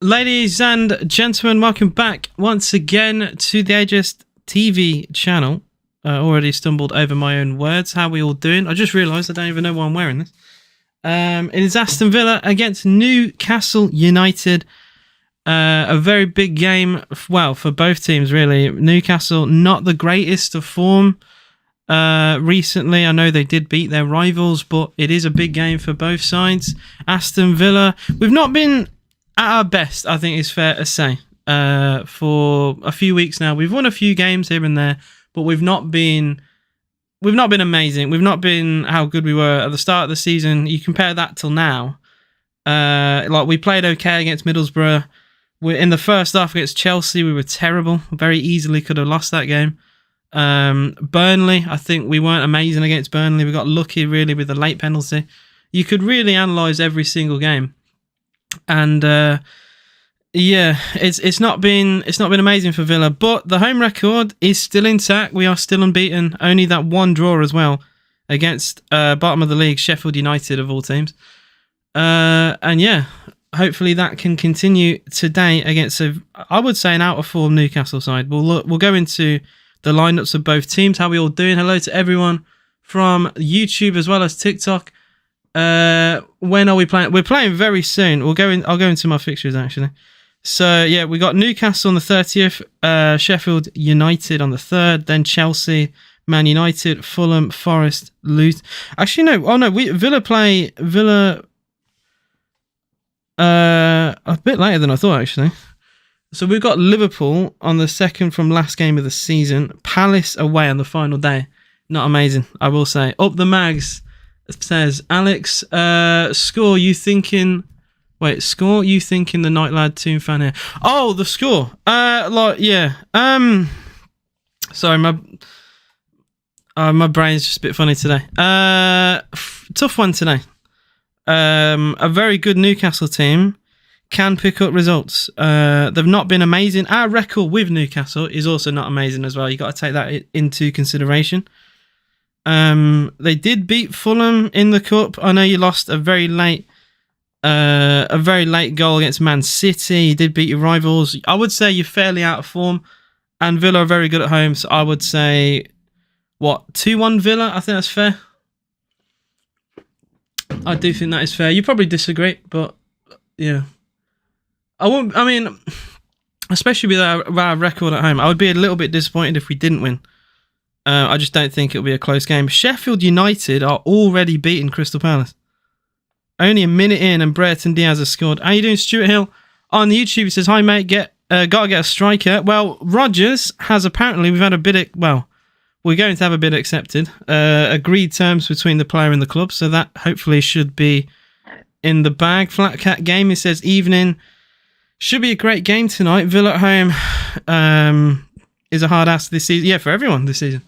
Ladies and gentlemen, welcome back once again to the AJS TV channel. Already stumbled over my own words. How are we all doing? I just realised I don't even know why I'm wearing this. It is Aston Villa against Newcastle United. A very big game, well, for both teams, really. Newcastle, not the greatest of form recently. I know they did beat their rivals, but it is a big game for both sides. Aston Villa, we've not been at our best, I think it's fair to say, for a few weeks now. We've won a few games here and there, but we've not been amazing. We've not been how good we were at the start of the season. You compare that till now. Like we played okay against Middlesbrough. We're in the first half against Chelsea. We were terrible. Very easily could have lost that game. Burnley, I think we weren't amazing against Burnley. We got lucky really with the late penalty. You could really analyse every single game. And yeah, it's not been amazing for Villa, but the home record is still intact. We are still unbeaten. Only that one draw as well against bottom of the league, Sheffield United of all teams. And yeah, hopefully that can continue today against I would say an out of form Newcastle side. We'll go into the lineups of both teams. How are we all doing? Hello to everyone from YouTube as well as TikTok. When are we playing? We're playing very soon. I'll go into my fixtures actually. So yeah, we got Newcastle on the 30th, Sheffield United on the 3rd, then Chelsea, Man United, Fulham, Forest, Luton. Actually no, oh no, Villa play a bit later than I thought actually. So we've got Liverpool on the 2nd from last game of the season, Palace away on the final day. Not amazing, I will say. Up the mags. Says Alex, score you thinking the Night Lad Toon fan here? Oh, the score. Yeah. Sorry, my brain's just a bit funny today. Tough one today. A very good Newcastle team can pick up results. They've not been amazing. Our record with Newcastle is also not amazing as well. You got to take that into consideration. They did beat Fulham in the cup. I know you lost a very late goal against Man City. You did beat your rivals. I would say you're fairly out of form, and Villa are very good at home. So I would say 2-1 Villa. I think that's fair. I do think that is fair. You probably disagree, but yeah, I mean, especially with our record at home, I would be a little bit disappointed if we didn't win. I just don't think it'll be a close game. Sheffield United are already beating Crystal Palace. Only a minute in and Brereton Diaz has scored. How you doing, Stuart Hill? On YouTube, he says, hi, mate, gotta get a striker. Well, Rodgers has apparently, we're going to have a bid accepted. Agreed terms between the player and the club, so that hopefully should be in the bag. Flat Cat Game, he says, evening. Should be a great game tonight. Villa at home is a hard ask this season. Yeah, for everyone this season.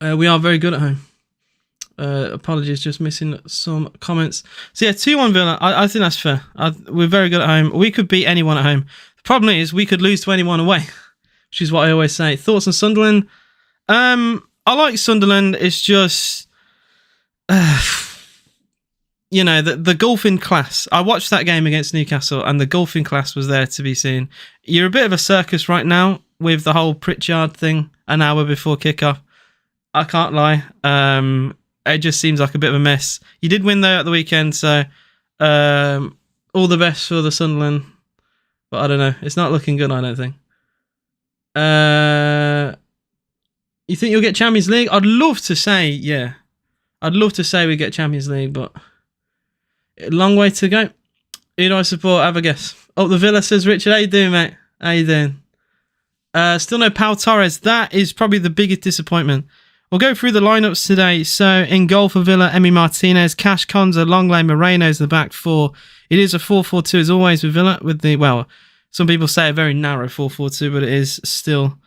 We are very good at home. Apologies, just missing some comments. So yeah, 2-1 Villa. I think that's fair. We're very good at home. We could beat anyone at home. The problem is we could lose to anyone away, which is what I always say. Thoughts on Sunderland? I like Sunderland. It's just, the golfing class. I watched that game against Newcastle, and the golfing class was there to be seen. You're a bit of a circus right now with the whole Pritchard thing an hour before kickoff. I can't lie. It just seems like a bit of a mess. You did win though at the weekend, so all the best for the Sunderland. But I don't know. It's not looking good, I don't think. You think you'll get Champions League? I'd love to say, yeah. I'd love to say we get Champions League, but a long way to go. Who do I support? Have a guess. Oh, the Villa says, Richard, how you doing, mate? How you doing? Still no Pau Torres. That is probably the biggest disappointment. We'll go through the lineups today. So in goal for Villa, Emi Martinez, Cash Konza, Longley, Moreno's the back four. It is a 4-4-2 as always with Villa. Some people say a very narrow 4-4-2, but it is still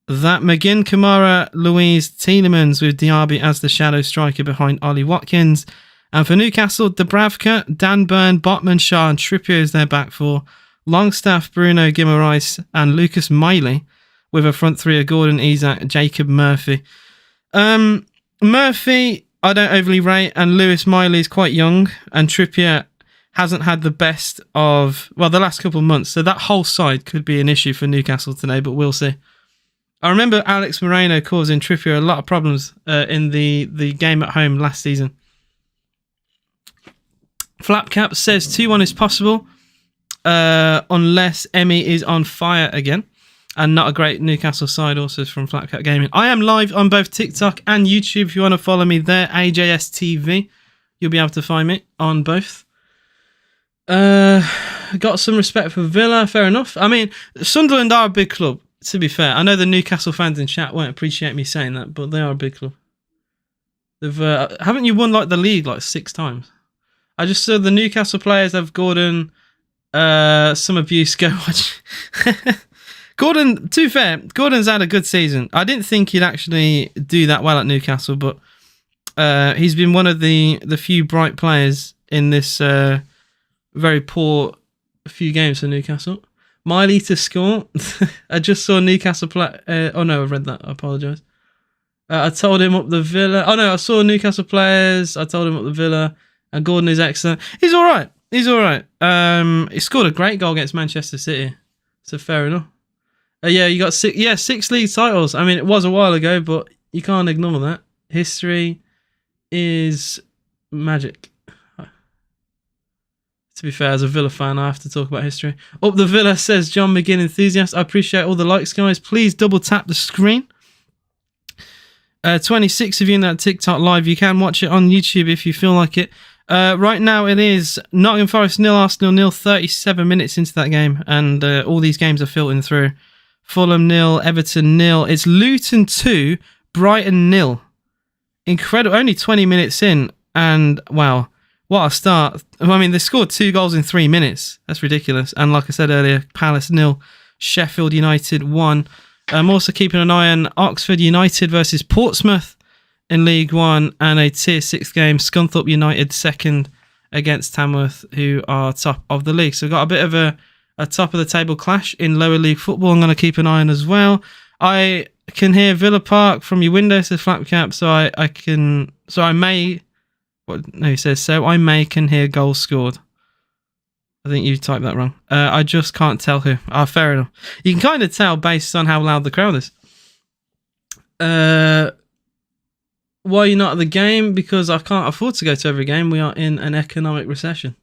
that. McGinn, Kamara, Louise, Tielemans with Diaby as the shadow striker behind Ollie Watkins. And for Newcastle, Dubravka, Dan Burn, Botman, Shaw and Trippier is their back four. Longstaff, Bruno Guimaraes and Lucas Miley with a front three of Gordon, Isak, Jacob Murphy. Murphy, I don't overly rate, and Lewis Miley is quite young, and Trippier hasn't had the best of, well, the last couple of months. So that whole side could be an issue for Newcastle today, but we'll see. I remember Alex Moreno causing Trippier a lot of problems in the game at home last season. Flapcap says 2-1 is possible unless Emmy is on fire again. And not a great Newcastle side also from Flapcap Gaming. I am live on both TikTok and YouTube. If you want to follow me there, AJS TV, you'll be able to find me on both. Got some respect for Villa, fair enough. I mean, Sunderland are a big club, to be fair. I know the Newcastle fans in chat won't appreciate me saying that, but they are a big club. They've haven't you won like the league like 6 times? I just saw the Newcastle players have Gordon, some abuse. Go watch. Gordon, to be fair, Gordon's had a good season. I didn't think he'd actually do that well at Newcastle, but he's been one of the few bright players in this very poor few games for Newcastle. Miley to score. I just saw Newcastle play. Oh no, I read that. I apologise. I told him up the Villa. Oh no, I saw Newcastle players. I told him up the Villa. And Gordon is excellent. He's all right. He's all right. He scored a great goal against Manchester City. So fair enough. Yeah, you got 6 league titles. I mean, it was a while ago, but you can't ignore that. History is magic. To be fair, as a Villa fan, I have to talk about history. Up the Villa says John McGinn enthusiast. I appreciate all the likes, guys. Please double tap the screen. 26 of you in that TikTok live. You can watch it on YouTube if you feel like it. Right now it is Nottingham Forest 0, Arsenal 0, 37 minutes into that game, and all these games are filtering through. Fulham 0, Everton 0. It's Luton 2, Brighton 0. Incredible. Only 20 minutes in, and wow, what a start. I mean, they scored 2 goals in 3 minutes. That's ridiculous. And like I said earlier, Palace 0, Sheffield United 1. I'm also keeping an eye on Oxford United versus Portsmouth in League One, and a Tier 6 game, Scunthorpe United second against Tamworth, who are top of the league. So we've got a bit of a top of the table clash in lower league football. I'm going to keep an eye on as well. I can hear Villa Park from your window, says Flapcap, I may can hear goals scored. I think you typed that wrong. I just can't tell who. Fair enough. You can kind of tell based on how loud the crowd is. Why are you not at the game? Because I can't afford to go to every game. We are in an economic recession.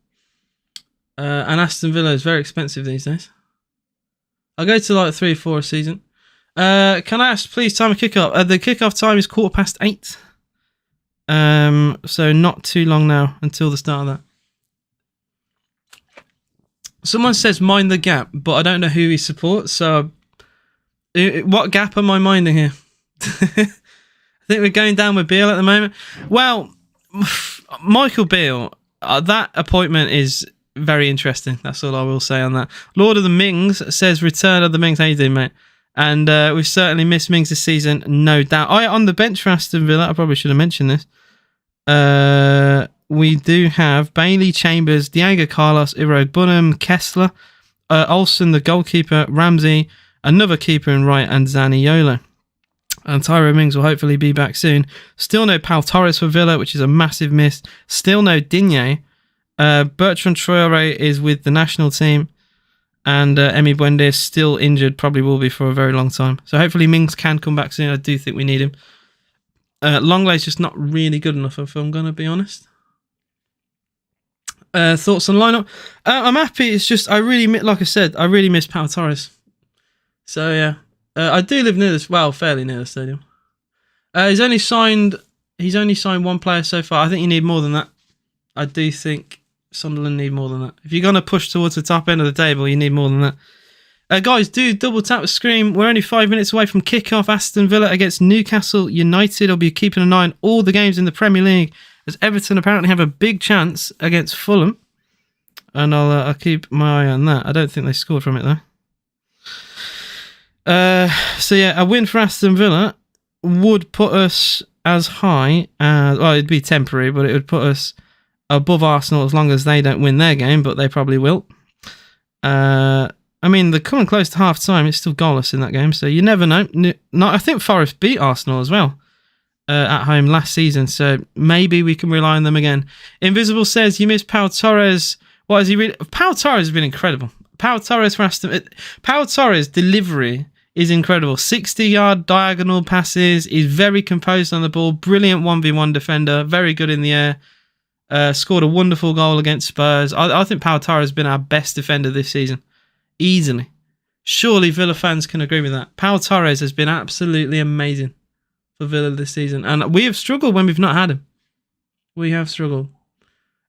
And Aston Villa is very expensive these days. I'll go to like 3 or 4 a season. Can I ask, please, time of kickoff? The kickoff time is 8:15. So not too long now until the start of that. Someone says mind the gap, but I don't know who he supports. So what gap am I minding here? I think we're going down with Beale at the moment. Well, Michael Beale, that appointment is very interesting. That's all I will say on that. Lord of the Mings says, return of the Mings. How you doing, mate? And we've certainly missed Mings this season, no doubt. On the bench for Aston Villa, I probably should have mentioned this. We do have Bailey, Chambers, Diego Carlos, Irog Bunham, Kessler, Olsen, the goalkeeper, Ramsey, another keeper in right, and Zaniolo. And Tyro Mings will hopefully be back soon. Still no Pau Torres for Villa, which is a massive miss. Still no Digne. Bertrand Traore is with the national team. And Emi Buende is still injured, probably will be for a very long time. So hopefully Mings can come back soon. I do think we need him. Longlay's just not really good enough, if I'm going to be honest. Thoughts on lineup? I'm happy. It's just, like I said, I really miss Pau Torres. So yeah. I do live near fairly near the stadium. He's only signed 1 player so far. I think you need more than that. I do think Sunderland need more than that. If you're going to push towards the top end of the table, you need more than that. Guys, do double tap the screen. We're only 5 minutes away from kickoff. Aston Villa against Newcastle United. I'll be keeping an eye on all the games in the Premier League, as Everton apparently have a big chance against Fulham. And I'll keep my eye on that. I don't think they scored from it, though. So yeah, a win for Aston Villa would put us as high as, well, it'd be temporary, but it would put us above Arsenal as long as they don't win their game, but they probably will. I mean, they're coming close to half time. It's still goalless in that game, so you never know. I think Forest beat Arsenal as well at home last season, so maybe we can rely on them again. Invisible says, you miss Pau Torres. What has he really? Pau Torres has been incredible. Pau Torres for Aston. Pau Torres' delivery is incredible. 60-yard diagonal passes. He's very composed on the ball. Brilliant 1v1 defender. Very good in the air. Scored a wonderful goal against Spurs. I think Pau Torres has been our best defender this season. Easily. Surely Villa fans can agree with that. Pau Torres has been absolutely amazing for Villa this season. And we have struggled when we've not had him. We have struggled.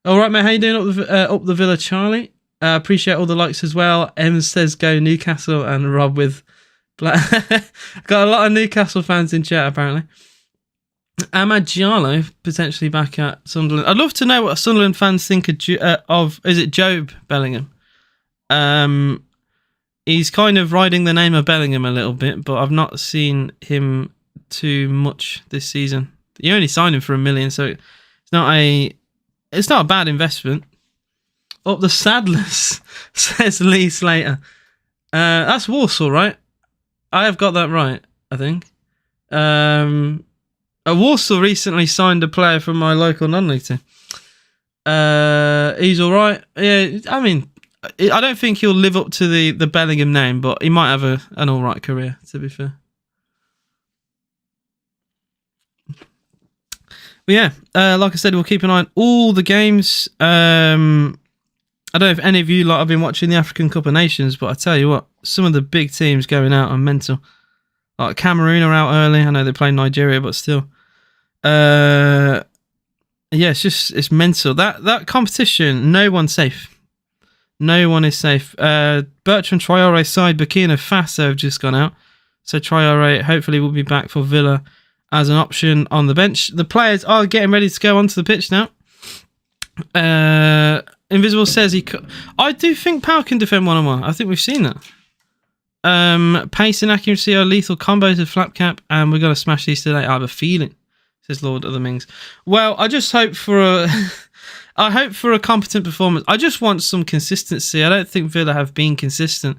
All right, mate. How you doing up the Villa, Charlie? Appreciate all the likes as well. Em says go Newcastle, and Rob with black. Got a lot of Newcastle fans in chat apparently. Amad Diallo potentially back at Sunderland. I'd love to know what Sunderland fans think of is it Job Bellingham? He's kind of riding the name of Bellingham a little bit, but I've not seen him too much this season. You only signed him for $1 million, so it's not a bad investment. Up the Saddlers, says Lee Slater. That's Warsaw, right? I have got that right, I think. Warsaw recently signed a player from my local non-league team. He's all right. Yeah, I mean, I don't think he'll live up to the Bellingham name, but he might have an all right career, to be fair. But yeah, like I said, we'll keep an eye on all the games. I don't know if any of you have been watching the African Cup of Nations, but I tell you what, some of the big teams going out are mental. Like Cameroon are out early. I know they play Nigeria, but still. Yeah, it's mental. That competition, no one's safe. No one is safe. Bertrand Traore's side, Burkina Faso, have just gone out. So Traore hopefully will be back for Villa as an option on the bench. The players are getting ready to go onto the pitch now. Invisible says I do think Pau can defend one-on-one. I think we've seen that. Pace and accuracy are lethal combos of Flapcap, and we're going to smash these today. I have a feeling, says Lord of the Mings. Well, I just hope for a competent performance. I just want some consistency. I don't think Villa have been consistent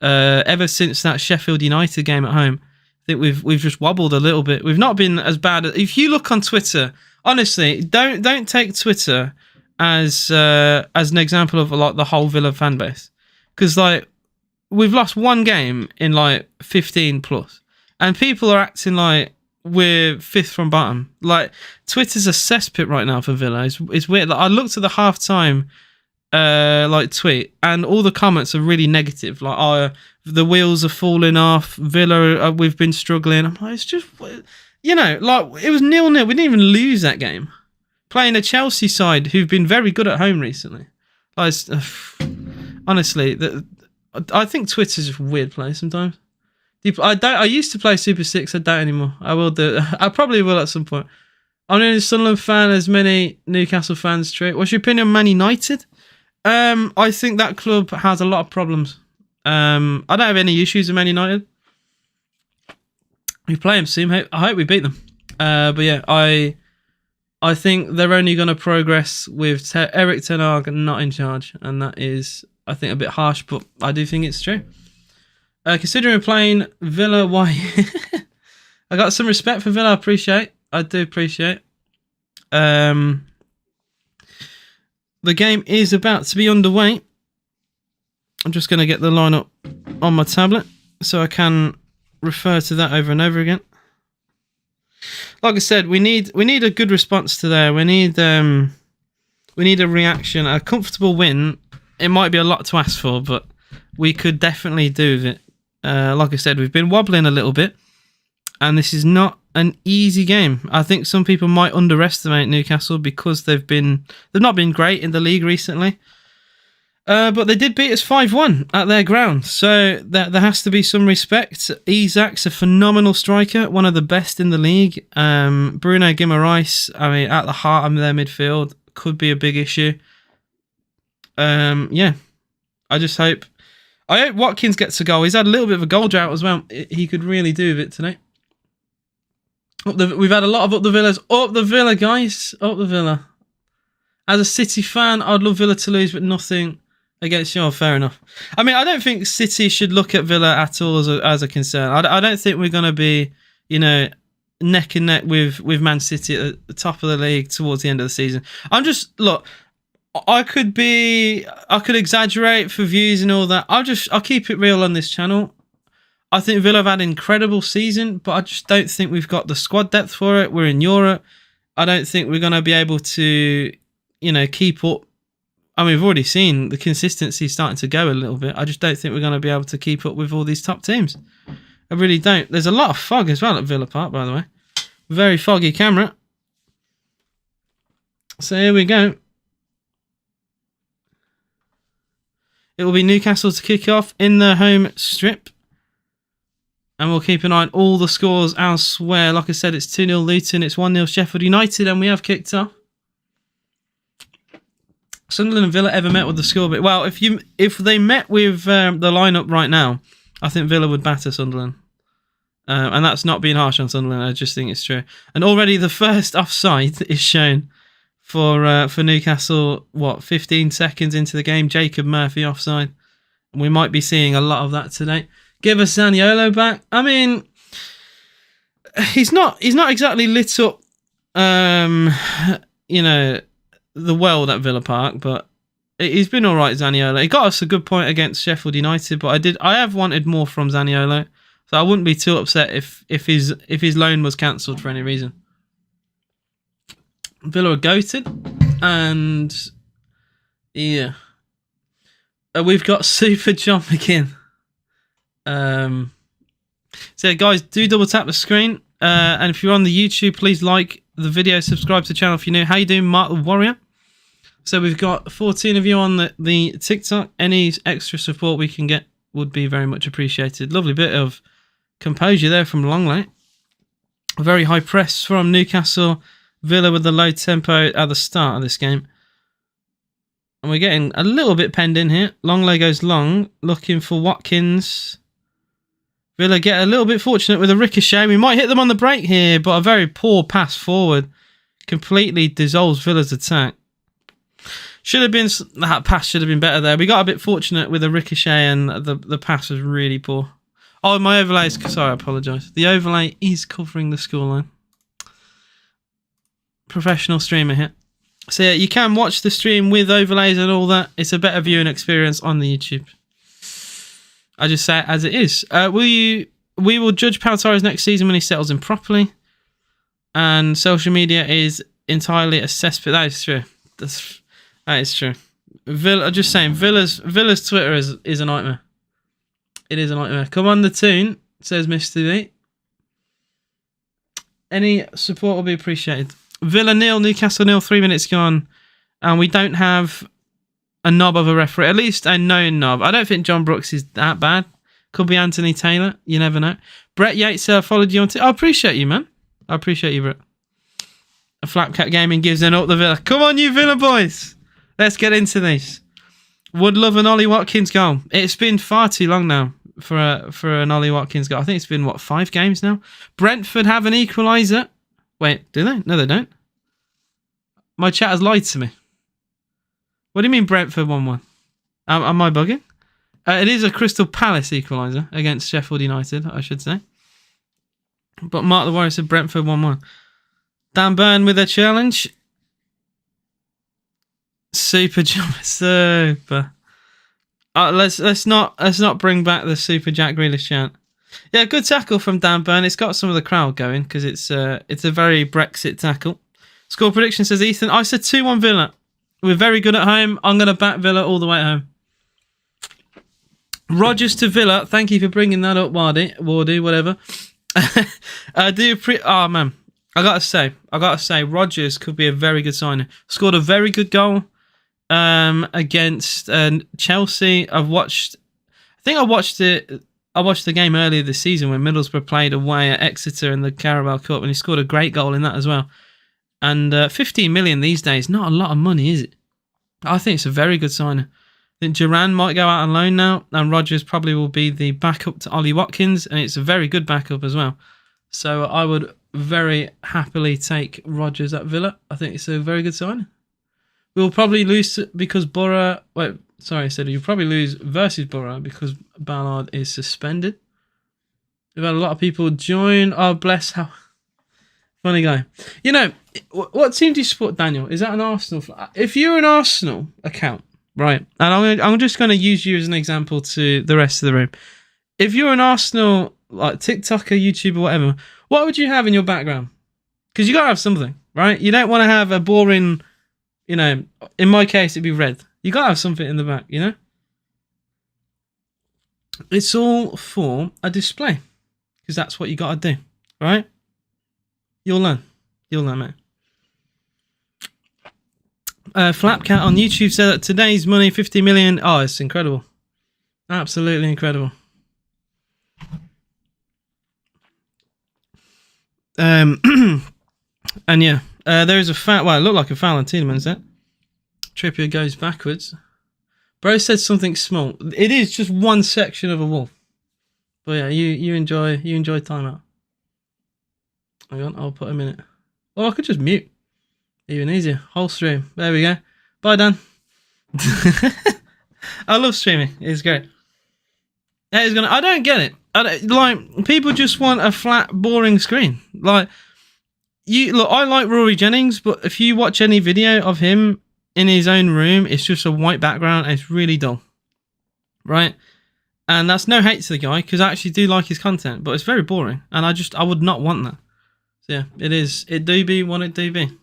ever since that Sheffield United game at home. I think we've just wobbled a little bit. We've not been as bad. If you look on Twitter, honestly, don't take Twitter as an example of like the whole Villa fan base, because like we've lost one game in like 15 plus, and people are acting like we're fifth from bottom. Like Twitter's a cesspit right now for Villa. It's weird. Like, I looked at the halftime like tweet, and all the comments are really negative. Like, oh, the wheels are falling off. Villa, we've been struggling. I'm like, it's just, you know, like it was 0-0. We didn't even lose that game. Playing a Chelsea side who've been very good at home recently. Like, honestly, I think Twitter's just a weird place sometimes. I used to play Super 6. I don't anymore. I will do. I probably will at some point. I'm not a Sunderland fan as many Newcastle fans treat. What's your opinion on Man United? I think that club has a lot of problems. I don't have any issues with Man United. We play them soon. I hope we beat them. But yeah, I think they're only going to progress with Eric Ten Hag not in charge, and that is, I think, a bit harsh, but I do think it's true. Considering playing Villa, why? I got some respect for Villa. I do appreciate. The game is about to be underway. I'm just going to get the lineup on my tablet so I can refer to that over and over again. Like I said, we need a good response to there. We need a reaction, a comfortable win. It might be a lot to ask for, but we could definitely do with it. Like I said, we've been wobbling a little bit, and this is not an easy game. I think some people might underestimate Newcastle because they've not been great in the league recently. But they did beat us 5-1 at their ground, so there has to be some respect. Isak's a phenomenal striker, one of the best in the league. Bruno Guimaraes, I mean, at the heart of their midfield, could be a big issue. Yeah, I hope Watkins gets a goal. He's had a little bit of a goal drought as well. He could really do with it tonight. We've had a lot of up the Villas. Up the Villa, guys. Up the Villa. As a City fan, I'd love Villa to lose, but nothing against you. Fair enough. I mean, I don't think City should look at Villa at all as a concern. I don't think we're going to be, neck and neck with Man City at the top of the league towards the end of the season. I could exaggerate for views and all that. I'll keep it real on this channel. I think Villa have had an incredible season, but I just don't think we've got the squad depth for it. We're in Europe. I don't think we're going to be able to, keep up. I mean, we've already seen the consistency starting to go a little bit. I just don't think we're going to be able to keep up with all these top teams. I really don't. There's a lot of fog as well at Villa Park, by the way. Very foggy camera. So here we go. It will be Newcastle to kick off in the home strip. And we'll keep an eye on all the scores elsewhere. Like I said, it's 2-0 Luton, it's 1-0 Sheffield United, and we have kicked off. Sunderland and Villa ever met with the score bit? Well, if they met with the lineup right now, I think Villa would batter Sunderland. And that's not being harsh on Sunderland, I just think it's true. And already the first offside is shown for Newcastle, 15 seconds into the game, Jacob Murphy offside. We might be seeing a lot of that today. Give us Zaniolo back. I mean, he's not exactly lit up, the world at Villa Park, but he's been all right, Zaniolo. He got us a good point against Sheffield United, but I have wanted more from Zaniolo, so I wouldn't be too upset if his loan was cancelled for any reason. Villa are goated, and yeah, we've got Super John McGinn. So guys, do double tap the screen, and if you're on the YouTube, please like the video, subscribe to the channel if you're new. How you doing, Mark the Warrior? So we've got 14 of you on the TikTok. Any extra support we can get would be very much appreciated. Lovely bit of composure there from Longley. Very high press from Newcastle. Villa with the low tempo at the start of this game. And we're getting a little bit penned in here. Longley goes long, looking for Watkins. Villa get a little bit fortunate with a ricochet. We might hit them on the break here, but a very poor pass forward completely dissolves Villa's attack. That pass should have been better there. We got a bit fortunate with a ricochet, and the pass was really poor. Oh, my overlay is... Sorry, I apologise. The overlay is covering the scoreline. Professional streamer here. So yeah, you can watch the stream with overlays and all that. It's a better viewing experience on the YouTube. I just say it as it is. We will judge Pau Torres next season when he settles in properly. And social media is entirely a cesspit. That is true. That is true. I'm just saying, Villa's Twitter is a nightmare. It is a nightmare. Come on the tune, says Mr. V. Any support will be appreciated. Villa 0, Newcastle 0, 3 minutes gone. And we don't have a knob of a referee, at least a known knob. I don't think John Brooks is that bad. Could be Anthony Taylor. You never know. Brett Yates followed you on I appreciate you, man. I appreciate you, Brett. A Flapcat Gaming gives an up the Villa. Come on, you Villa boys. Let's get into this. Would love an Ollie Watkins goal. It's been far too long now for an Ollie Watkins goal. I think it's been, 5 games now? Brentford have an equaliser. Wait, do they? No, they don't. My chat has lied to me. What do you mean Brentford 1-1? Am I bugging? It is a Crystal Palace equaliser against Sheffield United, I should say. But Mark the Warrior said Brentford 1-1. Dan Burn with a challenge. Super John, super. Let's not bring back the Super Jack Grealish chant. Yeah, good tackle from Dan Burn. It's got some of the crowd going because it's a very Brexit tackle. Score prediction says Ethan. I said 2-1 Villa. We're very good at home. I'm going to back Villa all the way home. Rodgers to Villa. Thank you for bringing that up, Wardy, whatever. Oh man, I gotta say, Rodgers could be a very good signing. Scored a very good goal against Chelsea. I watched the game earlier this season when Middlesbrough played away at Exeter in the Carabao Cup, and he scored a great goal in that as well. And 15 million these days, not a lot of money, is it? I think it's a very good signing. I think Duran might go out on loan now, and Rodgers probably will be the backup to Ollie Watkins, and it's a very good backup as well. So I would very happily take Rodgers at Villa. I think it's a very good signing. We'll probably lose because Borough... Wait, sorry, I said you'll probably lose versus Borough because Ballard is suspended. We've had a lot of people join. Oh, bless how... Funny guy. You know, what team do you support, Daniel? Is that an Arsenal? If you're an Arsenal account, right, and I'm just going to use you as an example to the rest of the room. If you're an Arsenal, like TikToker, YouTuber, whatever, what would you have in your background? Because you got to have something, right? You don't want to have a boring, you know, in my case, it'd be red. You got to have something in the back, you know? It's all for a display. Because that's what you got to do, right? You'll learn. You'll learn, mate. Flapcat on YouTube said that today's money, 50 million. Oh, it's incredible. Absolutely incredible. And yeah, there is a foul. Well, it looked like a foul on Tielemans there. Trippier goes backwards. Bro said something small. It is just one section of a wall. But yeah, you enjoy timeout. Hang on, I'll put a minute. Oh, I could just mute. Even easier. Whole stream. There we go. Bye, Dan. I love streaming. It's great. I don't get it. Like, people just want a flat, boring screen. Like, look, I like Rory Jennings, but if you watch any video of him in his own room, it's just a white background and it's really dull. Right? And that's no hate to the guy, because I actually do like his content, but it's very boring. And I would not want that. So yeah, it is. It do be what it do be.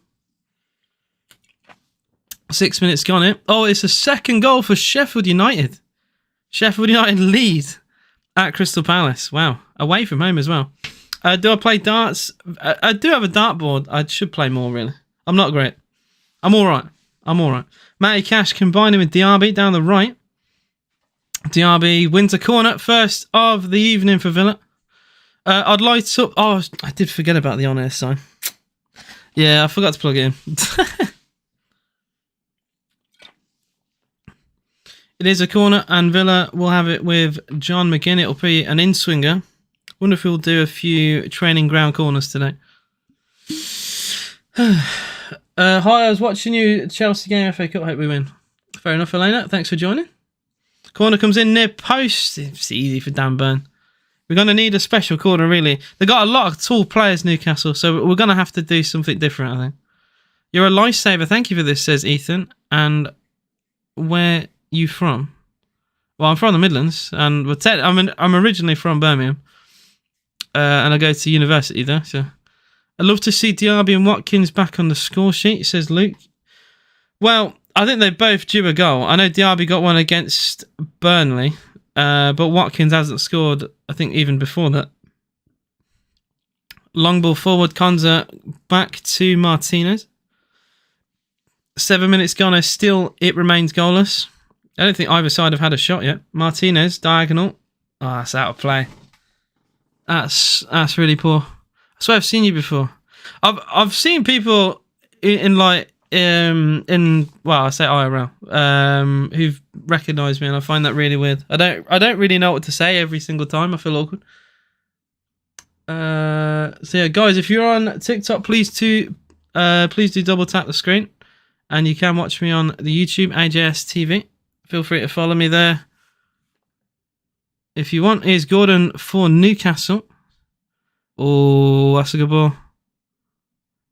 6 minutes gone it. Oh, it's a second goal for Sheffield United. Sheffield United lead at Crystal Palace. Wow. Away from home as well. Do I play darts? I do have a dartboard. I should play more, really. I'm not great. I'm all right. Matty Cash combining with Diaby down the right. Diaby wins a corner. First of the evening for Villa. I'd light up... Oh, I did forget about the on-air sign. Yeah, I forgot to plug it in. It is a corner, and Villa will have it with John McGinn. It'll be an in-swinger. Wonder if we'll do a few training ground corners today. Hi, I was watching you Chelsea game FA Cup. Hope we win. Fair enough, Elena. Thanks for joining. Corner comes in near post. It's easy for Dan Burn. We're going to need a special corner, really. They've got a lot of tall players, Newcastle, so we're going to have to do something different, I think. You're a lifesaver. Thank you for this, says Ethan. And where you from? Well, I'm from the Midlands, and I'm originally from Birmingham, and I go to university there. So I'd love to see Diaby and Watkins back on the score sheet, says Luke. Well, I think they both due a goal. I know Diaby got one against Burnley, but Watkins hasn't scored, I think, even before that. Long ball forward, Konza back to Martinez. 7 minutes gone, and still it remains goalless. I don't think either side have had a shot yet. Martinez, diagonal. Oh, that's out of play. That's really poor. I swear I've seen you before. I've seen people in well, I say IRL, who've recognised me, and I find that really weird. I don't really know what to say every single time. I feel awkward. So yeah, guys, if you're on TikTok, please do double tap the screen, and you can watch me on the YouTube AJS TV. Feel free to follow me there if you want. Here's Gordon for Newcastle. Oh, that's a good ball.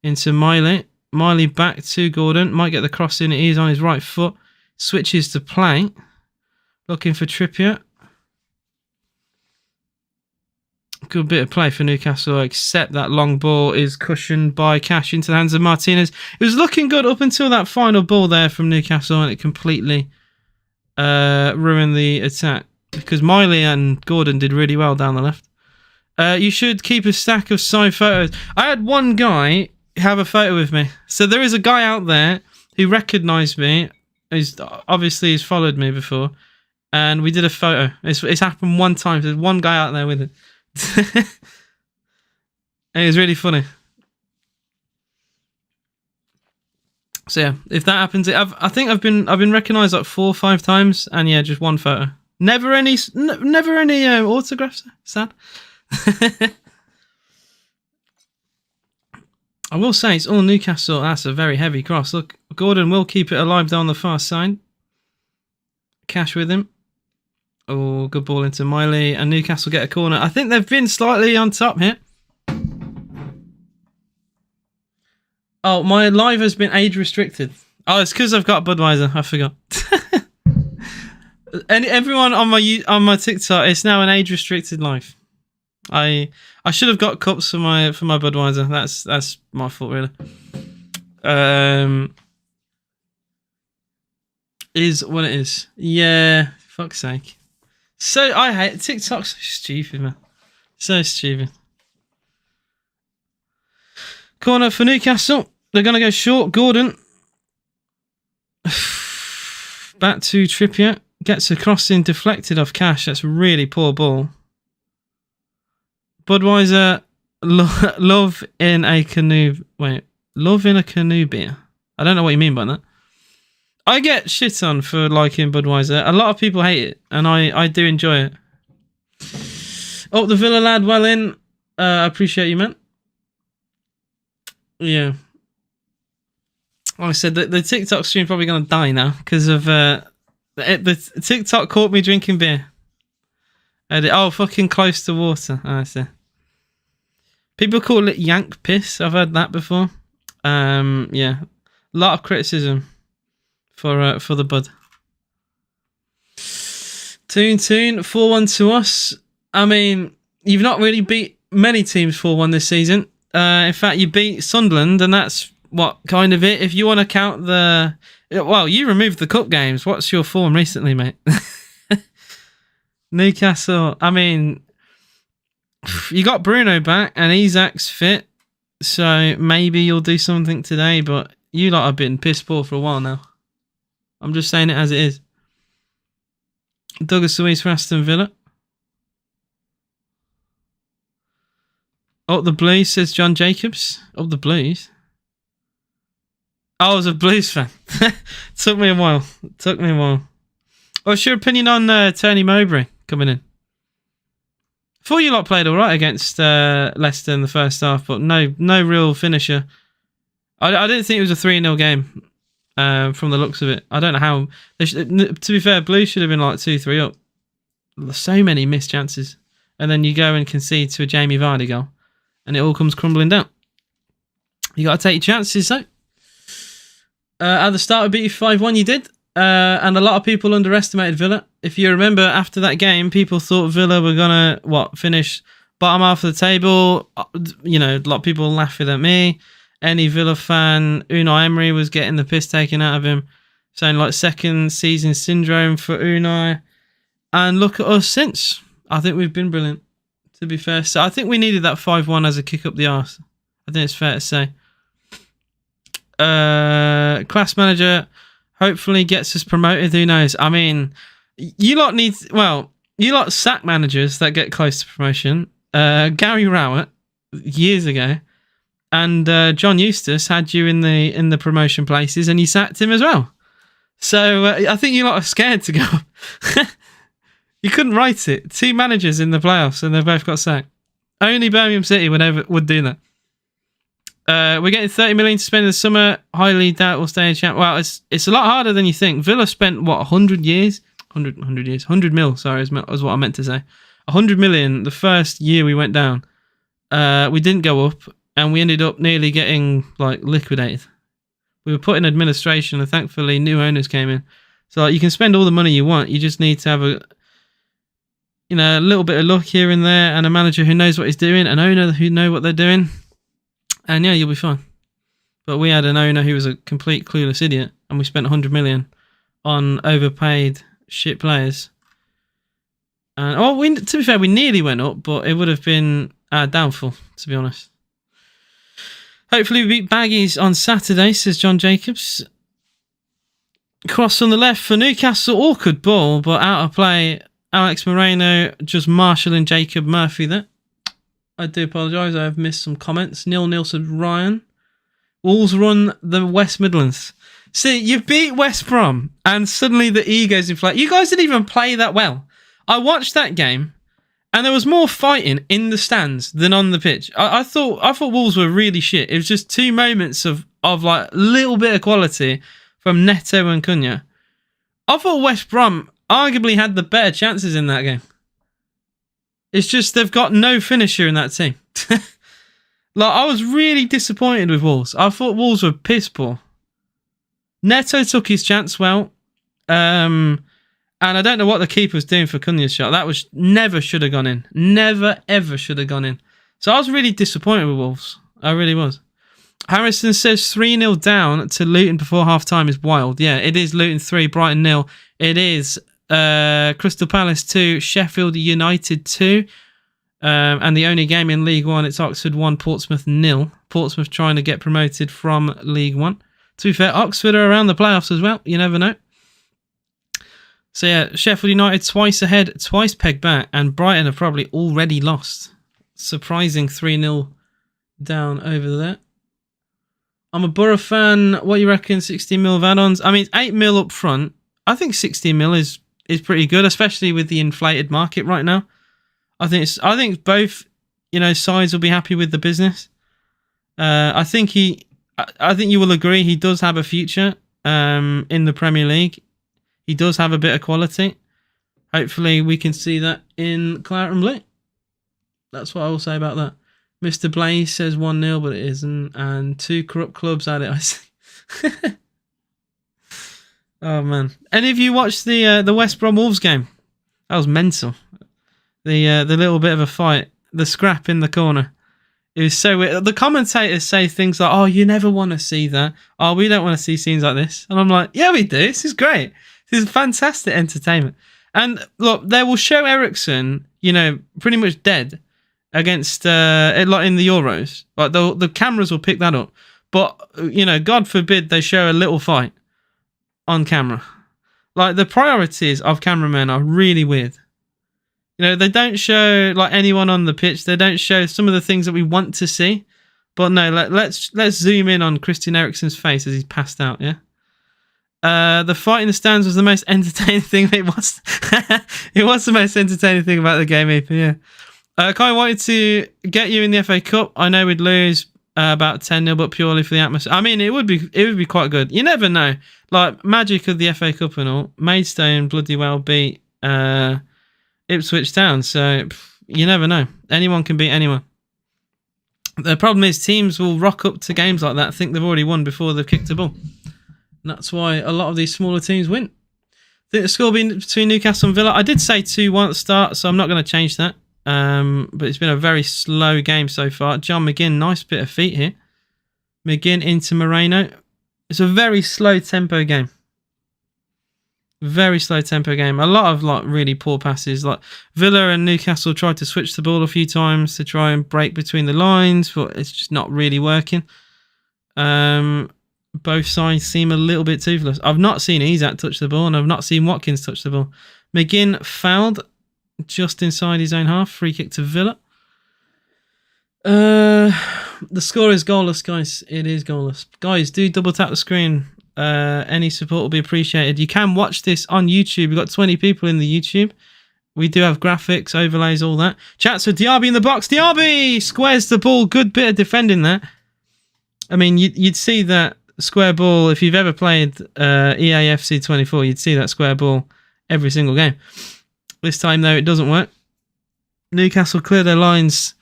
Into Miley. Miley back to Gordon. Might get the cross in. He is on his right foot. Switches to play. Looking for Trippier. Good bit of play for Newcastle, except that long ball is cushioned by Cash into the hands of Martinez. It was looking good up until that final ball there from Newcastle, and it completely ruined the attack, because Miley and Gordon did really well down the left. You should keep a stack of signed photos. I had one guy have a photo with me. So there is a guy out there who recognised me. He's followed me before, and we did a photo. It's happened one time. There's one guy out there with it. And it was really funny. So yeah, if that happens, I think I've been recognised like 4 or 5 times, and yeah, just one photo. Never any autographs. Sad. I will say it's all Newcastle. That's a very heavy cross. Look, Gordon will keep it alive down the far side. Cash with him. Oh, good ball into Miley, and Newcastle get a corner. I think they've been slightly on top here. Oh, my live has been age restricted. Oh, it's because I've got Budweiser. I forgot. And everyone on my TikTok, it's now an age restricted live. I should have got cups for my Budweiser. That's my fault, really. Is what it is. Yeah, fuck's sake. So I hate TikTok's so stupid, man. So stupid. Corner for Newcastle. They're gonna go short. Gordon. Back to Trippier. Gets a crossing deflected off Cash. That's a really poor ball. Budweiser. Love in a canoe. Wait. Love in a canoe beer. I don't know what you mean by that. I get shit on for liking Budweiser. A lot of people hate it, and I do enjoy it. Oh, the Villa lad, well in. I appreciate you, man. Yeah. Like I said, the TikTok stream probably going to die now because of the TikTok caught me drinking beer. Oh, fucking close to water. Oh, I see. People call it yank piss. I've heard that before. Yeah. A lot of criticism for the Bud. Toon 4-1 to us. I mean, you've not really beat many teams 4-1 this season. In fact, you beat Sunderland, and that's what kind of it. If you want to count the... Well, you removed the cup games. What's your form recently, mate? Newcastle. I mean, you got Bruno back, and Isak's fit, so maybe you'll do something today, but you lot have been piss poor for a while now. I'm just saying it as it is. Douglas Luiz for Aston Villa. Oh, the Blues, says John Jacobs. Oh, the Blues. I was a Blues fan. Took me a while. What's your opinion on Tony Mowbray coming in? I thought you lot played all right against Leicester in the first half, but no real finisher. I didn't think it was a 3-0 game from the looks of it. I don't know how. To be fair, Blues should have been like 2-3 up. So many missed chances. And then you go and concede to a Jamie Vardy goal. And it all comes crumbling down. You got to take your chances, though. At the start, we beat you 5-1, you did. And a lot of people underestimated Villa. If you remember, after that game, people thought Villa were going to, finish bottom half of the table. You know, a lot of people laughing at me. Any Villa fan, Unai Emery was getting the piss taken out of him. Saying, like, second season syndrome for Unai. And look at us since. I think we've been brilliant, to be fair. So I think we needed that 5-1 as a kick up the arse. I think it's fair to say. Class manager hopefully gets us promoted. Who knows? I mean, you lot sack managers that get close to promotion. Gary Rowett years ago, and John Eustace had you in the promotion places, and you sacked him as well. So I think you lot are scared to go. You couldn't write it. 2 managers in the playoffs, and they've both got sacked. Only Birmingham City would do that. We're getting 30 million to spend in the summer. Highly doubt we'll stay in champ. Well, it's a lot harder than you think. Villa spent 100 years? 100 mil, sorry, is what I meant to say. 100 million the first year we went down. We didn't go up, and we ended up nearly getting liquidated. We were put in administration, and thankfully new owners came in. So you can spend all the money you want. You just need to have a little bit of luck here and there, and a manager who knows what he's doing, an owner who know what they're doing, and yeah, you'll be fine. But we had an owner who was a complete clueless idiot, and we spent 100 million on overpaid shit players. And to be fair, we nearly went up, but it would have been our downfall, to be honest. Hopefully we beat Baggies on Saturday, says John Jacobs. Cross on the left for Newcastle, awkward ball, but out of play. Alex Moreno just marshalling Jacob Murphy there. I do apologise, I have missed some comments. 0-0 said Ryan. Wolves run the West Midlands. See, you beat West Brom, and suddenly the ego's inflated. You guys didn't even play that well. I watched that game, and there was more fighting in the stands than on the pitch. I thought Wolves were really shit. It was just 2 moments of little bit of quality from Neto and Cunha. I thought West Brom arguably had the better chances in that game. It's just they've got no finisher in that team. Like, I was really disappointed with Wolves. I thought Wolves were piss poor. Neto took his chance well. And I don't know what the keeper was doing for Cunha's shot. That was never should have gone in. Never, ever should have gone in. So I was really disappointed with Wolves. I really was. Harrison says 3-0 down to Luton before half-time is wild. Yeah, it is Luton 3, Brighton 0. It is Crystal Palace 2, Sheffield United 2. And the only game in League One, it's Oxford 1, Portsmouth 0. Portsmouth trying to get promoted from League One. To be fair, Oxford are around the playoffs as well. You never know. So yeah, Sheffield United twice ahead, twice pegged back, and Brighton have probably already lost. Surprising 3-0 down over there. I'm a Borough fan. What do you reckon? 16 mil of add-ons? I mean, it's 8 mil up front. I think 16 mil is pretty good, especially with the inflated market right now. I think both, sides will be happy with the business. I think you will agree he does have a future in the Premier League. He does have a bit of quality. Hopefully we can see that in Claret and Blue. That's what I will say about that. Mr. Blaze says 1-0, but it isn't. And 2 corrupt clubs at it, I see. Oh, man. Any of you watched the West Brom Wolves game? That was mental. The little bit of a fight. The scrap in the corner. It was so weird. The commentators say things like, oh, you never want to see that. Oh, we don't want to see scenes like this. And I'm like, yeah, we do. This is great. This is fantastic entertainment. And look, they will show Eriksen, pretty much dead against, like in the Euros. Like the cameras will pick that up. But, God forbid they show a little fight on camera. Like, the priorities of cameramen are really weird. They don't show like anyone on the pitch. They don't show some of the things that we want to see. But no, let's zoom in on Christian Eriksen's face as he's passed out, yeah? The fight in the stands was the most entertaining thing. It was. It was the most entertaining thing about the game, Ethan, yeah. Kai wanted to get you in the FA Cup. I know we'd lose about 10-0, but purely for the atmosphere. I mean, it would be quite good. You never know. Like, magic of the FA Cup and all. Maidstone bloody well beat Ipswich Town, so you never know. Anyone can beat anyone. The problem is teams will rock up to games like that, think they've already won before they've kicked a ball. And that's why a lot of these smaller teams win. I think the score between Newcastle and Villa, I did say 2-1 at the start, so I'm not going to change that. But it's been a very slow game so far. John McGinn, nice bit of feet here. McGinn into Moreno. It's a very slow tempo game. Very slow tempo game. A lot of really poor passes. Like Villa and Newcastle tried to switch the ball a few times to try and break between the lines, but it's just not really working. Both sides seem a little bit toothless. I've not seen Isak touch the ball, and I've not seen Watkins touch the ball. McGinn fouled just inside his own half. Free kick to Villa. The score is goalless, guys. It is goalless. Guys, do double tap the screen. Any support will be appreciated. You can watch this on YouTube. We've got 20 people in the YouTube. We do have graphics, overlays, all that. Chats for Diaby in the box. Diaby squares the ball. Good bit of defending there. I mean, you'd see that square ball. If you've ever played EAFC 24, you'd see that square ball every single game. This time, though, it doesn't work. Newcastle clear their lines.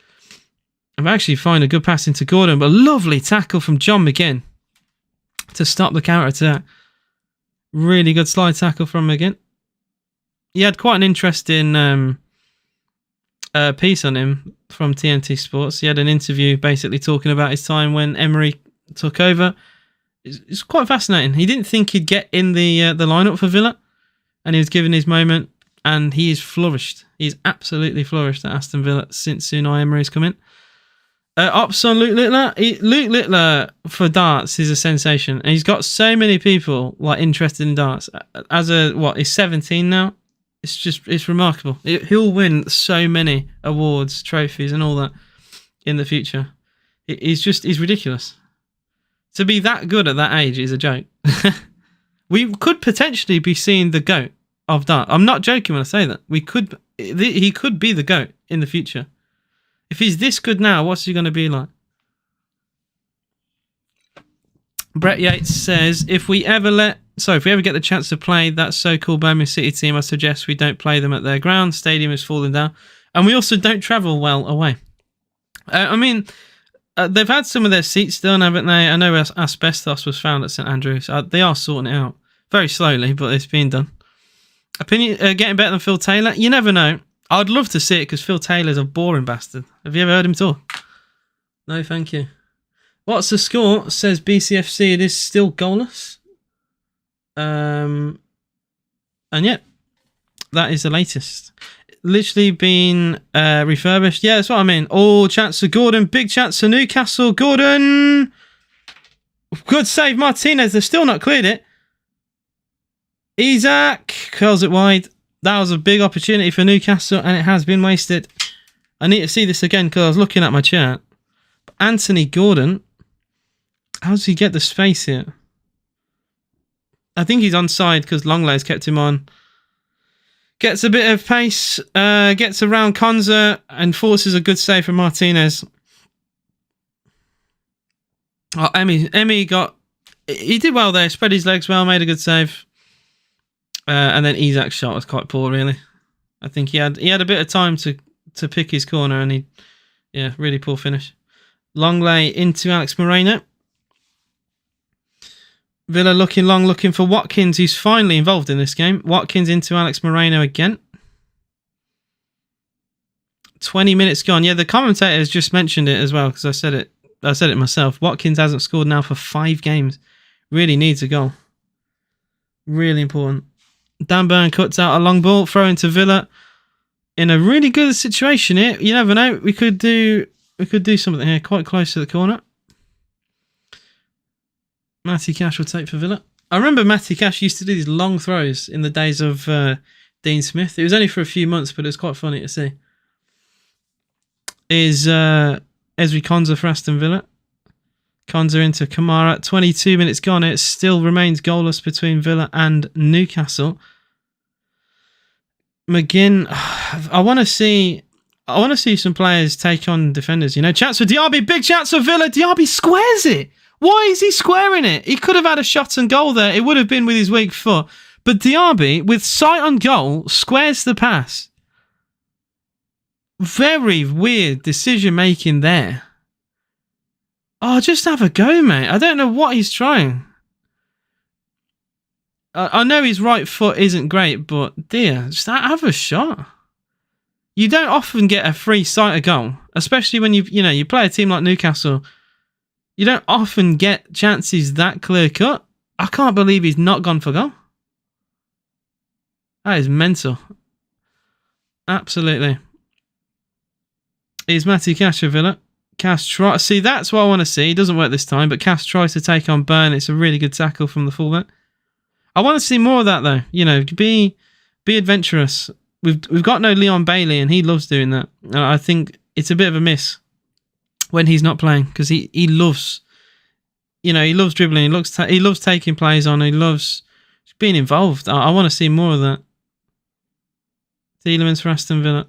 I've actually found a good pass into Gordon, but a lovely tackle from John McGinn to stop the counter-attack. Really good slide tackle from McGinn. He had quite an interesting piece on him from TNT Sports. He had an interview basically talking about his time when Emery took over. It's quite fascinating. He didn't think he'd get in the lineup for Villa, and he was given his moment, and he has flourished. He's absolutely flourished at Aston Villa since Unai Emery's come in. Ops on Luke Littler. Luke Littler for darts is a sensation, and he's got so many people interested in darts. He's 17 now. It's remarkable. He'll win so many awards, trophies, and all that in the future. He's ridiculous. To be that good at that age is a joke. We could potentially be seeing the GOAT of dart. I'm not joking when I say that. He could be the GOAT in the future. If he's this good now, what's he going to be like? Brett Yates says, if we ever get the chance to play that so-called Birmingham City team, I suggest we don't play them at their ground. Stadium is falling down. And we also don't travel well away. I mean, They've had some of their seats done, haven't they? I know asbestos was found at St Andrews. They are sorting it out very slowly, but it's been done. Opinion getting better than Phil Taylor? You never know. I'd love to see it because Phil Taylor's a boring bastard. Have you ever heard him talk? No, thank you. What's the score? Says BCFC. It is still goalless. And yeah, that is the latest. Literally been refurbished. Yeah, that's what I mean. Oh, chance for Gordon. Big chance for Newcastle. Gordon. Good save, Martinez. They've still not cleared it. Isaac curls it wide. That was a big opportunity for Newcastle, and it has been wasted. I need to see this again because I was looking at my chart. Anthony Gordon. How does he get the space here? I think he's onside because Longley's kept him on. Gets a bit of pace, gets around Konza and forces a good save from Martinez. Oh, Emmy got... He did well there, spread his legs well, made a good save. And then Isaac's shot was quite poor, really. I think he had a bit of time to pick his corner, and really poor finish. Longley into Alex Moreno. Villa looking for Watkins, who's finally involved in this game. Watkins into Alex Moreno again. 20 minutes gone. Yeah, the commentator has just mentioned it as well because I said it myself. Watkins hasn't scored now for 5 games. Really needs a goal. Really important. Dan Burn cuts out a long ball, throw into Villa. In a really good situation here. You never know. We could do something here. Quite close to the corner. Matty Cash will take for Villa. I remember Matty Cash used to do these long throws in the days of Dean Smith. It was only for a few months, but it was quite funny to see. Is Ezri Konza for Aston Villa. Konza into Kamara. 22 minutes gone. It still remains goalless between Villa and Newcastle. McGinn. I want to see some players take on defenders. You know, chance for Diaby. Big chance for Villa. Diaby squares it. Why is he squaring it? He could have had a shot on goal there. It would have been with his weak foot. But Diaby, with sight on goal, squares the pass. Very weird decision making there. Oh, just have a go, mate. I don't know what he's trying. I know his right foot isn't great, but dear, just have a shot. You don't often get a free sight of goal, especially when you play a team like Newcastle. You don't often get chances that clear cut. I can't believe he's not gone for goal. That is mental. Absolutely. Is Matty Cash for Villa? Cash tries. See, that's what I want to see. It doesn't work this time, but Cash tries to take on Burn. It's a really good tackle from the fullback. I want to see more of that, though. You know, be adventurous. We've got no Leon Bailey, and he loves doing that. I think it's a bit of a miss when he's not playing because he loves, he loves dribbling. He loves taking plays on. He loves being involved. I want to see more of that. Tielemans for Aston Villa.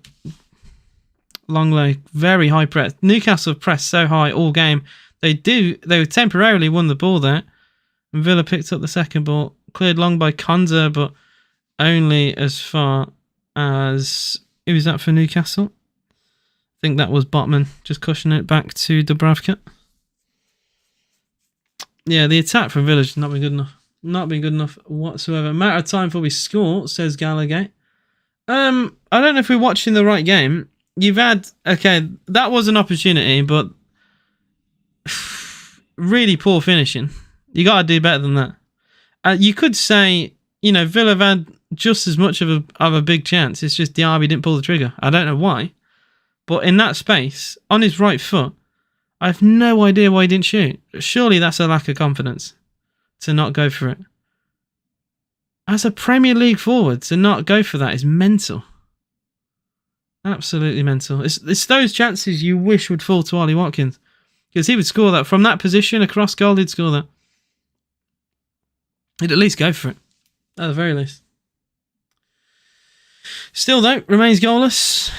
Longley, very high press. Newcastle pressed so high all game. They temporarily won the ball there. And Villa picked up the second ball. Cleared long by Konza, but only as far as... Who was that for Newcastle? I think that was Botman, just cushioning it back to Dubravka. Yeah, the attack from Village has not been good enough. Not been good enough whatsoever. Matter of time before we score, says Gallagher. I don't know if we're watching the right game. You've had... Okay, that was an opportunity, but... really poor finishing. You got to do better than that. You could say, Villa have had just as much of a big chance. It's just Diaby didn't pull the trigger. I don't know why. But in that space, on his right foot, I have no idea why he didn't shoot. Surely that's a lack of confidence to not go for it. As a Premier League forward, to not go for that is mental. Absolutely mental. It's those chances you wish would fall to Ollie Watkins. Because he would score that. From that position, across goal, he'd score that. He'd at least go for it. At the very least. Still, though, remains goalless.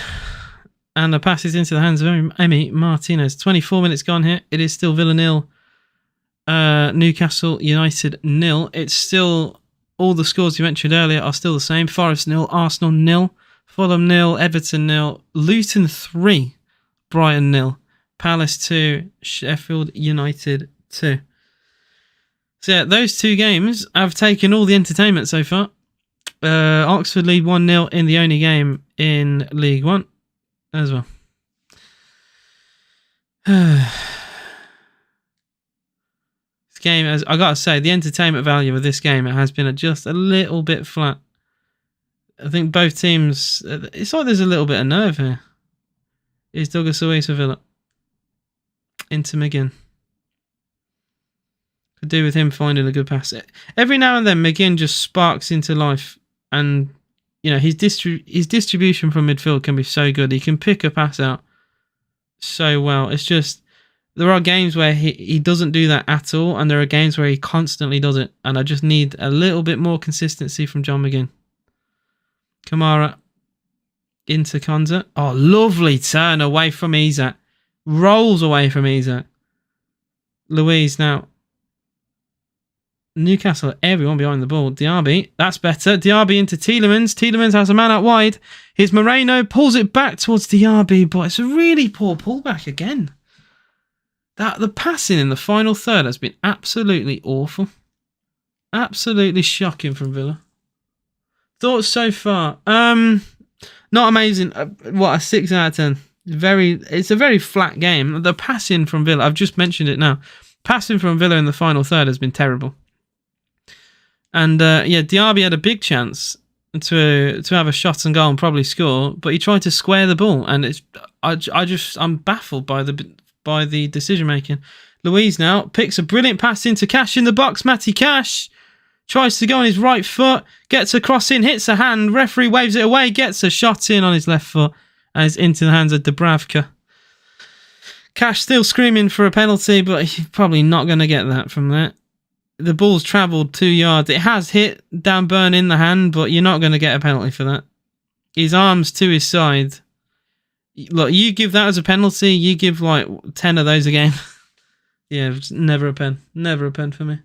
And the pass is into the hands of Emi Martinez. 24 minutes gone here. It is still Villa 0. Newcastle United 0. It's still... All the scores you mentioned earlier are still the same. Forest 0. Arsenal 0. Fulham 0. Everton 0. Luton 3. Brighton 0. Palace 2, Sheffield United 2. So yeah, those 2 games have taken all the entertainment so far. Oxford lead 1-0 in the only game in League One as well. This game, as I gotta say, the entertainment value of this game has been just a little bit flat. I think both teams, it's like there's a little bit of nerve here. Is Douglas Luiz for Villa into McGinn? Could do with him finding a good pass. Every now and then, McGinn just sparks into life, and you know his distribution from midfield can be so good. He can pick a pass out so well. It's just there are games where he doesn't do that at all, and there are games where he constantly does it. And I just need a little bit more consistency from John McGinn. Kamara into Konza. Oh, lovely turn away from Isak. Rolls away from Isak. Luiz now. Newcastle, everyone behind the ball. Diaby, that's better. Diaby into Tielemans. Tielemans has a man out wide. Here's Moreno, pulls it back towards Diaby, but it's a really poor pullback again. The passing in the final third has been absolutely awful. Absolutely shocking from Villa. Thoughts so far? Not amazing. What, a 6 out of 10? It's a very flat game. The passing from Villa, I've just mentioned it now. Passing from Villa in the final third has been terrible. And yeah, Diaby had a big chance to have a shot and goal and probably score, but he tried to square the ball, and I'm baffled by the decision making. Luiz now picks a brilliant pass into Cash in the box. Matty Cash tries to go on his right foot, gets a cross in, hits a hand, referee waves it away, gets a shot in on his left foot, and it's into the hands of Dubravka. Cash still screaming for a penalty, but he's probably not going to get that from that. The ball's travelled 2 yards. It has hit Dan Burn in the hand, but you're not going to get a penalty for that. His arms to his side. Look, you give that as a penalty, you give like 10 of those a game. Yeah, never a pen. Never a pen for me.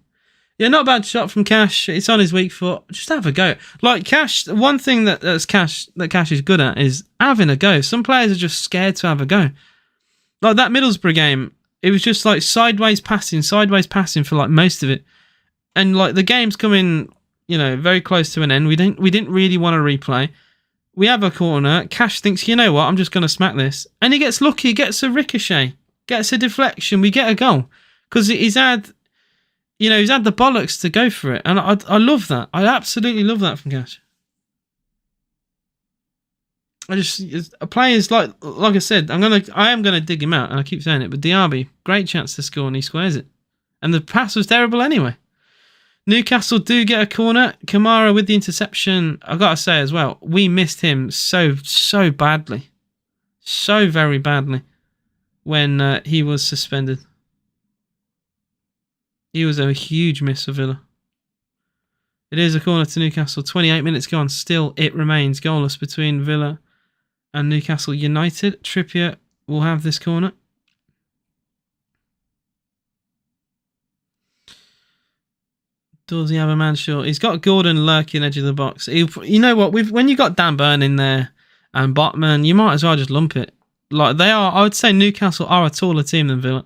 Yeah, not a bad shot from Cash. It's on his weak foot. Just have a go. Like Cash, one thing that Cash is good at is having a go. Some players are just scared to have a go. Like that Middlesbrough game, it was just like sideways passing for like most of it. And like the game's coming, very close to an end. We didn't really want to replay. We have a corner. Cash thinks, you know what, I'm just going to smack this. And he gets lucky, gets a ricochet, gets a deflection. We get a goal. Because he's had the bollocks to go for it. And I love that. I absolutely love that from Cash. Players like I said, I am gonna dig him out, and I keep saying it, but Diaby, great chance to score and he squares it. And the pass was terrible anyway. Newcastle do get a corner. Kamara with the interception. I've got to say as well, we missed him so badly. So very badly when he was suspended. He was a huge miss for Villa. It is a corner to Newcastle. 28 minutes gone. Still, it remains goalless between Villa and Newcastle United. Trippier will have this corner. Does he have a man short? He's got Gordon lurking edge of the box. You know what? When you got Dan Burn in there and Botman, you might as well just lump it. Like they are, I would say Newcastle are a taller team than Villa.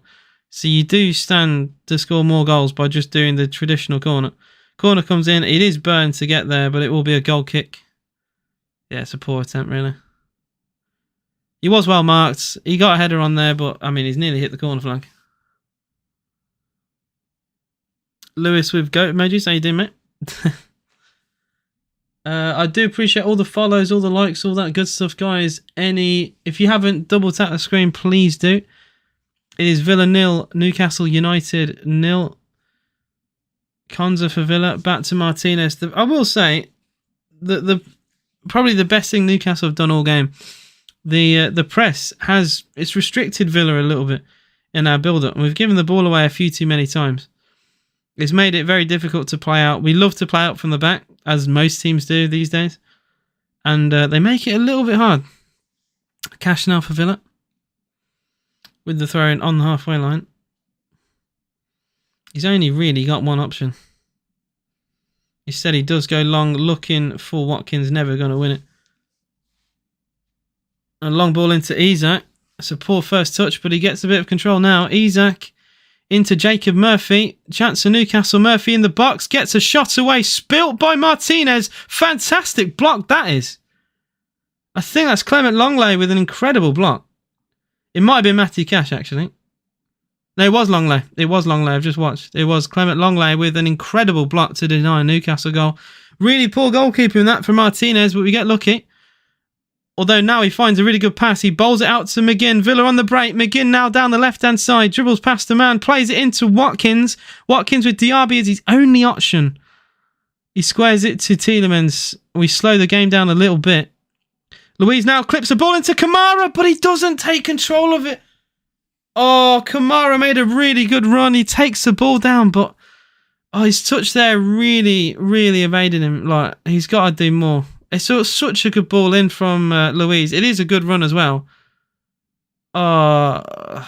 So you do stand to score more goals by just doing the traditional corner. Corner comes in. It is Burn to get there, but it will be a goal kick. Yeah, it's a poor attempt, really. He was well marked. He got a header on there, but, he's nearly hit the corner flag. Lewis with goat emojis. How you doing, mate? I do appreciate all the follows, all the likes, all that good stuff, guys. If you haven't double tapped the screen, please do. It is Villa 0, Newcastle United 0. Konza for Villa. Back to Martinez. I will say that probably the best thing Newcastle have done all game. The press it's restricted Villa a little bit in our build-up. We've given the ball away a few too many times. It's made it very difficult to play out. We love to play out from the back, as most teams do these days. And they make it a little bit hard. Cash now for Villa. With the throw-in on the halfway line. He's only really got one option. He said he does go long, looking for Watkins. Never going to win it. A long ball into Isak. It's a poor first touch, but he gets a bit of control now. Isak into Jacob Murphy. Chance for Newcastle. Murphy in the box. Gets a shot away. Spilt by Martinez. Fantastic block that is. I think that's Clement Longley with an incredible block. It might have been Matty Cash, actually. No, it was Longley. It was Longley. I've just watched. It was Clement Longley with an incredible block to deny a Newcastle goal. Really poor goalkeeping in that for Martinez, but we get lucky. Although now he finds a really good pass. He bowls it out to McGinn. Villa on the break. McGinn now down the left-hand side. Dribbles past the man. Plays it into Watkins. Watkins with Diaby as his only option. He squares it to Tielemans. We slow the game down a little bit. Luiz now clips the ball into Kamara, but he doesn't take control of it. Oh, Kamara made a really good run. He takes the ball down, but his touch there really, really evaded him. Like, he's got to do more. It's such a good ball in from Luiz. It is a good run as well. I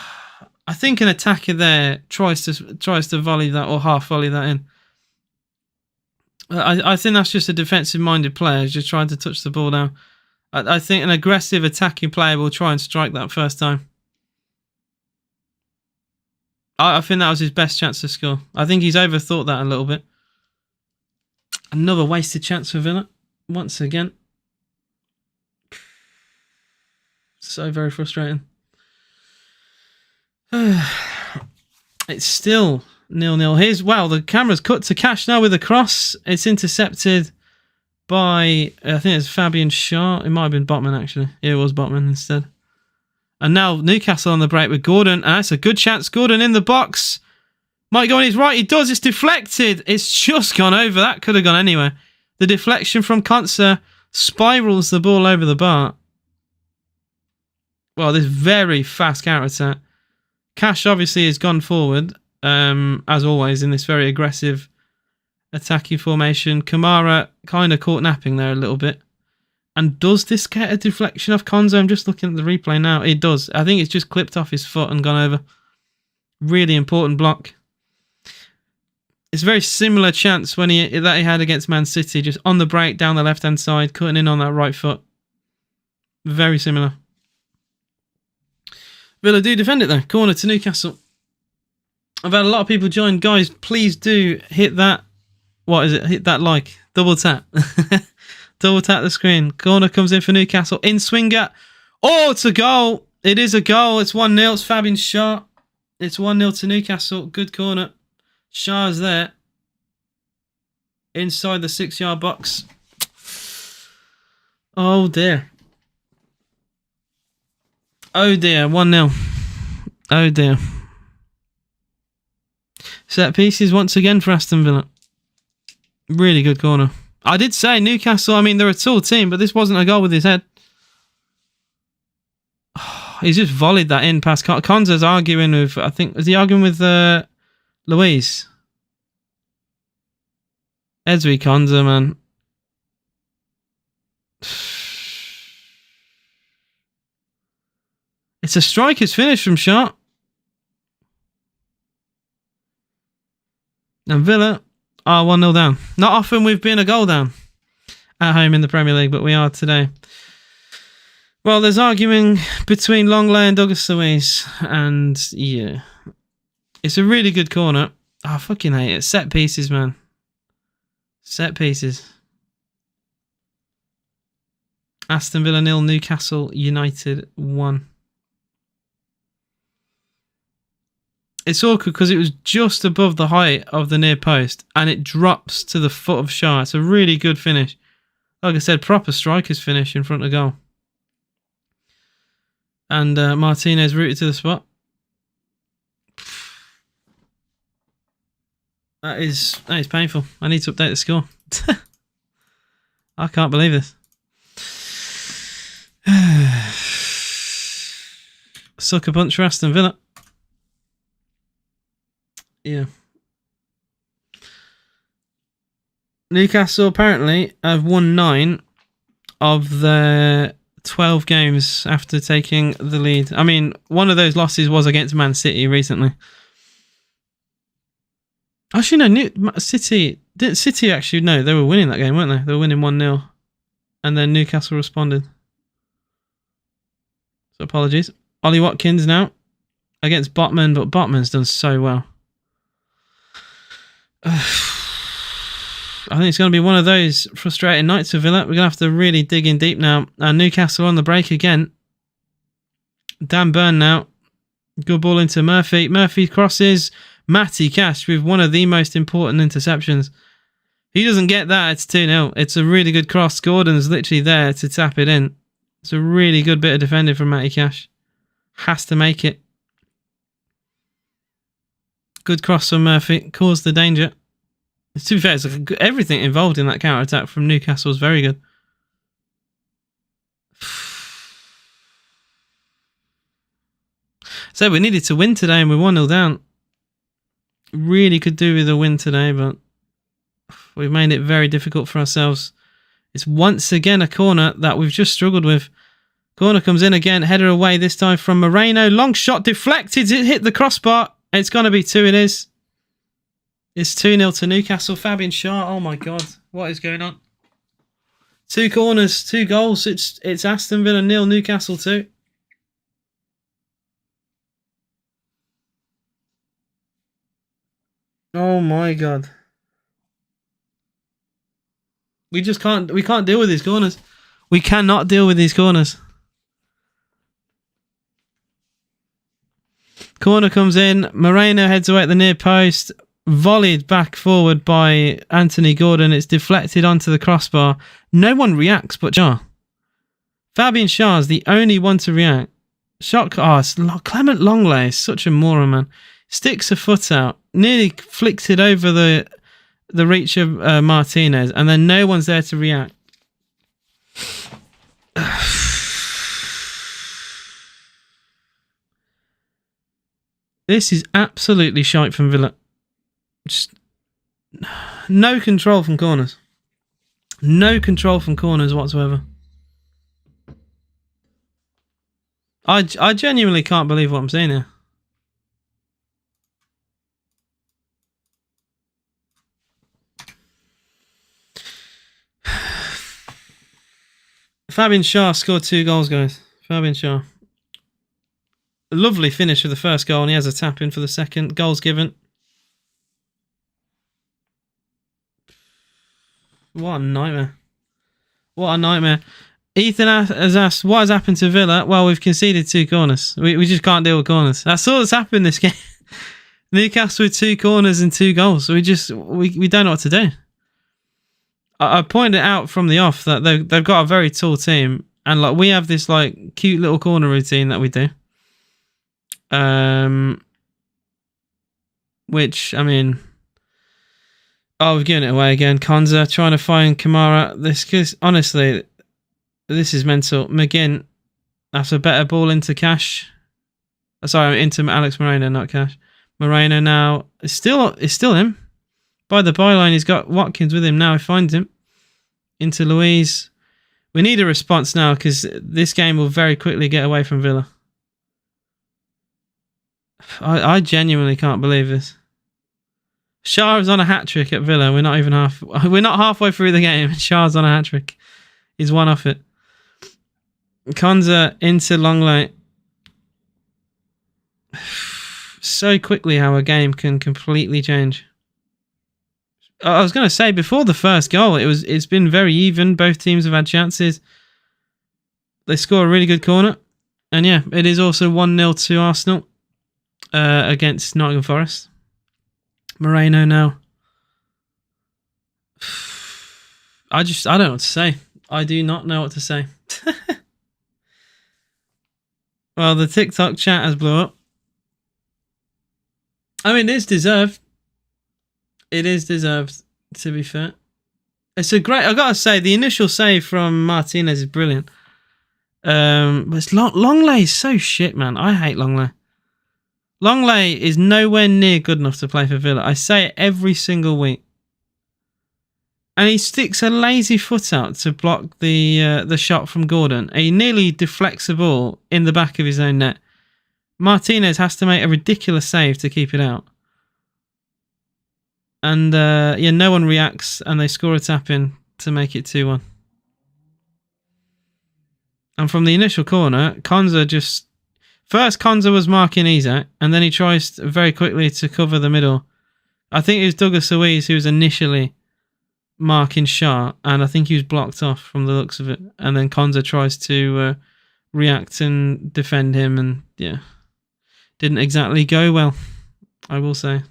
think an attacker there tries to volley that or half volley that in. I think that's just a defensive-minded player just trying to touch the ball down. I think an aggressive attacking player will try and strike that first time. I think that was his best chance to score. I think he's overthought that a little bit. Another wasted chance for Villa. Once again. So very frustrating. It's still 0-0. Here's, wow, the camera's cut to Cash now with a cross. It's intercepted by, I think it's Fabian Shaw. It might have been Botman, actually. Yeah, it was Botman instead. And now Newcastle on the break with Gordon. And that's a good chance. Gordon in the box. Might go on his right. He does. It's deflected. It's just gone over. That could have gone anywhere. The deflection from Konsa spirals the ball over the bar. Well, this very fast counter-attack. Cash obviously has gone forward, as always, in this very aggressive attacking formation. Kamara kind of caught napping there a little bit. And does this get a deflection off Konsa? I'm just looking at the replay now. It does. I think it's just clipped off his foot and gone over. Really important block. It's a very similar chance that he had against Man City, just on the break, down the left-hand side, cutting in on that right foot. Very similar. Villa do defend it though. Corner to Newcastle. I've had a lot of people join. Guys, please do hit that. What is it? Hit that like. Double tap. Double tap the screen. Corner comes in for Newcastle. In swinger. Oh, it's a goal. It is a goal. It's 1-0. It's Fabian Shaw. It's 1-0 to Newcastle. Good corner. Shah's there. Inside the 6-yard box. Oh dear. Oh dear. 1-0. Oh dear. Set pieces once again for Aston Villa. Really good corner. I did say Newcastle, I mean, they're a tall team, but this wasn't a goal with his head. He's just volleyed that in past. Konsa's arguing with, I think, is he arguing with Luiz? Ezri Konsa, man. It's a striker's finish from Shaw. And Villa are 1-0 down. Not often we've been a goal down at home in the Premier League, but we are today. Well, there's arguing between Longley and Douglas Luiz, and yeah. It's a really good corner. Oh, I fucking hate it. Set pieces, man. Set pieces. Aston Villa 0, Newcastle United 1. It's awkward because it was just above the height of the near post and it drops to the foot of Shaw. It's a really good finish. Like I said, proper striker's finish in front of goal. And Martinez rooted to the spot. That is painful. I need to update the score. I can't believe this. Sucker punch for Aston Villa. Yeah. Newcastle apparently have won 9 of their 12 games after taking the lead. I mean, one of those losses was against Man City recently. Actually, no, City actually, no, they were winning that game, weren't they? They were winning 1-0. And then Newcastle responded. So apologies. Ollie Watkins now against Botman, but Botman's done so well. I think it's going to be one of those frustrating nights for Villa. We're going to have to really dig in deep now. Newcastle on the break again. Dan Burn now. Good ball into Murphy. Murphy crosses. Matty Cash with one of the most important interceptions. He doesn't get that. It's 2-0. It's a really good cross. Gordon's literally there to tap it in. It's a really good bit of defending from Matty Cash. Has to make it. Good cross from Murphy. Caused the danger. To be fair, it's like everything involved in that counter-attack from Newcastle was very good. So we needed to win today and we're 1-0 down. Really could do with a win today, but we've made it very difficult for ourselves. It's once again a corner that we've just struggled with. Corner comes in again, header away this time from Moreno. Long shot deflected, it hit the crossbar. It's going to be 2, it is. It's 2-0 to Newcastle. Fabian Schär, oh my God, what is going on? 2 corners, 2 goals. It's Aston Villa 0, Newcastle 2. Oh my God. We can't deal with these corners. We cannot deal with these corners. Corner comes in. Moreno heads away at the near post. Volleyed back forward by Anthony Gordon. It's deflected onto the crossbar. No one reacts but Schär. Fabian Schär is the only one to react. Clement Longley is such a moron, man. Sticks a foot out. Nearly flicks it over the reach of Martinez, and then no one's there to react. This is absolutely shite from Villa. Just no control from corners. No control from corners whatsoever. I genuinely can't believe what I'm seeing here. Fabian Schär scored 2 goals, guys. Fabian Schär. A lovely finish for the first goal, and he has a tap in for the second. Goals given. What a nightmare. What a nightmare. Ethan has asked, what has happened to Villa? Well, we've conceded 2 corners. We just can't deal with corners. That's all that's happened this game. Newcastle with 2 corners and 2 goals. So we don't know what to do. I pointed out from the off that they've got a very tall team, and like we have this like cute little corner routine that we do. Which I mean, we've given it away again. Konza trying to find Kamara. Because honestly, this is mental. McGinn, that's a better ball into Cash. Sorry, into Alex Moreno, not Cash. Moreno now it's still him. By the byline, he's got Watkins with him now. He finds him. Into Luiz. We need a response now because this game will very quickly get away from Villa. I genuinely can't believe this. Schär is on a hat-trick at Villa. We're not halfway through the game. Schär's on a hat-trick. He's one off it. Konza into Longley. So quickly how a game can completely change. I was going to say, before the first goal, it's been very even. Both teams have had chances. They score a really good corner. And yeah, it is also 1-0 to Arsenal against Nottingham Forest. Moreno now. I don't know what to say. I do not know what to say. Well, the TikTok chat has blew up. I mean, it's deserved. It is deserved, to be fair. It's a great... I've got to say, the initial save from Martinez is brilliant. But it's Longley is so shit, man. I hate Longley. Longley is nowhere near good enough to play for Villa. I say it every single week. And he sticks a lazy foot out to block the shot from Gordon. He nearly deflects the ball in the back of his own net. Martinez has to make a ridiculous save to keep it out. And no one reacts, and they score a tap-in to make it 2-1. And from the initial corner, Konza just First, Konza was marking Isak, and then he tries very quickly to cover the middle. I think it was Douglas Luiz who was initially marking Shah, and I think he was blocked off from the looks of it. And then Konza tries to react and defend him, and yeah, didn't exactly go well, I will say.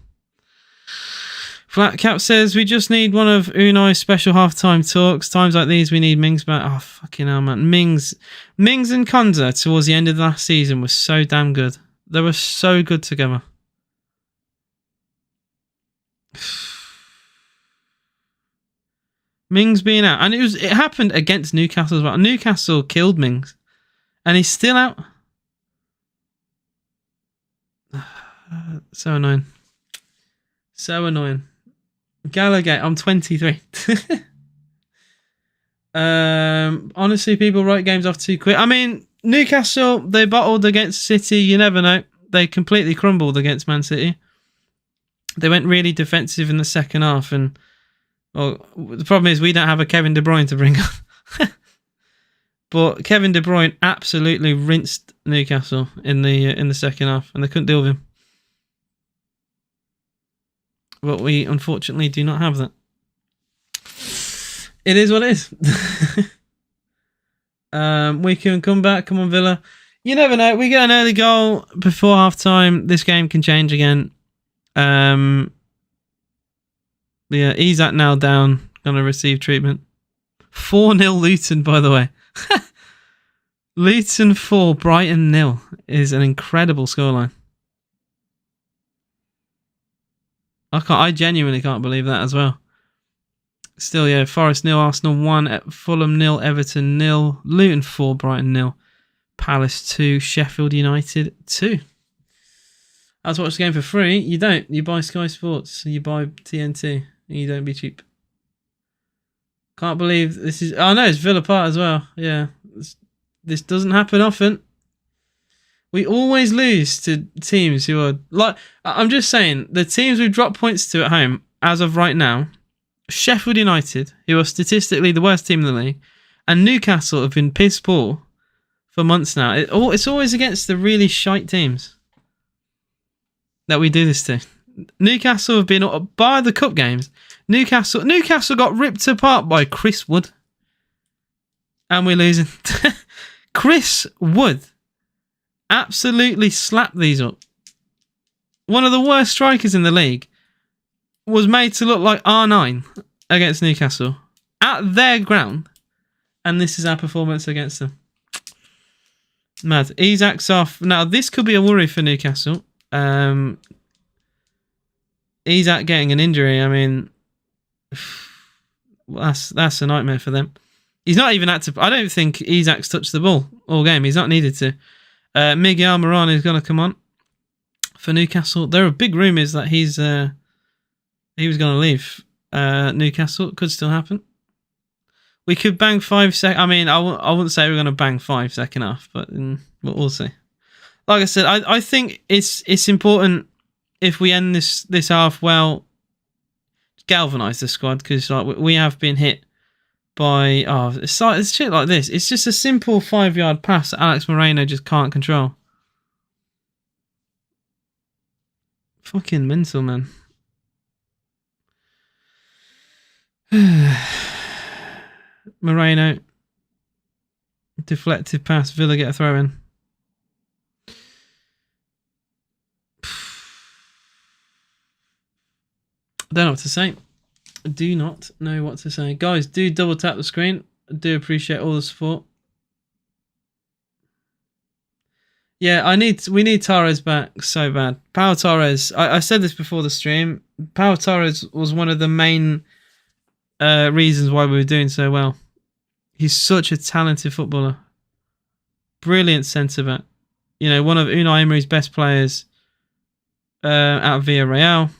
Flatcap says, we just need one of Unai's special halftime talks. Times like these, we need Mings back. Oh, fucking hell, man. Mings and Konza towards the end of the last season was so damn good. They were so good together. Mings being out. And it happened against Newcastle as well. Newcastle killed Mings. And he's still out. So annoying. So annoying. Gallagher, I'm 23. Honestly, people write games off too quick. I mean, Newcastle, they bottled against City. You never know. They completely crumbled against Man City. They went really defensive in the second half. And the problem is we don't have a Kevin De Bruyne to bring on. But Kevin De Bruyne absolutely rinsed Newcastle in the second half. And they couldn't deal with him. But we unfortunately do not have that. It is what it is. We can come back. Come on, Villa. You never know. We get an early goal before half time. This game can change again. Yeah, Isak now down. Going to receive treatment. 4-0 Luton, by the way. Luton 4, Brighton 0 is an incredible scoreline. I genuinely can't believe that as well. Still, yeah, Forest 0, Arsenal 1, Fulham 0, Everton 0, Luton 4, Brighton 0, Palace 2, Sheffield United 2. I was watching the game for free. You don't. You buy Sky Sports. You buy TNT. And you don't be cheap. Can't believe this is... Oh, no, it's Villa Park as well. Yeah. This doesn't happen often. We always lose to teams who are... like. I'm just saying, the teams we've dropped points to at home, as of right now, Sheffield United, who are statistically the worst team in the league, and Newcastle have been piss poor for months now. It's always against the really shite teams that we do this to. Newcastle have been... by the cup games, Newcastle got ripped apart by Chris Wood. And we're losing. Chris Wood absolutely slapped these up. One of the worst strikers in the league was made to look like R9 against Newcastle at their ground, and this is our performance against them. Mad. Isak's off. Now, this could be a worry for Newcastle. Isak getting an injury, I mean, that's a nightmare for them. He's not even had to... I don't think Isak's touched the ball all game. He's not needed to. Miguel Moran is going to come on for Newcastle. There are big rumours that he was going to leave Newcastle. It could still happen. We could bang 5 seconds. I mean, I wouldn't say we're going to bang 5 second half, but we'll see. Like I said, I think it's important if we end this half well, galvanise the squad, because like we have been hit by it's shit like this. It's just a simple 5-yard pass that Alex Moreno just can't control. Fucking mental, man. Moreno, deflected pass. Villa get a throw in. I don't know what to say. I do not know what to say. Guys, do double tap the screen. I do appreciate all the support. Yeah, we need Torres back so bad. Pau Torres, I said this before the stream. Pau Torres was one of the main reasons why we were doing so well. He's such a talented footballer. Brilliant centre-back. You know, one of Unai Emery's best players out of Villarreal.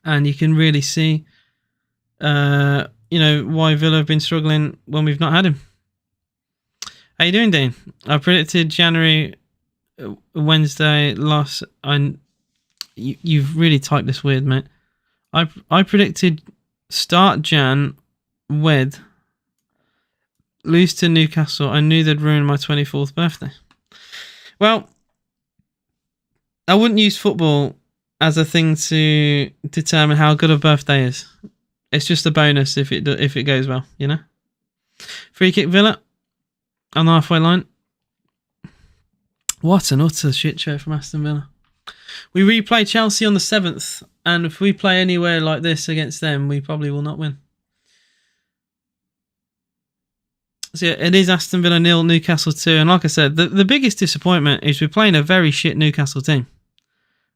And you can really see, why Villa have been struggling when we've not had him. How you doing, Dean? I predicted January, Wednesday loss. You've really typed this weird, mate. I predicted start Jan, Wed, lose to Newcastle. I knew they'd ruin my 24th birthday. Well, I wouldn't use football as a thing to determine how good a birthday is. It's just a bonus if it goes well, you know. Free kick Villa on the halfway line. What an utter shit show from Aston Villa. We replay Chelsea on the 7th, and if we play anywhere like this against them, we probably will not win. So yeah, it is Aston Villa 0, Newcastle 2, and like I said, the biggest disappointment is we're playing a very shit Newcastle team.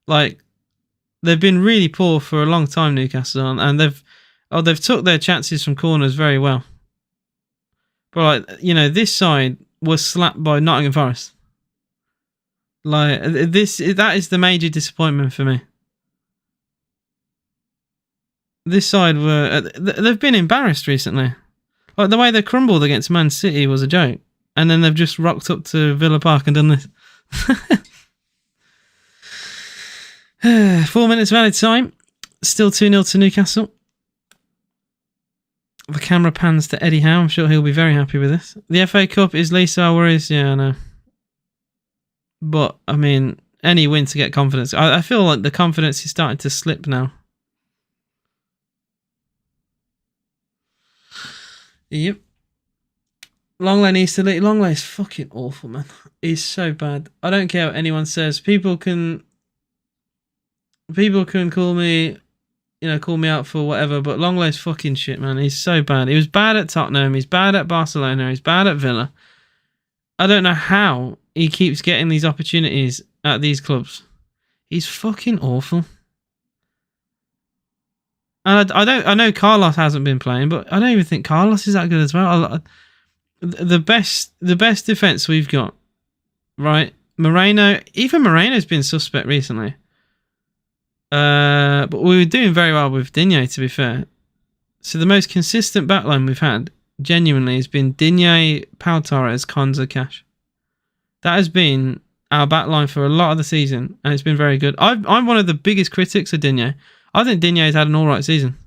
Like, they've been really poor for a long time, Newcastle, and they've took their chances from corners very well. But like, you know, this side was slapped by Nottingham Forest. Like that is the major disappointment for me. This side they've been embarrassed recently. Like the way they crumbled against Man City was a joke, and then they've just rocked up to Villa Park and done this. 4 minutes of added time. Still 2-0 to Newcastle. The camera pans to Eddie Howe. I'm sure he'll be very happy with this. The FA Cup is least our worries. Yeah, I know. But, I mean, any win to get confidence. I feel like the confidence is starting to slip now. Yep. Longley needs to leave. Longley is fucking awful, man. He's so bad. I don't care what anyone says. People can call me, call me out for whatever, but Longley's fucking shit, man. He's so bad. He was bad at Tottenham. He's bad at Barcelona. He's bad at Villa. I don't know how he keeps getting these opportunities at these clubs. He's fucking awful. And I know Carlos hasn't been playing, but I don't even think Carlos is that good as well. The best defense we've got, right? Even Moreno's been suspect recently. But we were doing very well with Digne, to be fair. So the most consistent backline we've had, genuinely, has been Digne, Pau Torres, Konza, Cash. That has been our backline for a lot of the season, and it's been very good. I'm one of the biggest critics of Digne. I think Digne's had an alright season.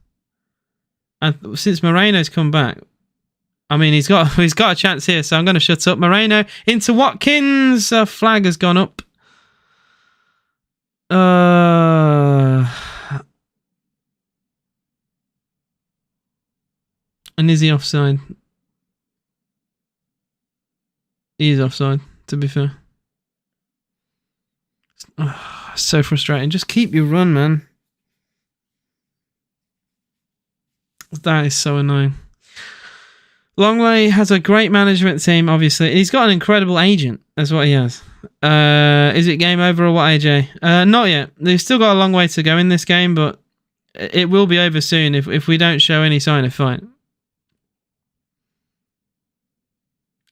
And since Moreno's come back, I mean, he's got a chance here, so I'm going to shut up. Moreno into Watkins. Flag has gone up. And is he offside? He is offside, to be fair. So frustrating. Just keep your run, man. That is so annoying. Longley has a great management team, obviously. He's got an incredible agent. That's what he has. Is it game over or what, AJ? Not yet. They've still got a long way to go in this game, but it will be over soon if we don't show any sign of fight.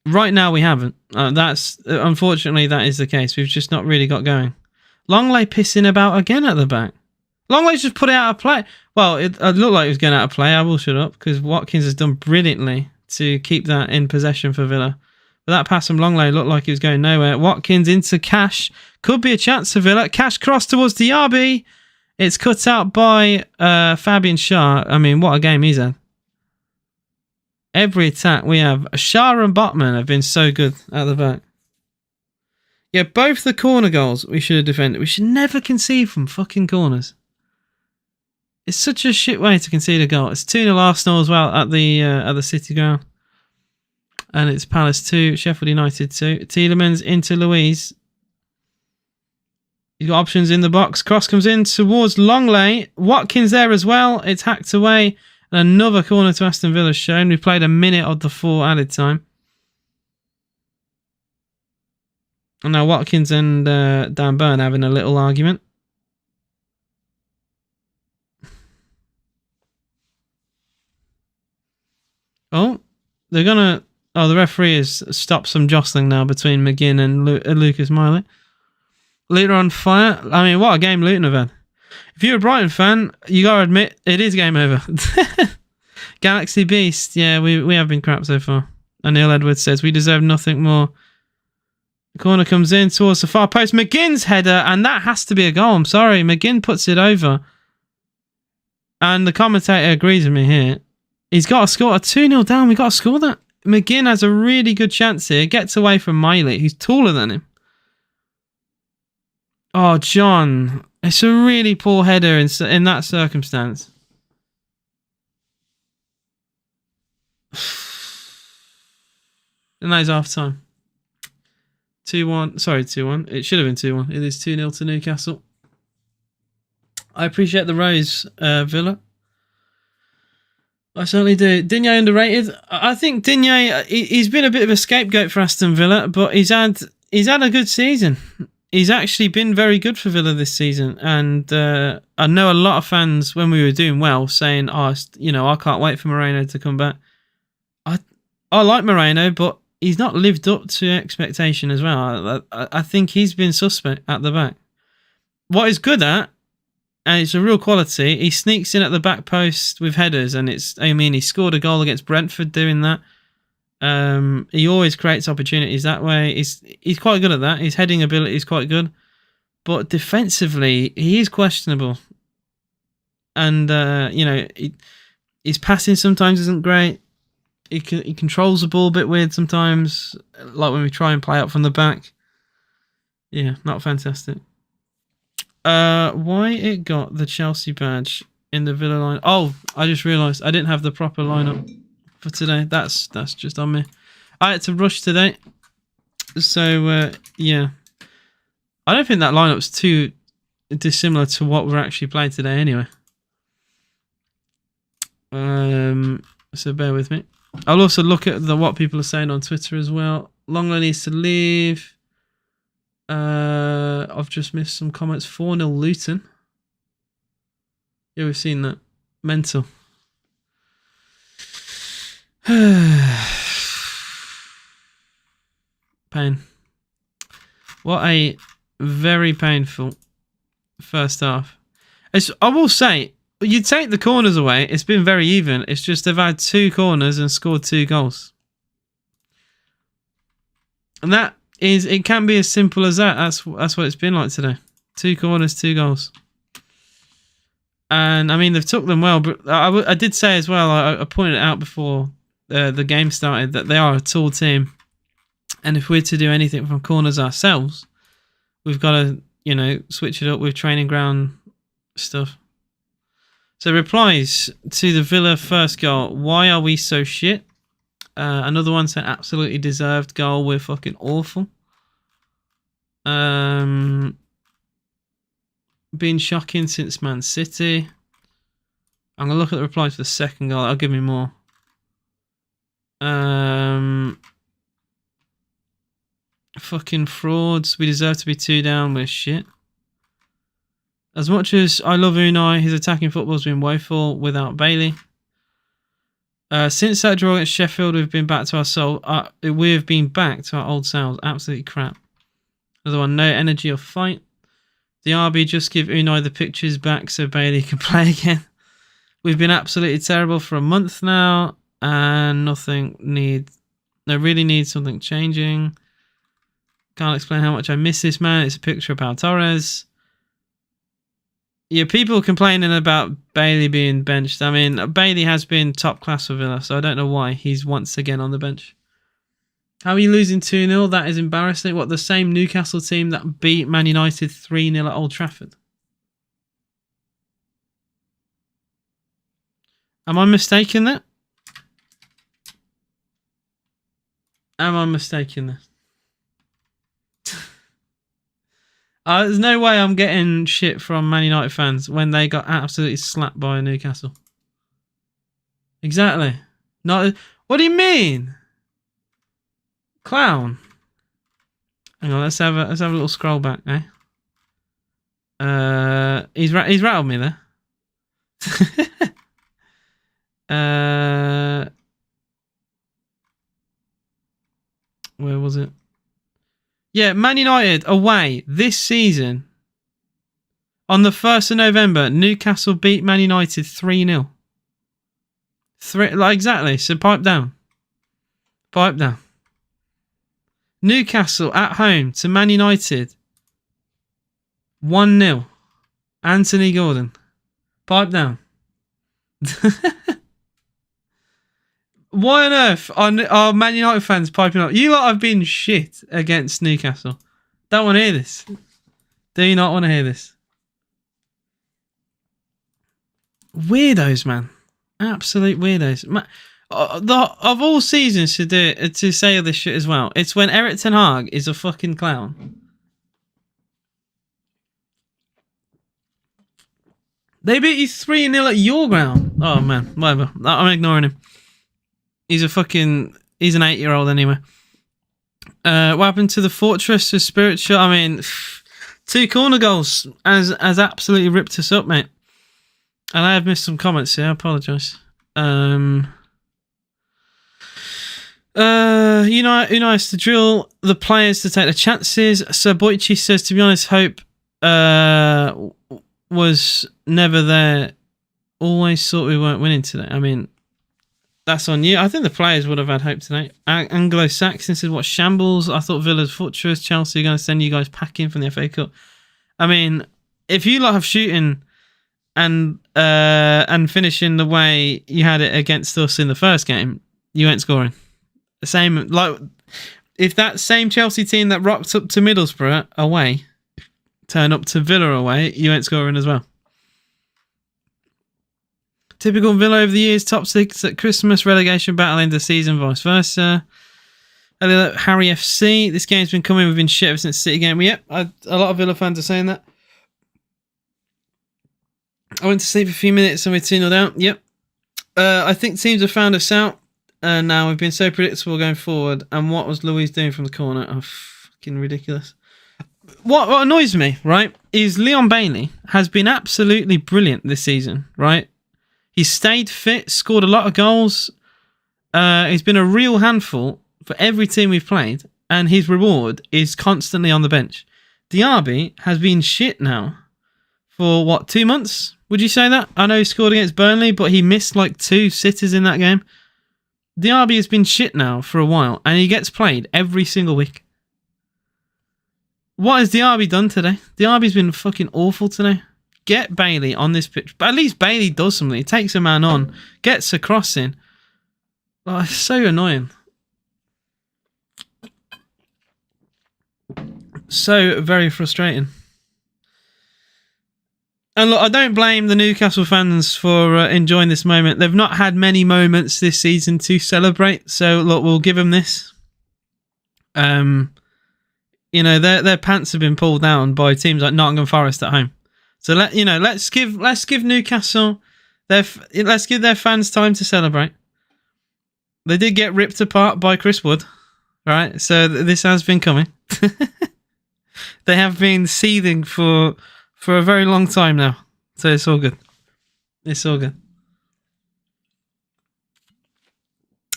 Right now, we haven't. Unfortunately, that is the case. We've just not really got going. Longley pissing about again at the back. Longley's just put it out of play. Well, it looked like he was going out of play. I will shut up because Watkins has done brilliantly to keep that in possession for Villa. But that pass from Longley looked like he was going nowhere. Watkins into Cash. Could be a chance for Villa. Cash cross towards Diaby. It's cut out by Fabian Schär. I mean, what a game he's had. Every attack we have. Schär and Botman have been so good at the back. Yeah, both the corner goals we should have defended. We should never concede from fucking corners. It's such a shit way to concede a goal. It's 2-0 Arsenal as well at the City ground. And it's Palace 2, Sheffield United 2. Tielemans into Luiz. He's got options in the box. Cross comes in towards Longley. Watkins there as well. It's hacked away. And another corner to Aston Villa shown. We played a minute of the 4 added time. And now Watkins and Dan Burn having a little argument. Oh, they're going to... Oh, the referee has stopped some jostling now between McGinn and Lucas Miley. Luton on fire. I mean, what a game Luton have had. If you're a Brighton fan, you got to admit, it is game over. Galaxy Beast. Yeah, we have been crap so far. And Neil Edwards says, we deserve nothing more. The corner comes in towards the far post. McGinn's header, and that has to be a goal. I'm sorry. McGinn puts it over. And the commentator agrees with me here. He's got to score a 2-0 down. We got to score that. McGinn has a really good chance here. Gets away from Miley, who's taller than him. Oh, John. It's a really poor header in that circumstance. And that is half time. 2-1. Sorry, 2-1. It should have been 2-1. It is 2-0 to Newcastle. I appreciate the rose, Villa. I certainly do. Digne underrated. I think Digne, he's been a bit of a scapegoat for Aston Villa, but he's had a good season. He's actually been very good for Villa this season, and I know a lot of fans when we were doing well saying, "Oh, I can't wait for Moreno to come back." I like Moreno, but he's not lived up to expectation as well. I think he's been suspect at the back. What he's good at, and it's a real quality, he sneaks in at the back post with headers, and he scored a goal against Brentford doing that. He always creates opportunities that way. He's quite good at that. His heading ability is quite good, but defensively he is questionable. And his passing sometimes isn't great. He controls the ball a bit weird sometimes, like when we try and play up from the back. Yeah, not fantastic. Why it got the Chelsea badge in the Villa line? Oh, I just realised I didn't have the proper lineup for today. That's just on me. I had to rush today, so yeah. I don't think that lineup's too dissimilar to what we're actually playing today, anyway. So bear with me. I'll also look at what people are saying on Twitter as well. Longler needs to leave. I've just missed some comments. 4-0 Luton. Yeah, we've seen that. Mental. Pain. What a very painful first half. I will say, you take the corners away, it's been very even. It's just they've had 2 corners and scored 2 goals. And it can be as simple as that. That's what it's been like today. 2 corners, 2 goals. And I mean, they've took them well, but I did say as well, I pointed it out before the game started, that they are a tall team. And if we're to do anything from corners ourselves, we've got to, switch it up with training ground stuff. So replies to the Villa first goal. Why are we so shit? Another one said absolutely deserved goal. We're fucking awful. Been shocking since Man City. I'm going to look at the replies for the second goal. That'll give me more. Fucking frauds. We deserve to be 2 down. We're shit. As much as I love Unai, his attacking football's been woeful without Bailey. Since that draw against Sheffield, we've been back to our old selves. Absolutely crap. Another one, no energy or fight. The RB just give Unai the pictures back so Bailey can play again. We've been absolutely terrible for a month now, and really need something changing. Can't explain how much I miss this man. It's a picture of Pau Torres. Yeah, people complaining about Bailey being benched. I mean, Bailey has been top class for Villa, so I don't know why he's once again on the bench. How are you losing 2-0? That is embarrassing. What, the same Newcastle team that beat Man United 3-0 at Old Trafford? Am I mistaken that? Am I mistaken that? There's no way I'm getting shit from Man United fans when they got absolutely slapped by Newcastle. Exactly. What do you mean? Clown. Hang on, let's have a little scroll back, eh? He's rattled me there. Where was it? Yeah, Man United away this season. On the 1st of November, Newcastle beat Man United 3-0. Exactly, so pipe down. Pipe down. Newcastle at home to Man United. 1-0. Anthony Gordon. Pipe down. Why on earth are Man United fans piping up? You lot have been shit against Newcastle. Don't want to hear this. Do you not want to hear this? Weirdos, man. Absolute weirdos. Of all seasons to say this shit as well, it's when Erik ten Hag is a fucking clown. They beat you 3-0 at your ground. Oh, man. Whatever. I'm ignoring him. He's an 8-year-old anyway. What happened to the Fortress of Spiritual? I mean, 2 corner goals has absolutely ripped us up, mate. And I have missed some comments here. I apologise. Unites to drill the players to take the chances. Sir Boichi says, to be honest, hope was never there. Always thought we weren't winning today. I mean, that's on you. I think the players would have had hope tonight. Anglo-Saxon says, what shambles. I thought Villa's Fortress. Chelsea are going to send you guys packing from the FA Cup. I mean, if you lot have shooting and finishing the way you had it against us in the first game, you ain't scoring. The same, like, if that same Chelsea team that rocked up to Middlesbrough away turn up to Villa away, you ain't scoring as well. Typical Villa over the years, top 6 at Christmas, relegation battle in the season, vice versa. Harry FC, this game's been coming, we've been shit ever since the City game. Yep, a lot of Villa fans are saying that. I went to sleep a few minutes and we're 2-0 down. Yep. I think teams have found us out. Now we've been so predictable going forward. And what was Louise doing from the corner? Oh, fucking ridiculous. What annoys me, right, is Leon Bailey has been absolutely brilliant this season, right? He's stayed fit, scored a lot of goals. He's been a real handful for every team we've played. And his reward is constantly on the bench. Diaby has been shit now for, 2 months? Would you say that? I know he scored against Burnley, but he missed like 2 sitters in that game. Diaby has been shit now for a while, and he gets played every single week. What has Diaby done today? Diaby's been fucking awful today. Get Bailey on this pitch. But at least Bailey does something. He takes a man on, gets a cross in. Oh, it's so annoying. So very frustrating. And look, I don't blame the Newcastle fans for enjoying this moment. They've not had many moments this season to celebrate. So look, we'll give them this. Their pants have been pulled down by teams like Nottingham Forest at home. So let's give Newcastle let's give their fans time to celebrate. They did get ripped apart by Chris Wood, right? So this has been coming. They have been seething for a very long time now. So it's all good. It's all good.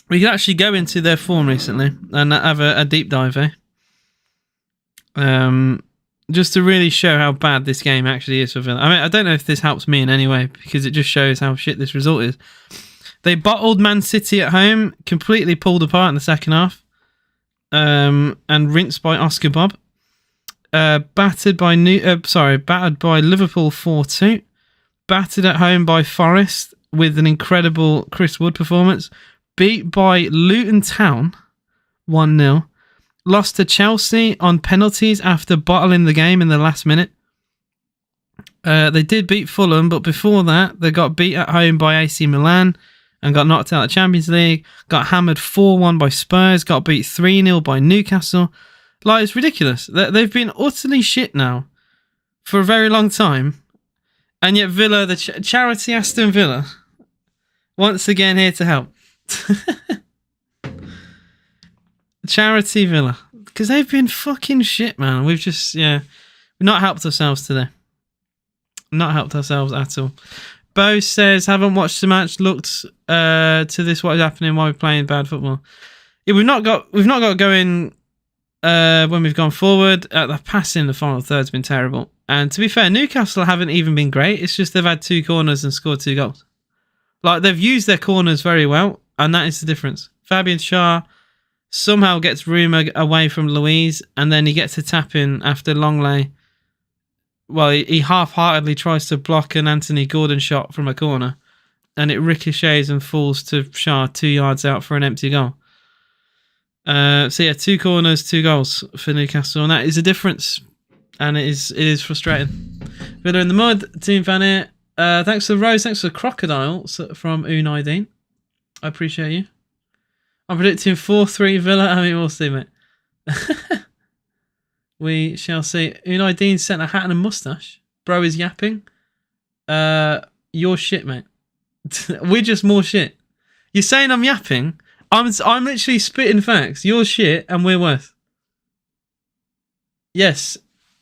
We could actually go into their form recently and have a deep dive, eh? Just to really show how bad this game actually is for Villa. I mean, I don't know if this helps me in any way because it just shows how shit this result is. They bottled Man City at home, completely pulled apart in the second half, and rinsed by Oscar Bob. Battered by Liverpool 4-2. Battered at home by Forest with an incredible Chris Wood performance. Beat by Luton Town 1-0. Lost to Chelsea on penalties after bottling the game in the last minute. They did beat Fulham, but before that, they got beat at home by AC Milan and got knocked out of the Champions League. Got hammered 4-1 by Spurs. Got beat 3-0 by Newcastle. Like, it's ridiculous. They've been utterly shit now for a very long time. And yet Villa, the charity Aston Villa, once again here to help. Charity Villa. Because they've been fucking shit, man. We've just, we've not helped ourselves today. Not helped ourselves at all. Bo says, haven't watched the match, looked to this, what is happening while we're playing bad football. Yeah, we've not got going when we've gone forward. The passing in the final third's been terrible. And to be fair, Newcastle haven't even been great. It's just they've had 2 corners and scored 2 goals. Like, they've used their corners very well, and that is the difference. Fabian Schär somehow gets room away from Louise, and then he gets a tap in after Longley. Well, he half-heartedly tries to block an Anthony Gordon shot from a corner, and it ricochets and falls to Schär 2 yards out for an empty goal. 2 corners, 2 goals for Newcastle, and that is a difference. and it is frustrating. Villa in the mud. Team fan here. Thanks for the rose. Thanks for the crocodile from Unai Dean. I appreciate you. I'm predicting 4-3 Villa. I mean, we'll see, mate. We shall see. Unai Dean sent a hat and a mustache. Bro is yapping. You're shit, mate. We're just more shit. You're saying I'm yapping. I'm literally spitting facts. You're shit and we're worse. Yes.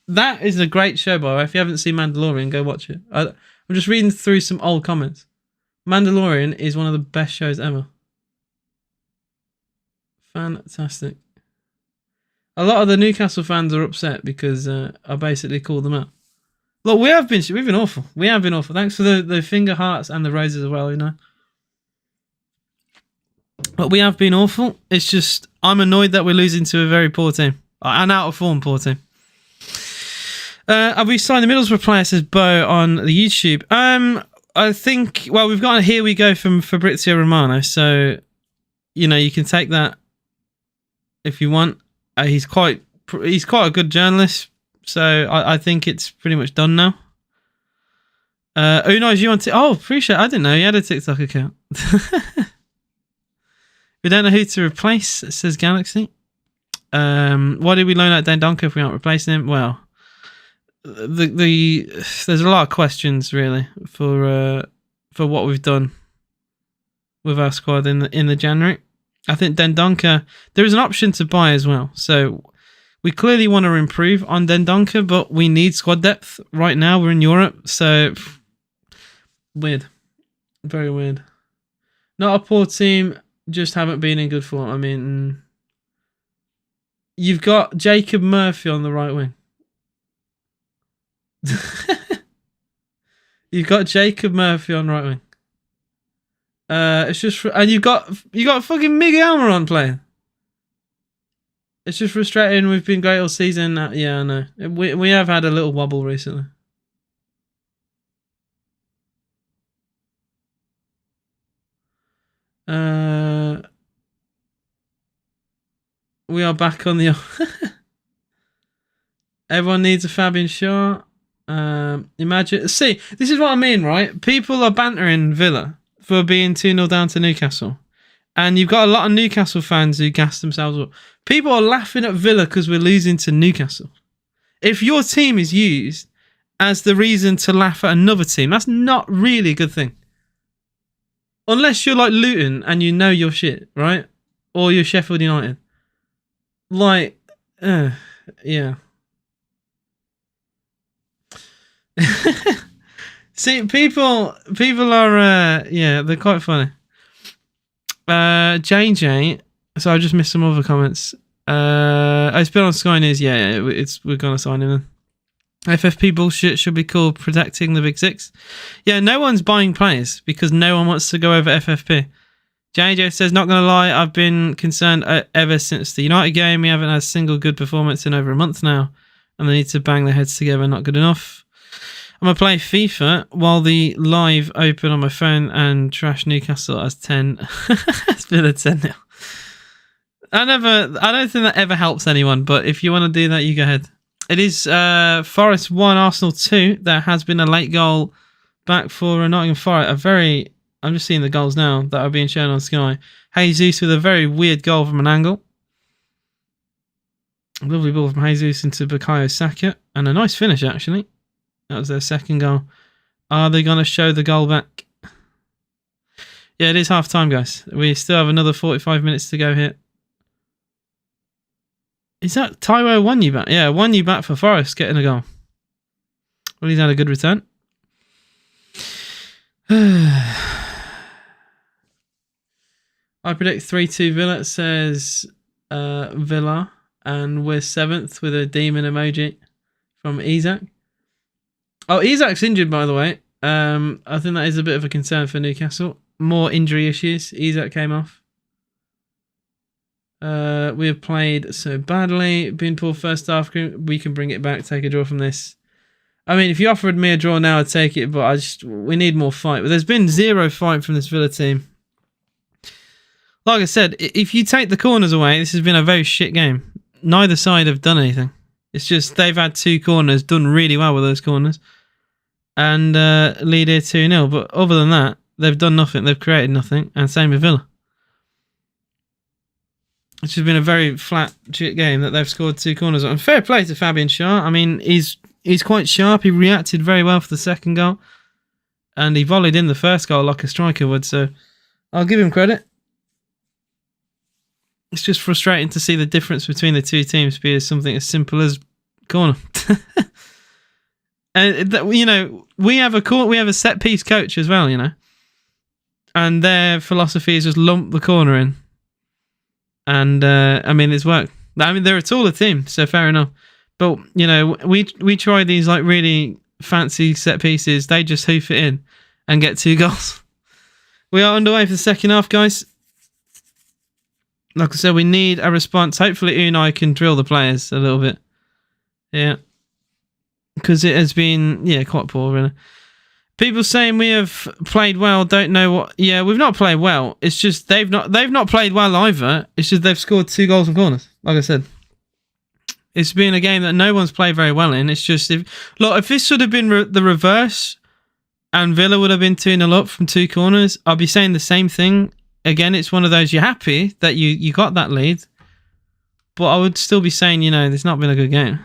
That is a great show, by the way. If you haven't seen Mandalorian, go watch it. I'm just reading through some old comments. Mandalorian is one of the best shows ever. Fantastic. A lot of the Newcastle fans are upset because I basically called them out. Look, we've been awful. We have been awful. Thanks for the finger hearts and the roses as well, you know. But we have been awful. It's just I'm annoyed that we're losing to a very poor team. An out of form poor team. Have we signed the Middlesbrough player, says Bo on the YouTube? I think, well, we've got a here we go from Fabrizio Romano. So, you know, you can take that if you want. He's quite a good journalist. So I think it's pretty much done now. Who knows you on Oh, appreciate it. I didn't know you had a TikTok account. We don't know who to replace, says Galaxy. Why did we loan out Dendoncker if we aren't replacing him? Well, there's a lot of questions really for what we've done with our squad in the January. I think Dendoncker, there is an option to buy as well. So we clearly want to improve on Dendoncker, but we need squad depth right now. We're in Europe, so weird, very weird. Not a poor team, just haven't been in good form. I mean, you've got Jacob Murphy on the right wing. You've got Jacob Murphy on right wing. It's just and you got fucking Miguel Almiron playing. It's just frustrating. We've been great all season. Yeah, I know. We have had a little wobble recently. We are back on the. Everyone needs a Fabian Shaw. Imagine. See, this is what I mean, right? People are bantering Villa for being 2-0 down to Newcastle. And you've got a lot of Newcastle fans who gas themselves up. People are laughing at Villa because we're losing to Newcastle. If your team is used as the reason to laugh at another team, that's not really a good thing. Unless you're like Luton and you know your shit, right? Or you're Sheffield United. Like, yeah. See, people are, yeah, they're quite funny. JJ, so I just missed some other comments. It's been on Sky News. Yeah, we're gonna sign him. FFP bullshit should be called protecting the Big Six. Yeah, no one's buying players because no one wants to go over FFP. JJ says, not gonna lie, I've been concerned ever since the United game. We haven't had a single good performance in over a month now, and they need to bang their heads together. Not good enough. I'm going to play FIFA while the live open on my phone and trash Newcastle as 10. It's been a 10-0. I don't think that ever helps anyone, but if you want to do that, you go ahead. It is Forest 1, Arsenal 2. There has been a late goal back for Nottingham Forest. I'm just seeing the goals now that are being shown on Sky. Jesus with a very weird goal from an angle. A lovely ball from Jesus into Bukayo Saka. And a nice finish, actually. That was their second goal. Are they going to show the goal back? Yeah, it is half time, guys. We still have another 45 minutes to go here. Is that Taiwo Wanyubat? Yeah, Wanyubat for Forest getting a goal. Well, he's had a good return. I predict 3-2 Villa, says Villa. And we're 7th with a demon emoji from Isaac. Oh, Isaac's injured, by the way. I think that is a bit of a concern for Newcastle. More injury issues. Isaac came off. We have played so badly. Been poor first half. We can bring it back. Take a draw from this. I mean, if you offered me a draw now, I'd take it. But we need more fight. But there's been zero fight from this Villa team. Like I said, if you take the corners away, this has been a very shit game. Neither side have done anything. It's just they've had 2 corners, done really well with those corners, and lead here 2-0. But other than that, they've done nothing. They've created nothing, and same with Villa. It's just been a very flat game that they've scored 2 corners on. Fair play to Fabian Schär. I mean, he's quite sharp. He reacted very well for the second goal, and he volleyed in the first goal like a striker would. So I'll give him credit. It's just frustrating to see the difference between the 2 teams be as something as simple as corner. And you know, we have a set piece coach as well, you know, and their philosophy is just lump the corner in. And I mean, it's worked. I mean, they're a taller team, so fair enough. But you know, we try these like really fancy set pieces. They just hoof it in and get 2 goals. We are underway for the second half, guys. Like I said, we need a response. Hopefully Unai can drill the players a little bit. Yeah. Because it has been, quite poor, really. People saying we have played well, don't know what... Yeah, we've not played well. It's just they've not played well either. It's just they've scored 2 goals from corners, like I said. It's been a game that no one's played very well in. It's just... If this would have been the reverse and Villa would have been 2-0 up from 2 corners, I'd be saying the same thing. Again, it's one of those, you're happy that you got that lead, but I would still be saying, you know, it's not been a good game.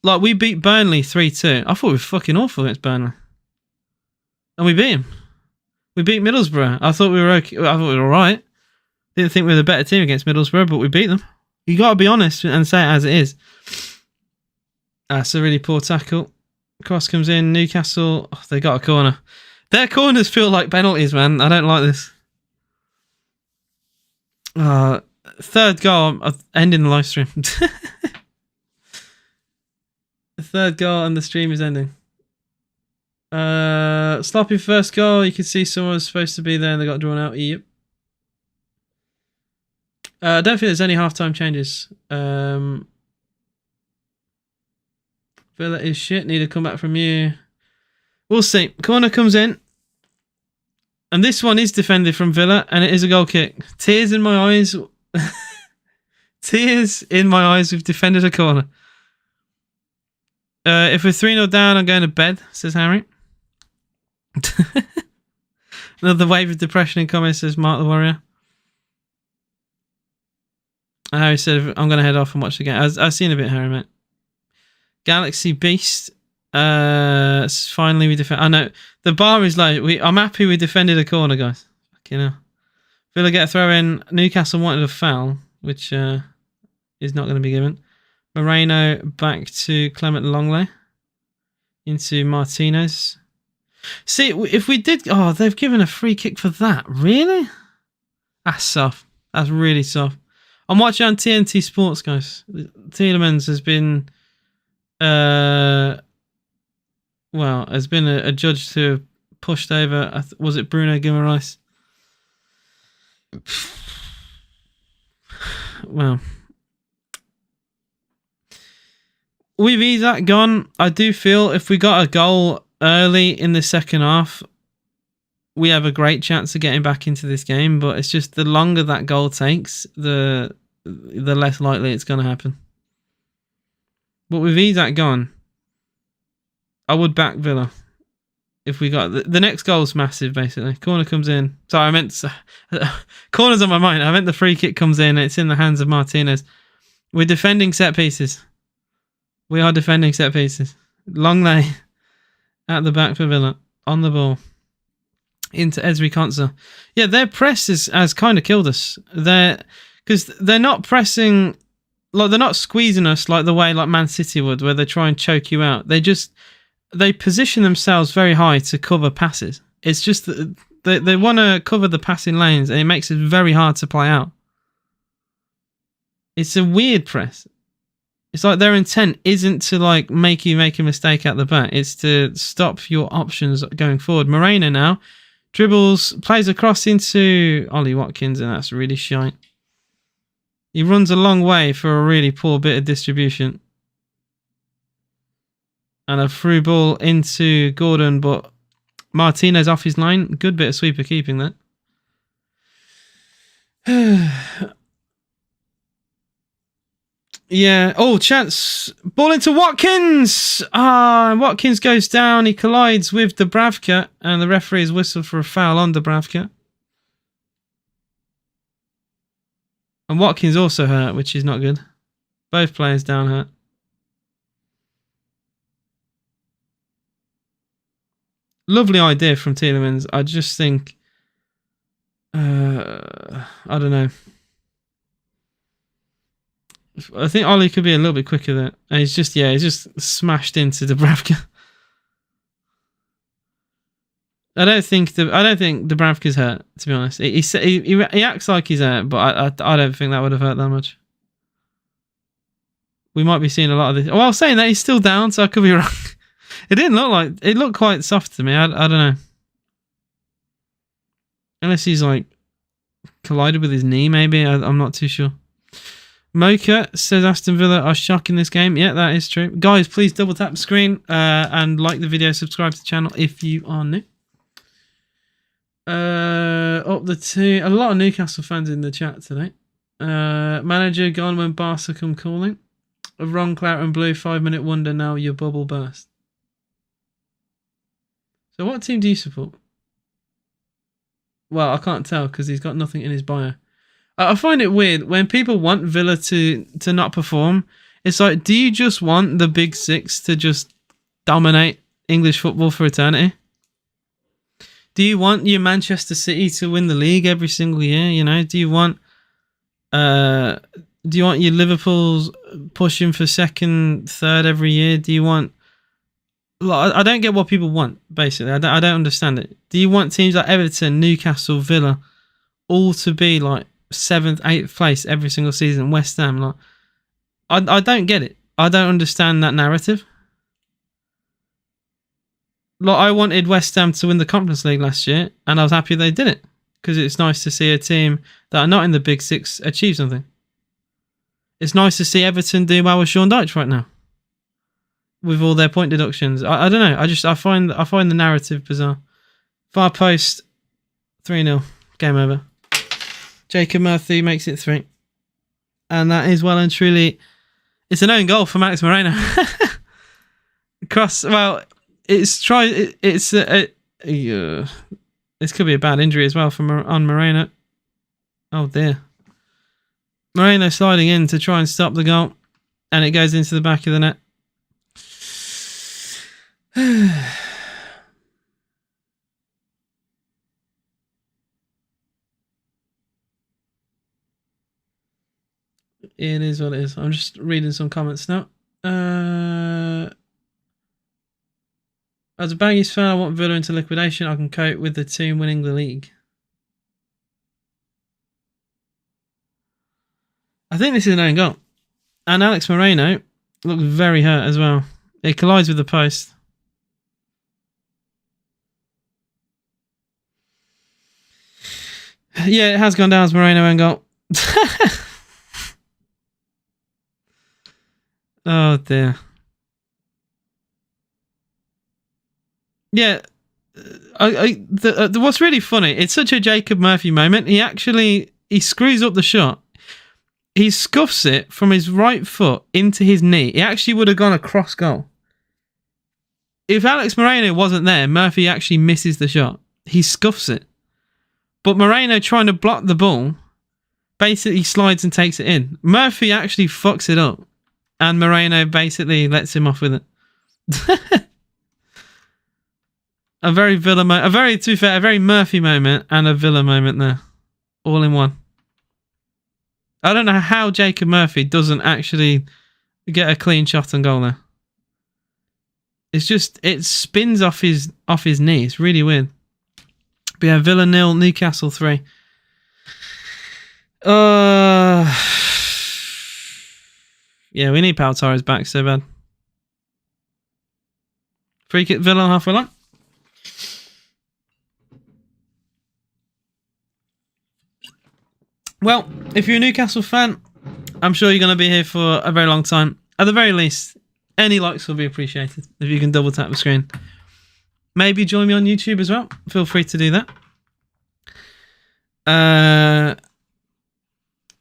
Like, we beat Burnley 3-2. I thought we were fucking awful against Burnley. And we beat him. We beat Middlesbrough. I thought we were okay. I thought we were alright. Didn't think we were the better team against Middlesbrough, but we beat them. You got to be honest and say it as it is. That's a really poor tackle. Cross comes in. Newcastle, they got a corner. Their corners feel like penalties, man. I don't like this. Third goal, I'm ending the live stream. The third goal and the stream is ending. Sloppy first goal. You can see someone was supposed to be there and they got drawn out. Yep. I don't think there's any halftime changes. Villa is shit. Need a comeback from you. We'll see. Corner comes in. And this one is defended from Villa. And it is a goal kick. Tears in my eyes. Tears in my eyes. We've defended a corner. If we're 3-0 down, I'm going to bed, says Harry. Another wave of depression in comments, says Mark the Warrior. Harry said, I'm going to head off and watch the game. I've seen a bit, Harry, mate. Galaxy Beast. Finally we defend. I know the bar is low. I'm happy we defended a corner, guys. Fucking hell. Villa get a throw in. Newcastle wanted a foul, which is not going to be given. Moreno back to Clement Longley. Into Martinez. See, if we did... Oh, they've given a free kick for that. Really? That's soft. That's really soft. I'm watching on TNT Sports, guys. Tielemans has been... has been a judge to have pushed over... Was it Bruno Guimaraes? Well... With Isak gone, I do feel if we got a goal early in the second half, we have a great chance of getting back into this game. But it's just the longer that goal takes, the less likely it's going to happen. But with Isak gone, I would back Villa. If we got... The next goal's massive, basically. Corner comes in. Sorry, I meant... Corner's on my mind. I meant the free kick comes in. It's in the hands of Martinez. We're defending set pieces. We are defending set pieces. Longley at the back for Villa. On the ball. Into Ezri Konsa. Yeah, their press has kind of killed us. Because they're not pressing... Like, they're not squeezing us like the way like Man City would, where they try and choke you out. They position themselves very high to cover passes. It's just that they want to cover the passing lanes, and it makes it very hard to play out. It's a weird press. It's like their intent isn't to like make you make a mistake at the back. It's to stop your options going forward. Moreno now dribbles, plays across into Ollie Watkins, and that's really shite. He runs a long way for a really poor bit of distribution. And a through ball into Gordon, but Martinez off his line. Good bit of sweeper keeping that. Yeah. Oh, chance. Ball into Watkins. Watkins goes down. He collides with Dubravka, and the referee has whistled for a foul on Dubravka. And Watkins also hurt, which is not good. Both players down hurt. Lovely idea from Tielemans. I just think... I don't know. I think Ollie could be a little bit quicker there. And he's just smashed into Dubravka. I don't think Dubravka's hurt, to be honest. He acts like he's hurt, but I don't think that would have hurt that much. We might be seeing a lot of this. Well, saying that, he's still down, so I could be wrong. It looked quite soft to me. I don't know. Unless he's like collided with his knee, maybe. I'm not too sure. Mocha says Aston Villa are shocking this game. Yeah, that is true. Guys, please double tap the screen and like the video, subscribe to the channel if you are new. Up the two. A lot of Newcastle fans in the chat today. Manager gone when Barca come calling. A wrong Claret and Blue 5-minute wonder, now your bubble burst. So what team do you support? Well, I can't tell because he's got nothing in his bio. I find it weird when people want Villa to not perform. It's like, do you just want the big six to just dominate English football for eternity? Do you want your Manchester City to win the league every single year? You know, do you want your Liverpool's pushing for second, third every year? Do you want... I don't get what people want, basically. I don't understand it. Do you want teams like Everton, Newcastle, Villa, all to be like 7th, 8th place every single season? West Ham, like, I don't get it. I don't understand that narrative. Like, I wanted West Ham to win the Conference League last year, and I was happy they did it because it's nice to see a team that are not in the Big Six achieve something. It's nice to see Everton do well with Sean Dyche right now, with all their point deductions. I don't know. I find the narrative bizarre. Far post, 3-0, game over. Jacob Murphy makes it 3, and that is well and truly. It's an own goal from Alex Moreno. Cross. Well, this could be a bad injury as well on Moreno. Oh dear. Moreno sliding in to try and stop the goal, and it goes into the back of the net. It is what it is. I'm just reading some comments now. As a Baggies fan, I want Villa into liquidation. I can cope with the team winning the league. I think this is an own goal. And Alex Moreno looks very hurt as well. It collides with the post. Yeah, it has gone down as Moreno own goal. Oh dear. Yeah, what's really funny, it's such a Jacob Murphy moment. He screws up the shot. He scuffs it from his right foot into his knee. It actually would have gone across goal. If Alex Moreno wasn't there, Murphy actually misses the shot. He scuffs it. But Moreno, trying to block the ball, basically slides and takes it in. Murphy actually fucks it up, and Moreno basically lets him off with it. A very Villa moment, a very Murphy moment and a Villa moment there, all in one. I don't know how Jacob Murphy doesn't actually get a clean shot and goal there. It's just, it spins off his knee. It's really weird. But yeah, Villa 0, Newcastle 3. Yeah, we need Pau Torres back so bad. Free kick, Villa on halfway line. Well, if you're a Newcastle fan, I'm sure you're going to be here for a very long time. At the very least, any likes will be appreciated if you can double tap the screen. Maybe join me on YouTube as well. Feel free to do that.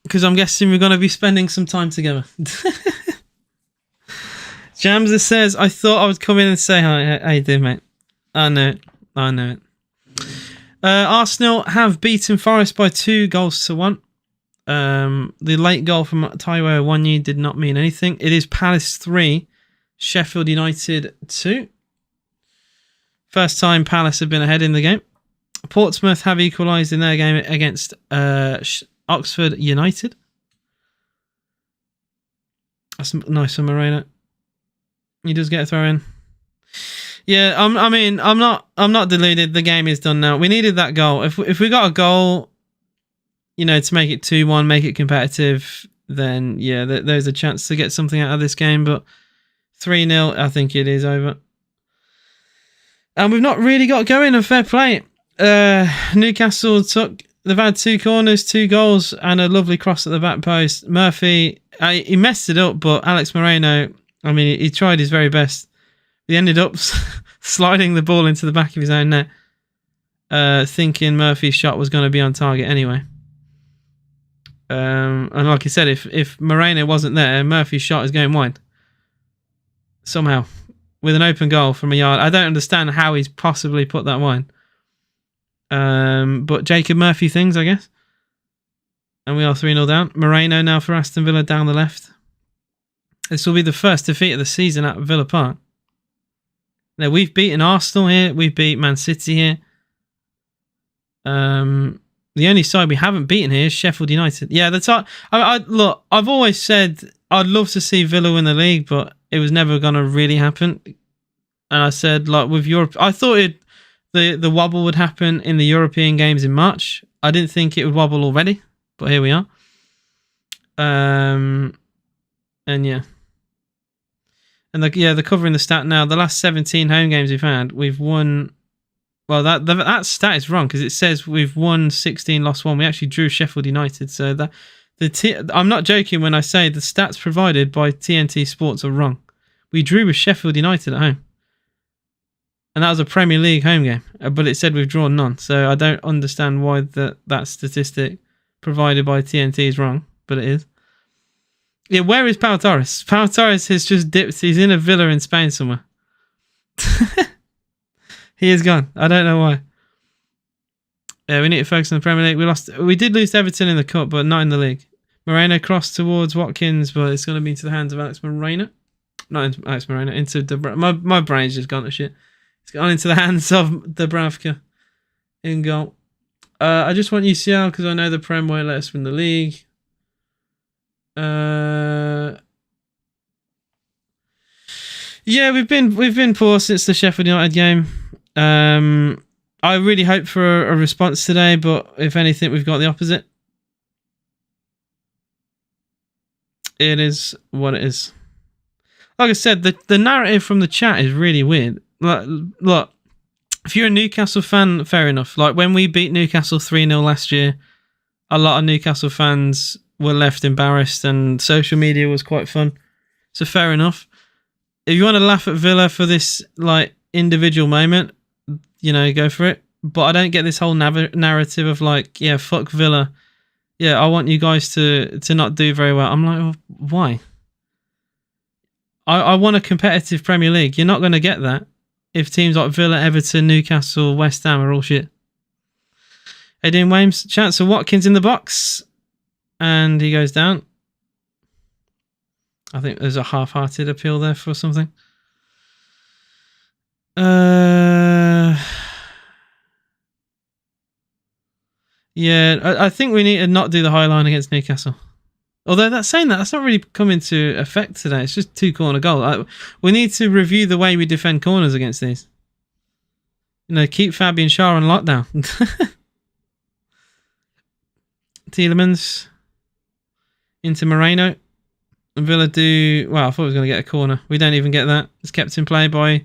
because I'm guessing we're going to be spending some time together. Jamser says, I thought I would come in and say hi. How you doing, mate? I know it. Arsenal have beaten Forest by 2-1. The late goal from Taiwo Wanyi did not mean anything. It is Palace 3, Sheffield United 2. First time Palace have been ahead in the game. Portsmouth have equalised in their game against Oxford United. That's nice from Moreno. He does get a throw in. Yeah, I'm not deluded. The game is done now. We needed that goal. If we got a goal, to make it 2-1, make it competitive, then yeah, there's a chance to get something out of this game. But 3-0, I think it is over. And we've not really got going, and fair play. Newcastle they've had 2 corners, 2 goals, and a lovely cross at the back post. Murphy, he messed it up, but Alex Moreno, he tried his very best. He ended up sliding the ball into the back of his own net, thinking Murphy's shot was going to be on target anyway. And like I said, if Moreno wasn't there, Murphy's shot is going wide. Somehow. With an open goal from a yard. I don't understand how he's possibly put that wide. But Jacob Murphy things, I guess. And we are 3-0 down. Moreno now for Aston Villa down the left. This will be the first defeat of the season at Villa Park. Now, we've beaten Arsenal here. We've beat Man City here. The only side we haven't beaten here is Sheffield United. Yeah, look, I've always said I'd love to see Villa win the league, but it was never going to really happen. And I said, like, with Europe, I thought the wobble would happen in the European games in March. I didn't think it would wobble already, but here we are. And yeah. And they're covering the stat now. The last 17 home games we've had, we've won. Well, that stat is wrong because it says we've won 16, lost 1. We actually drew Sheffield United. So I'm not joking when I say the stats provided by TNT Sports are wrong. We drew with Sheffield United at home. And that was a Premier League home game. But it said we've drawn none. So I don't understand why that statistic provided by TNT is wrong. But it is. Yeah, where is Pau Torres? Pau Torres has just dipped. He's in a villa in Spain somewhere. He is gone. I don't know why. Yeah, we need to focus on the Premier League. We did lose to Everton in the cup, but not in the league. Moreno crossed towards Watkins, but it's going to be into the hands of Alex Moreno. Not into Alex Moreno, into my brain's just gone to shit. It's gone into the hands of Dubravka in goal. I just want UCL because I know the Prem won't let us win the league. Yeah, we've been poor since the Sheffield United game. I really hope for a response today, but if anything, we've got the opposite. It is what it is. Like I said, the narrative from the chat is really weird. Look, if you're a Newcastle fan, fair enough. Like when we beat Newcastle 3-0 last year, a lot of Newcastle fans were left embarrassed and social media was quite fun. So fair enough. If you want to laugh at Villa for this like individual moment, go for it. But I don't get this whole narrative of like, yeah, fuck Villa. Yeah, I want you guys to not do very well. I'm like, well, why? I want a competitive Premier League. You're not going to get that if teams like Villa, Everton, Newcastle, West Ham are all shit. Adrian Wames, chance of Watkins in the box. And he goes down. I think there's a half-hearted appeal there for something. Yeah, I think we need to not do the high line against Newcastle. Although that's not really come into effect today. It's just 2-corner goal. We need to review the way we defend corners against these. Keep Fabian Schär on lockdown. Tielemans into Moreno. And Villa do... Well, I thought we was going to get a corner. We don't even get that. It's kept in play by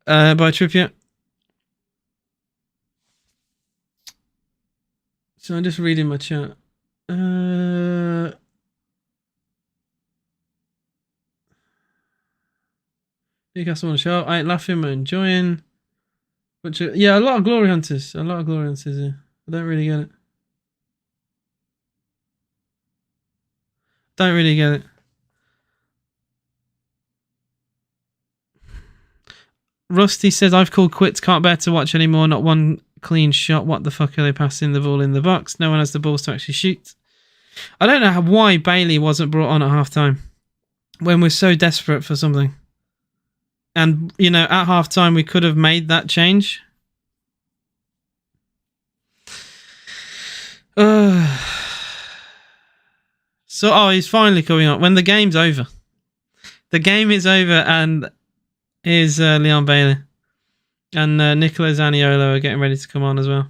Trippier. So I'm just reading my chat. Newcastle want to show up. I ain't laughing, I'm enjoying. Yeah, a lot of glory hunters. A lot of glory hunters here. I don't really get it. Don't really get it. Rusty says, I've called quits. Can't bear to watch anymore. Not one clean shot. What the fuck are they passing the ball in the box? No one has the balls to actually shoot. I don't know why Bailey wasn't brought on at half-time when we're so desperate for something. And, you know, at half-time we could have made that change. So, he's finally coming up. When the game's over. The game is over and here's Leon Bailey. And Nicola Zaniolo are getting ready to come on as well.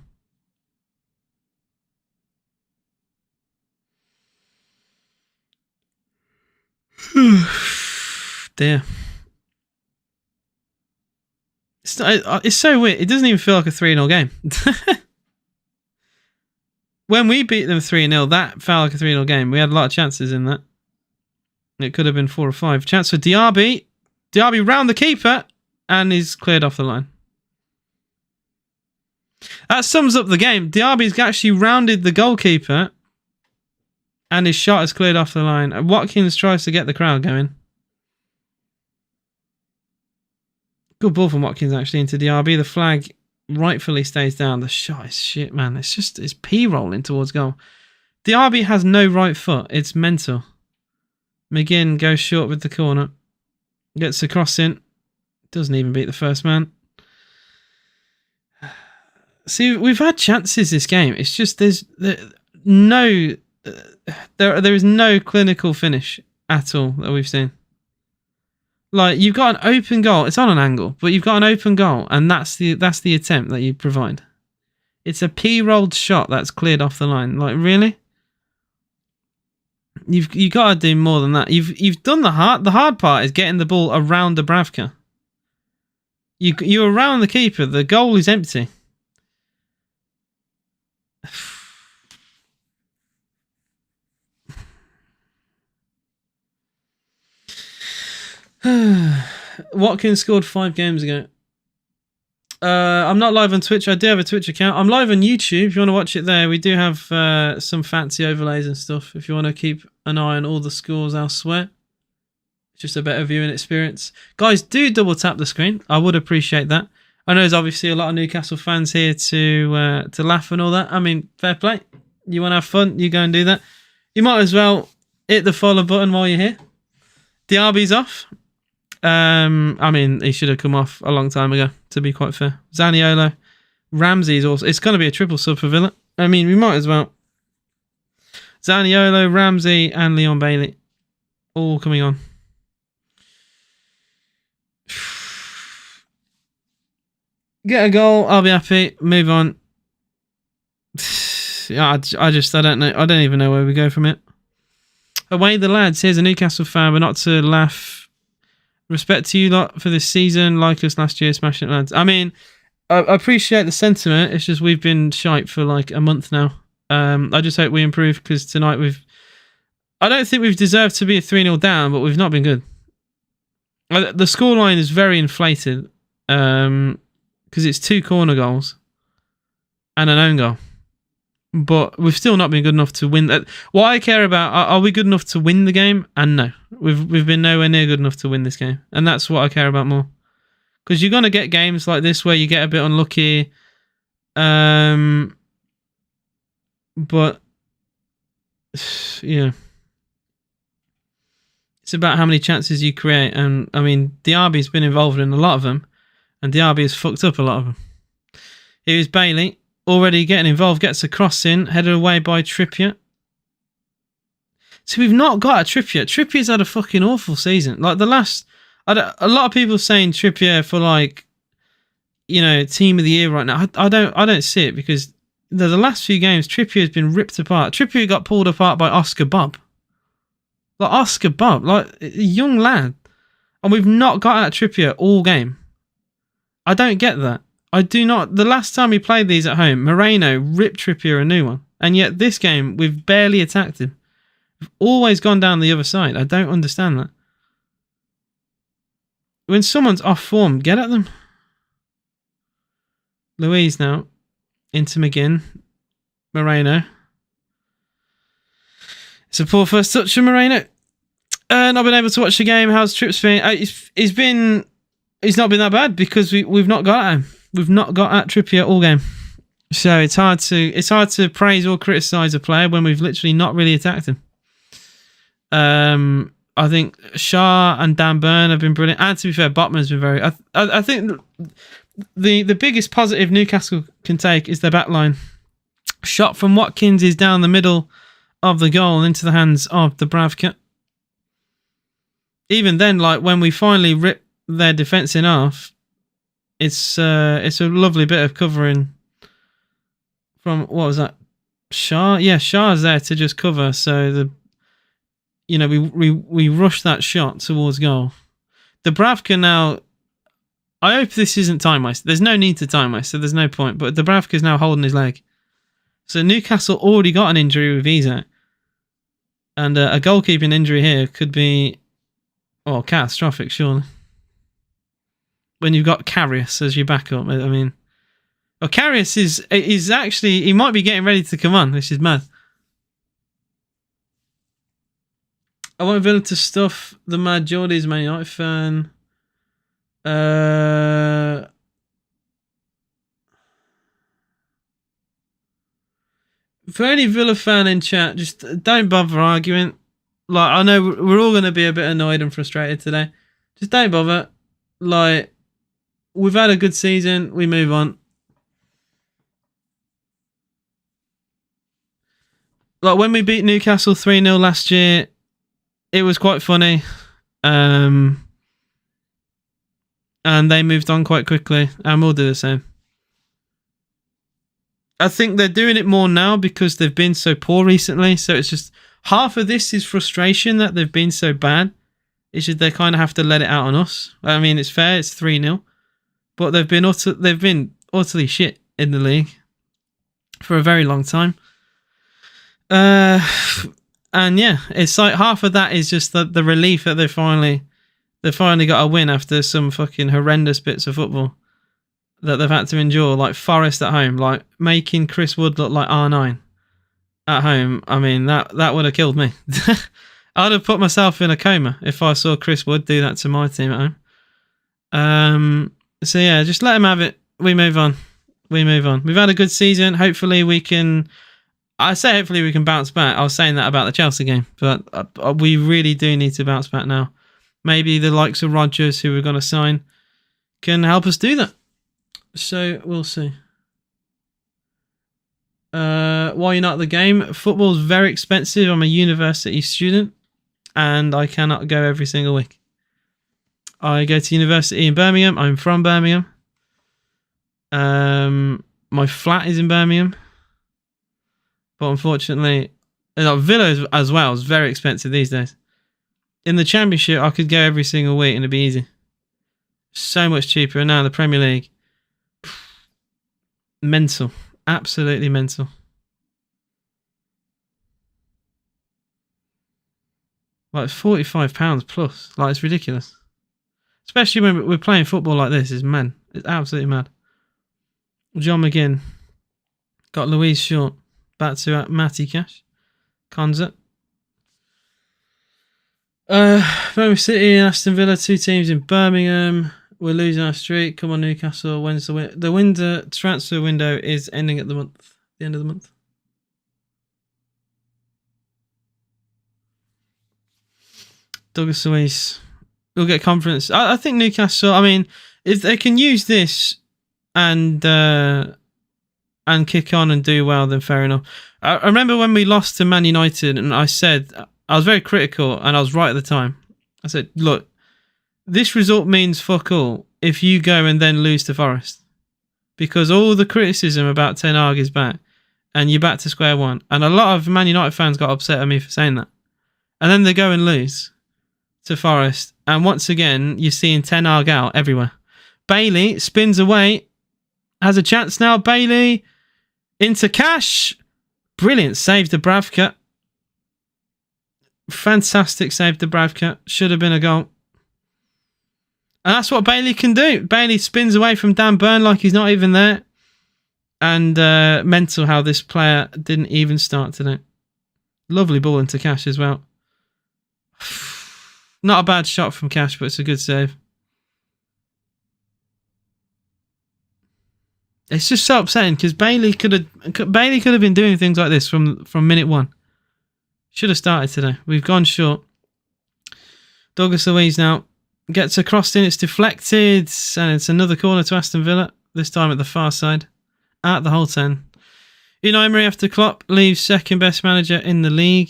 Dear. It's so weird. It doesn't even feel like a 3-0 game. When we beat them 3-0, that felt like a 3-0 game. We had a lot of chances in that. It could have been 4 or 5. Chance for Diaby. Diaby round the keeper. And he's cleared off the line. That sums up the game. Diaby's actually rounded the goalkeeper. And his shot is cleared off the line. Watkins tries to get the crowd going. Good ball from Watkins actually into Diaby. The flag rightfully stays down. The shot is shit, man. It's p-rolling towards goal. Diaby has no right foot. It's mental. McGinn goes short with the corner. Gets the cross in. Doesn't even beat the first man. See, we've had chances this game. It's just there is no clinical finish at all that we've seen. Like, you've got an open goal. It's on an angle, but you've got an open goal, and that's the attempt that you provide. It's a p-rolled shot that's cleared off the line. Like, really? You've got to do more than that. You've done the hard. The hard part is getting the ball around Dubravka. You're around the keeper. The goal is empty. Watkins scored 5 games ago. I'm not live on Twitch. I do have a Twitch account. I'm live on YouTube. If you want to watch it there, we do have some fancy overlays and stuff. If you want to keep an eye on all the scores elsewhere, it's just a better viewing experience. Guys, do double tap the screen. I would appreciate that. I know there's obviously a lot of Newcastle fans here to laugh and all that. I mean, fair play. You want to have fun, you go and do that. You might as well hit the follow button while you're here. Diaby's off. I mean, he should have come off a long time ago, to be quite fair. Zaniolo. Ramsey's also... It's going to be a triple sub for Villa. I mean, we might as well. Zaniolo, Ramsey, and Leon Bailey. All coming on. Get a goal, I'll be happy. Move on. Yeah, I don't know. I don't even know where we go from it. Away the lads. Here's a Newcastle fan, but not to laugh. Respect to you lot for this season. Like us last year, smashing it, lads. I mean, I appreciate the sentiment. It's just we've been shite for like a month now. I just hope we improve because tonight I don't think we've deserved to be a 3-0 down, but we've not been good. The scoreline is very inflated because it's 2 corner goals and an own goal. But we've still not been good enough to win. What I care about, are we good enough to win the game? And no. We've been nowhere near good enough to win this game. And that's what I care about more. Because you're going to get games like this where you get a bit unlucky. But, yeah. It's about how many chances you create. And, I mean, Diaby's been involved in a lot of them. And Diaby has fucked up a lot of them. Here's Bailey. Already getting involved, gets a cross in, headed away by Trippier. So we've not got a Trippier. Trippier's had a fucking awful season. Like a lot of people saying Trippier for like, you know, team of the year right now. I don't see it because the last few games Trippier has been ripped apart. Trippier got pulled apart by Oscar Bob. Like Oscar Bob, like a young lad, and we've not got at Trippier all game. I don't get that. I do not. The last time we played these at home, Moreno ripped Trippier a new one. And yet this game, we've barely attacked him. We've always gone down the other side. I don't understand that. When someone's off form, get at them. Louise now. Into McGinn. Moreno. It's a poor first touch from Moreno. Not been able to watch the game. How's Trips been? He's not been that bad because we've not got at him. We've not got at Trippier all game. So it's hard to praise or criticise a player when we've literally not really attacked him. I think Shah and Dan Burn have been brilliant, and to be fair, Botman's been very. I think the biggest positive Newcastle can take is their back line. Shot from Watkins is down the middle of the goal into the hands of Dubravka. Even then, like when we finally rip their defence in half, it's a lovely bit of covering from what was that? Shah? Yeah, Shah's there to just cover. So we rushed that shot towards goal. Dubravka now. I hope this isn't time waste. There's no need to time waste, so there's no point. But Dubravka's now holding his leg. So Newcastle already got an injury with Isak. And a goalkeeping injury here could be, catastrophic, surely. When you've got Karius as your backup. I mean, Karius is actually, he might be getting ready to come on, which is mad. I want Villa to stuff the mad Geordies Man United fan. For any Villa fan in chat, just don't bother arguing. Like, I know we're all going to be a bit annoyed and frustrated today. Just don't bother. Like, we've had a good season. We move on. Like, when we beat Newcastle 3-0 last year, it was quite funny. And they moved on quite quickly. And we'll do the same. I think they're doing it more now because they've been so poor recently. So it's just half of this is frustration that they've been so bad. It's just they kind of have to let it out on us. I mean, it's fair. It's 3-0. But they've been utterly shit in the league for a very long time. And yeah, it's like half of that is just the relief that they finally got a win after some fucking horrendous bits of football that they've had to endure, like Forest at home, like making Chris Wood look like R9 at home. I mean, that would have killed me. I'd have put myself in a coma if I saw Chris Wood do that to my team at home. So yeah, just let him have it. We move on. We've had a good season. Hopefully we can. I say hopefully we can bounce back. I was saying that about the Chelsea game, but we really do need to bounce back now. Maybe the likes of Rodgers, who we're going to sign, can help us do that. So we'll see. Why you're not at the game? Football's very expensive. I'm a university student and I cannot go every single week. I go to university in Birmingham. I'm from Birmingham. My flat is in Birmingham. But unfortunately, Villa as well is very expensive these days. In the Championship, I could go every single week and it'd be easy. So much cheaper. And now in the Premier League, mental. Absolutely mental. Like £45 plus. Like, it's ridiculous. Especially when we're playing football like this. It's mad. It's absolutely mad. John McGinn. Got Louise Short. Back to Matty Cash. Conzert. Birmingham City and Aston Villa, two teams in Birmingham. We're losing our streak. Come on, Newcastle. When's the window? Transfer window is ending at the end of the month. Douglas Luiz. We'll get confidence. I think Newcastle. I mean, if they can use this and kick on and do well, then fair enough. I remember when we lost to Man United, and I said I was very critical, and I was right at the time. I said, look, this result means fuck all if you go and then lose to Forest. Because all the criticism about Ten Hag is back, and you're back to square one. And a lot of Man United fans got upset at me for saying that. And then they go and lose to Forest, and once again, you're seeing Ten Hag out everywhere. Bailey spins away, has a chance now. Bailey into Cash. Brilliant save, Dubravka. Fantastic save, Dubravka. Should have been a goal. And that's what Bailey can do. Bailey spins away from Dan Burn like he's not even there. And mental how this player didn't even start today. Lovely ball into Cash as well. Not a bad shot from Cash, but it's a good save. It's just so upsetting because Bailey could have been doing things like this from minute one. Should have started today. We've gone short. Douglas Luiz now gets across in. It's deflected, and it's another corner to Aston Villa. This time at the far side, at the whole 10. Unai Emery after Klopp leaves second best manager in the league.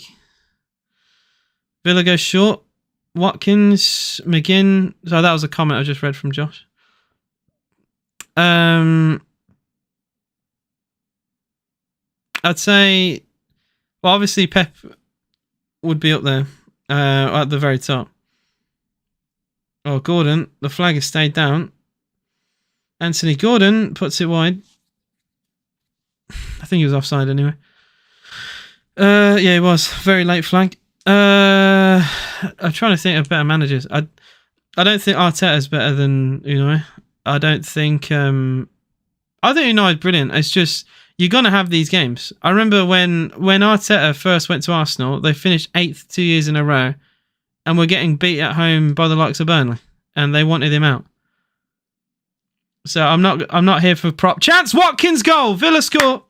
Villa goes short. Watkins, McGinn. So that was a comment I just read from Josh. I'd say, well, obviously Pep would be up there at the very top. Oh, Gordon, the flag has stayed down. Anthony Gordon puts it wide. I think he was offside anyway. Yeah, he was. Very late flag. I'm trying to think of better managers. I don't think Arteta's better than Unai. I think Unai is brilliant. It's just, you're going to have these games. I remember when Arteta first went to Arsenal, they finished 8th 2 years in a row and were getting beat at home by the likes of Burnley, and they wanted him out. So I'm not here for prop. Chance, Watkins goal. Villa score.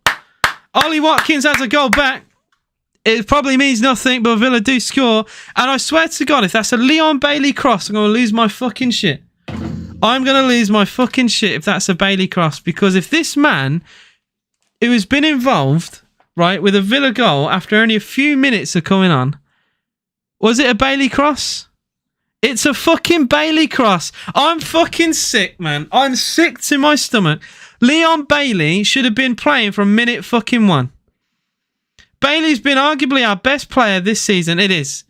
Ollie Watkins has a goal back. It probably means nothing, but Villa do score. And I swear to God, if that's a Leon Bailey cross, I'm going to lose my fucking shit. I'm going to lose my fucking shit if that's a Bailey cross. Because if this man, who has been involved, right, with a Villa goal after only a few minutes of coming on, was it a Bailey cross? It's a fucking Bailey cross. I'm fucking sick, man. I'm sick to my stomach. Leon Bailey should have been playing from minute fucking 1. Bailey's been arguably our best player this season. It is.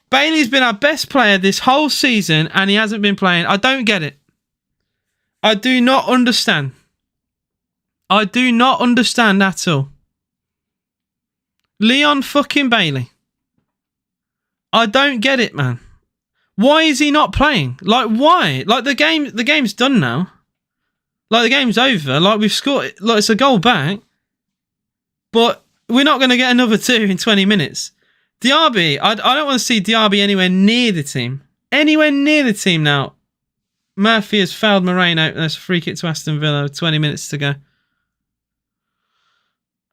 Bailey's been our best player this whole season, and he hasn't been playing. I don't get it. I do not understand. I do not understand at all. Leon fucking Bailey. I don't get it, man. Why is he not playing? Like, why? Like, the game's done now. Like, the game's over. Like, we've scored. Like, it's a goal back. But we're not going to get another 2 in 20 minutes. Diaby, I don't want to see Diaby anywhere near the team. Anywhere near the team now. Murphy has fouled Moreno. That's a free kick to Aston Villa. 20 minutes to go.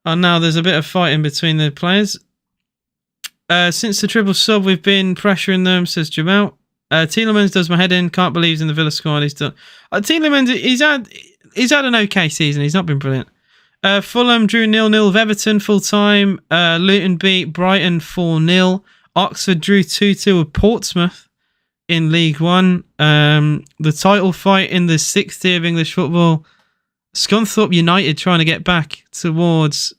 And now there's a bit of fighting between the players. Since the triple sub, we've been pressuring them, says Jamal. Tielemans does my head in. Can't believe he's in the Villa squad. He's done. Tielemans, he's had an okay season. He's not been brilliant. Fulham drew 0-0 with Everton full time. Luton beat Brighton 4-0. Oxford drew 2-2 with Portsmouth in League One. The title fight in the 6th tier of English football. Scunthorpe United trying to get back towards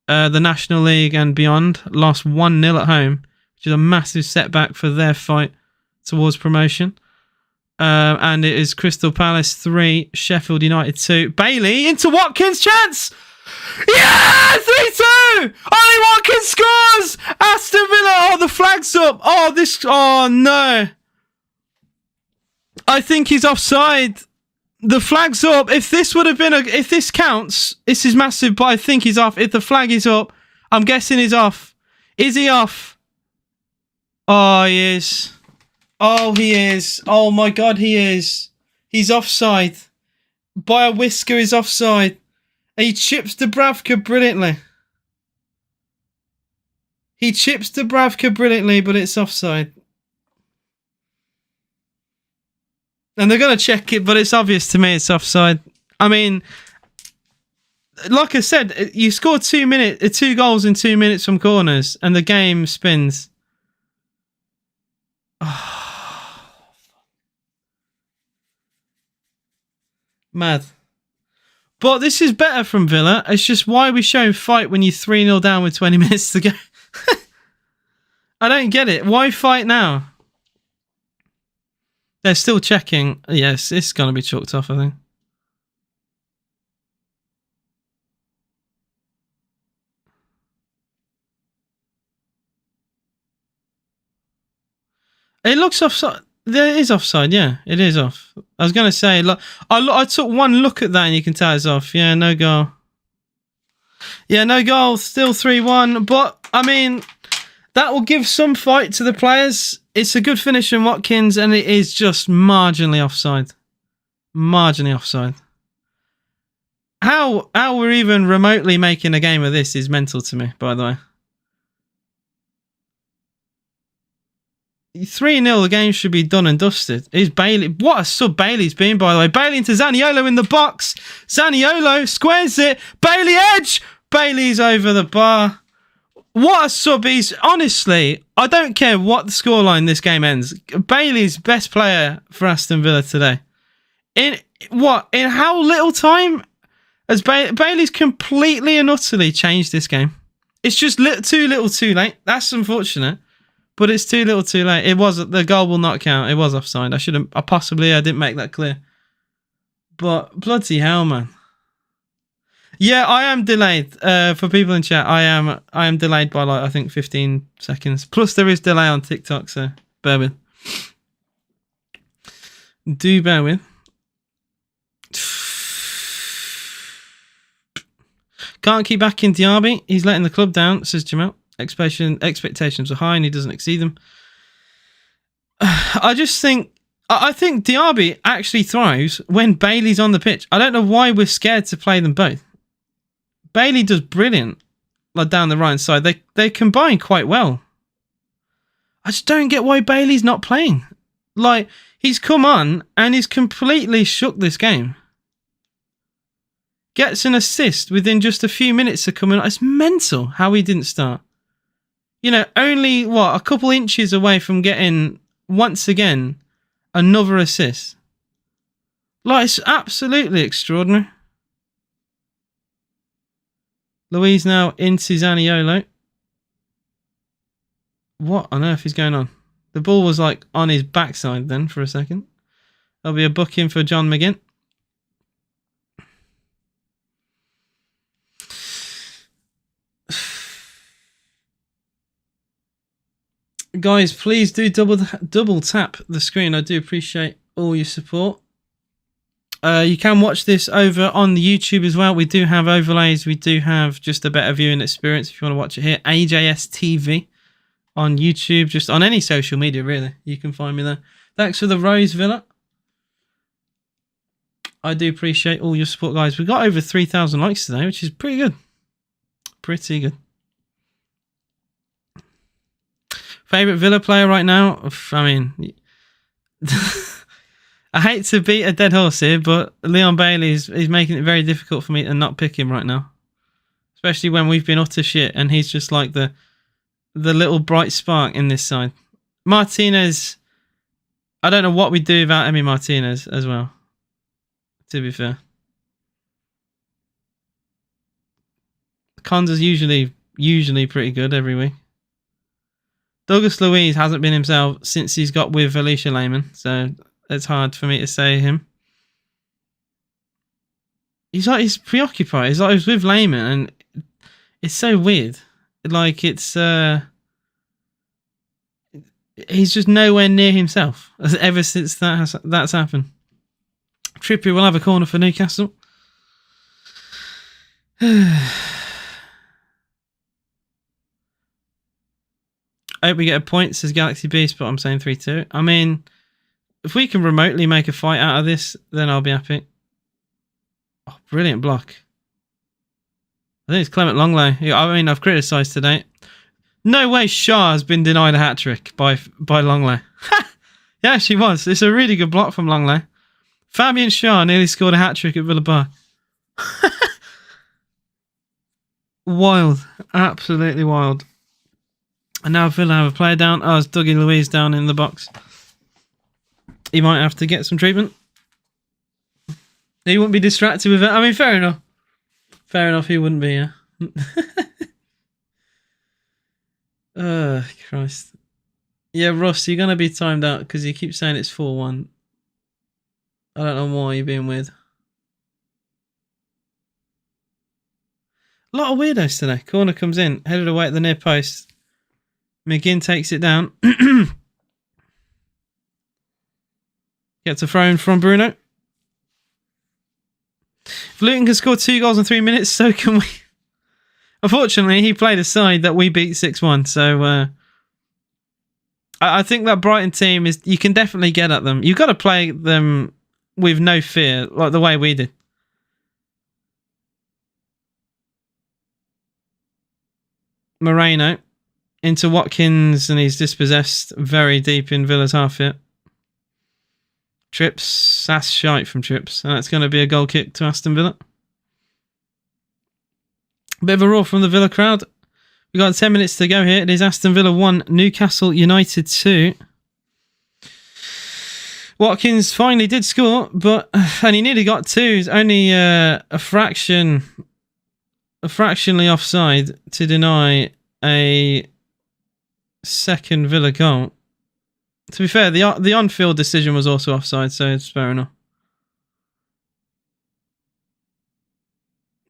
the National League and beyond. Lost 1-0 at home, which is a massive setback for their fight towards promotion. And it is Crystal Palace 3, Sheffield United 2. Bailey into Watkins, chance! Yeah! 3-2! Ollie Watkins scores! Aston Villa, oh, the flag's up. Oh, no. I think he's offside. The flag's up. If this would have been if this counts, this is massive, but I think he's off. If the flag is up, I'm guessing he's off. Is he off? Oh, he is. Oh, he is. Oh, my God, he is. He's offside. By a whisker, he's offside. And he chips Dubravka brilliantly. He chips Dubravka brilliantly, but it's offside. And they're going to check it, but it's obvious to me it's offside. I mean, like I said, you scored 2 goals in 2 minutes from corners, and the game spins. Mad. But this is better from Villa. It's just, why are we showing fight when you're 3-0 down with 20 minutes to go? I don't get it. Why fight now? They're still checking. Yes, it's going to be chalked off, I think. It looks offside. There is offside, yeah. It is off. I was going to say, look, I took one look at that and you can tell it's off. Yeah, no goal. Yeah, no goal. Still 3-1. But I mean, that will give some fight to the players. It's a good finish from Watkins, and it is just marginally offside. Marginally offside. How we're even remotely making a game of this is mental to me, by the way. 3-0, the game should be done and dusted. Is Bailey? What a sub Bailey's been, by the way. Bailey into Zaniolo in the box. Zaniolo squares it. Bailey edge. Bailey's over the bar. What a sub he's... Honestly, I don't care what the scoreline this game ends. Bailey's best player for Aston Villa today. In how little time has Bailey's completely and utterly changed this game? It's just too little too late. That's unfortunate. But it's too little too late. The goal will not count. It was offside. I didn't make that clear. But bloody hell, man. Yeah, I am delayed. For people in chat, I am delayed by I think 15 seconds. Plus there is delay on TikTok, so bear with. Do bear with. Can't keep back in Diaby. He's letting the club down, says Jamal. Expectations are high and he doesn't exceed them. I think Diaby actually thrives when Bailey's on the pitch. I don't know why we're scared to play them both. Bailey does brilliant down the right side. They combine quite well. I just don't get why Bailey's not playing. He's come on and he's completely shook this game. Gets an assist within just a few minutes of coming on. It's mental how he didn't start. Only, a couple inches away from getting, once again, another assist. It's absolutely extraordinary. Luiz now into Zaniolo. What on earth is going on? The ball was, on his backside then for a second. There'll be a booking for John McGinn. Guys, please do double tap the screen. I do appreciate all your support. You can watch this over on the YouTube as well. We do have overlays. We do have just a better viewing experience if you want to watch it here. AJS TV on YouTube, just on any social media, really. You can find me there. Thanks for the Rose Villa. I do appreciate all your support, guys. We got over 3,000 likes today, which is pretty good. Pretty good. Favourite Villa player right now? I mean, I hate to beat a dead horse here, but Leon Bailey is making it very difficult for me to not pick him right now. Especially when we've been utter shit and he's just like the little bright spark in this side. Martinez, I don't know what we'd do without Emi Martinez as well, to be fair. Konza's usually pretty good every week. Douglas Luiz hasn't been himself since he's got with Alicia Lehmann, so it's hard for me to say him. He's preoccupied. He's with Lehmann, and it's so weird. He's just nowhere near himself ever since that's happened. Trippier will have a corner for Newcastle. I hope we get a point, says Galaxy Beast, but I'm saying 3-2. I mean, if we can remotely make a fight out of this, then I'll be happy. Oh, brilliant block. I think it's Clement Longley. I mean, I've criticised today. No way Shaw has been denied a hat-trick by Longley. Yeah, she was. It's a really good block from Longley. Fabian Shaw nearly scored a hat-trick at Villa Park. Wild. Absolutely wild. And now Villa have a player down. Oh, it's Dougie Luiz down in the box. He might have to get some treatment. He wouldn't be distracted with it. I mean, fair enough. Fair enough, he wouldn't be, yeah. Oh, Christ. Yeah, Ross, you're going to be timed out because you keep saying it's 4-1. I don't know why you're being weird. A lot of weirdos today. Corner comes in, headed away at the near post. McGinn takes it down. Gets a throw in from Bruno. If Luton can score 2 goals in 3 minutes, so can we. Unfortunately, he played a side that we beat 6-1. So I think that Brighton team is, you can definitely get at them. You've got to play them with no fear, like the way we did. Moreno into Watkins, and he's dispossessed very deep in Villa's half here. Trips, that's shite from Trips, and that's going to be a goal kick to Aston Villa. Bit of a roar from the Villa crowd. We've got 10 minutes to go here. It is Aston Villa 1, Newcastle United 2. Watkins finally did score, and he nearly got 2. It's only fractionally offside to deny a second Villa goal. To be fair, the on-field decision was also offside, so it's fair enough.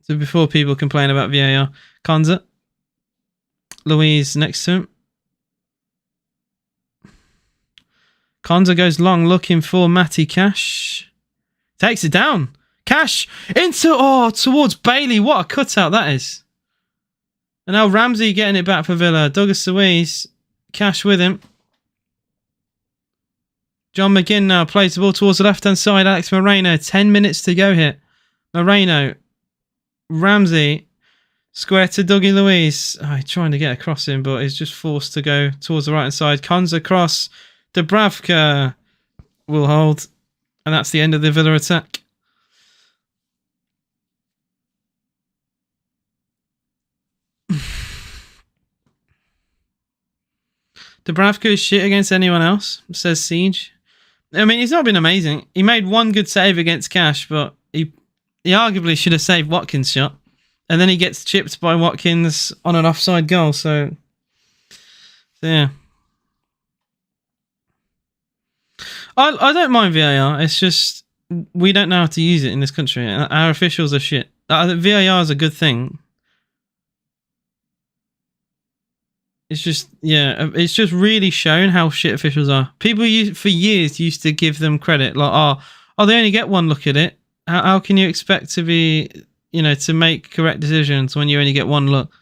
So before people complain about VAR, Konza, Louise next to him. Konza goes long looking for Matty Cash. Takes it down. Cash towards Bailey. What a cutout that is. And now Ramsey getting it back for Villa. Douglas Luiz, Cash with him. John McGinn now plays the ball towards the left-hand side. Alex Moreno, 10 minutes to go here. Moreno, Ramsey, square to Dougie Luiz. He's trying to get across him, but he's just forced to go towards the right-hand side. Konza cross. Dubravka will hold. And that's the end of the Villa attack. Dubravka is shit against anyone else, says Siege. I mean, he's not been amazing. He made one good save against Cash, but he arguably should have saved Watkins' shot. And then he gets chipped by Watkins on an offside goal. So yeah. I don't mind VAR. It's just we don't know how to use it in this country. Our officials are shit. VAR is a good thing. It's just, it's just really shown how shit officials are. People for years used to give them credit. Like, they only get one look at it. How can you expect to be, to make correct decisions when you only get one look?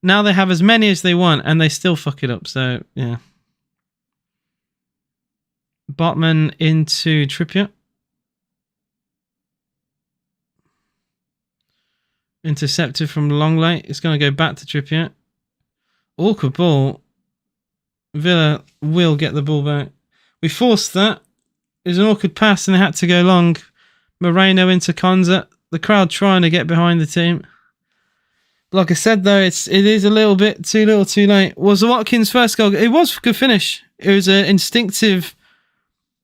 Now they have as many as they want and they still fuck it up. So, yeah. Botman into Trippier. Intercepted from Longley. It's going to go back to Trippier. Awkward ball. Villa will get the ball back. We forced that. It was an awkward pass and they had to go long. Moreno into Konza. The crowd trying to get behind the team. Like I said, though, it is a little bit too little too late. Was Watkins' first goal? It was a good finish. It was an instinctive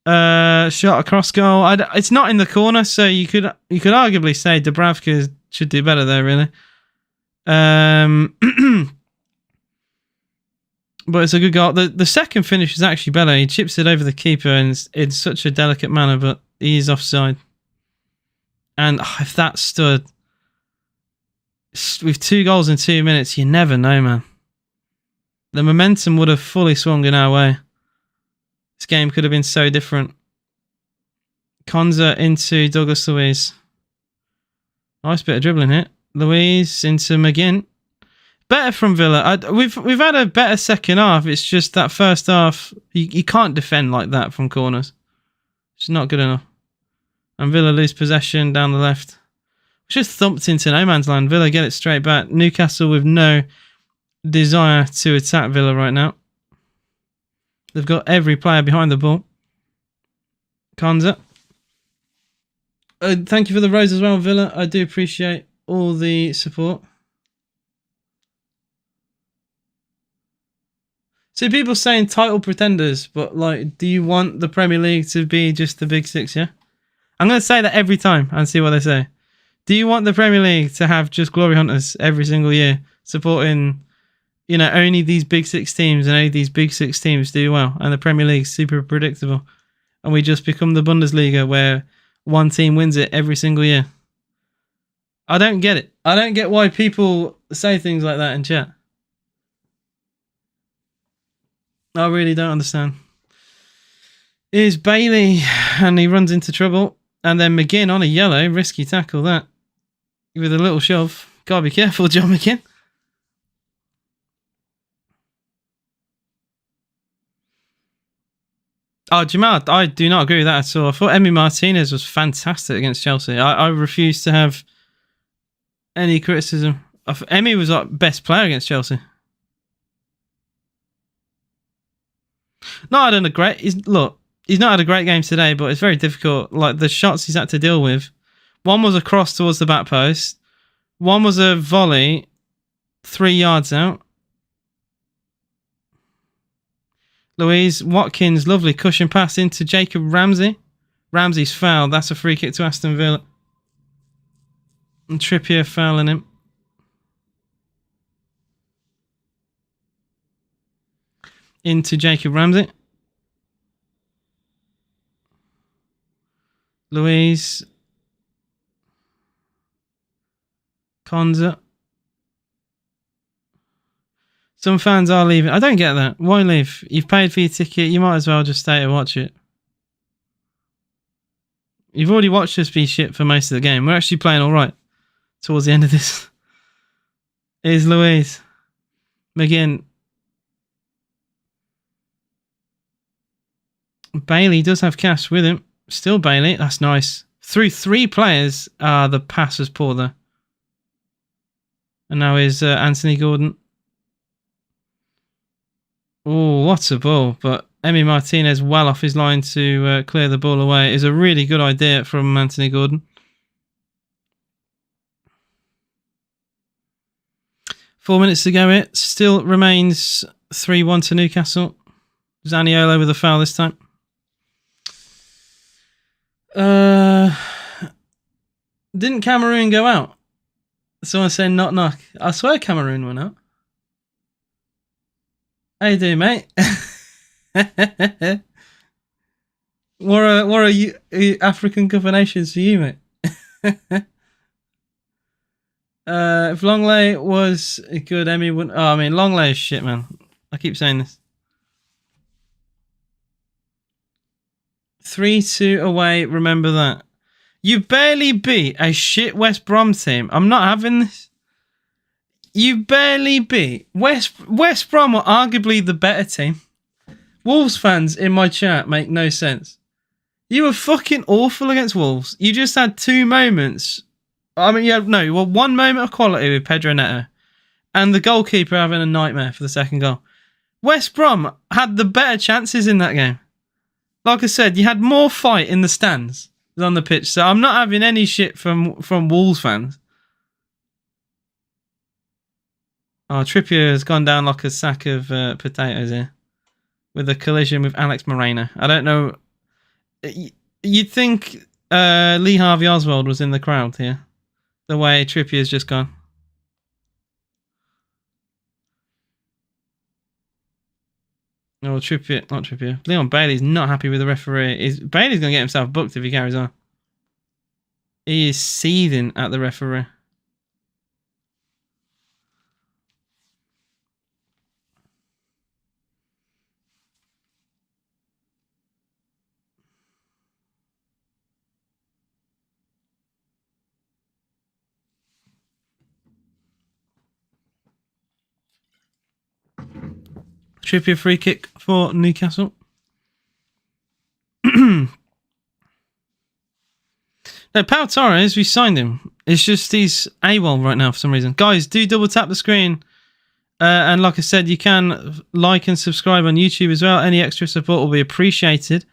shot across goal. It's not in the corner, so you could arguably say Dubravka should do better there, really. But it's a good goal. The second finish is actually better. He chips it over the keeper in such a delicate manner, but he is offside. And if that stood with 2 goals in 2 minutes, you never know, man. The momentum would have fully swung in our way. This game could have been so different. Konza into Douglas Luiz. Nice bit of dribbling here. Luiz into McGinn. Better from Villa. We've had a better second half. It's just that first half, you can't defend like that from corners. It's not good enough. And Villa lose possession down the left. Just thumped into no man's land. Villa get it straight back. Newcastle with no desire to attack Villa right now. They've got every player behind the ball. Konza. Thank you for the rose as well, Villa. I do appreciate all the support. See, people saying title pretenders, but do you want the Premier League to be just the Big Six, yeah? I'm going to say that every time and see what they say. Do you want the Premier League to have just glory hunters every single year, supporting, only these Big Six teams, and only these Big Six teams do well, and the Premier League's super predictable, and we just become the Bundesliga where one team wins it every single year? I don't get it. I don't get why people say things like that in chat. I really don't understand. Here's Bailey, and he runs into trouble. And then McGinn on a yellow. Risky tackle, that. With a little shove. Gotta be careful, John McGinn. Oh, Jamal, I do not agree with that at all. I thought Emi Martinez was fantastic against Chelsea. I refuse to have any criticism. Emi was like best player against Chelsea. Not had a great. He's not had a great game today, but it's very difficult. Like the shots he's had to deal with. One was a cross towards the back post. One was a volley 3 yards out. Louise Watkins, lovely cushion pass into Jacob Ramsey. Ramsey's fouled. That's a free kick to Aston Villa. And Trippier fouling him. Into Jacob Ramsey. Louise. Konza. Some fans are leaving. I don't get that. Why leave? You've paid for your ticket. You might as well just stay to watch it. You've already watched us be shit for most of the game. We're actually playing all right towards the end of this. Here's Louise. McGinn. Bailey does have cash with him. Still Bailey. That's nice. Through 3 players, the pass was poor there. And now is Anthony Gordon. Oh, what a ball. But Emi Martinez well off his line to clear the ball away. Is a really good idea from Anthony Gordon. 4 minutes to go. It still remains 3-1 to Newcastle. Zaniolo with a foul this time. Didn't Cameroon go out? Someone said knock. I swear Cameroon went out. How you doing, mate? what are you African Cup of Nations for you, mate? If Longley was good, Emmy wouldn't. Oh, I mean, Longley is shit, man. I keep saying this. 3-2 away. Remember that. You barely beat a shit West Brom team. I'm not having this. You barely beat West Brom were arguably the better team. Wolves fans in my chat make no sense. You were fucking awful against Wolves. You just had 2 moments. I mean, one moment of quality with Pedro Neto, and the goalkeeper having a nightmare for the second goal. West Brom had the better chances in that game. Like I said, you had more fight in the stands than on the pitch. So I'm not having any shit from Wolves fans. Oh, Trippier has gone down like a sack of potatoes here with a collision with Alex Moreno. I don't know. You'd think Lee Harvey Oswald was in the crowd here. The way Trippier's just gone. Oh, not Trippier. Leon Bailey's not happy with the referee. Bailey's going to get himself booked if he carries on. He is seething at the referee. Trippier free kick for Newcastle. No, Pau Torres, we signed him. It's just he's AWOL right now for some reason. Guys, do double tap the screen. And like I said, you can like and subscribe on YouTube as well. Any extra support will be appreciated.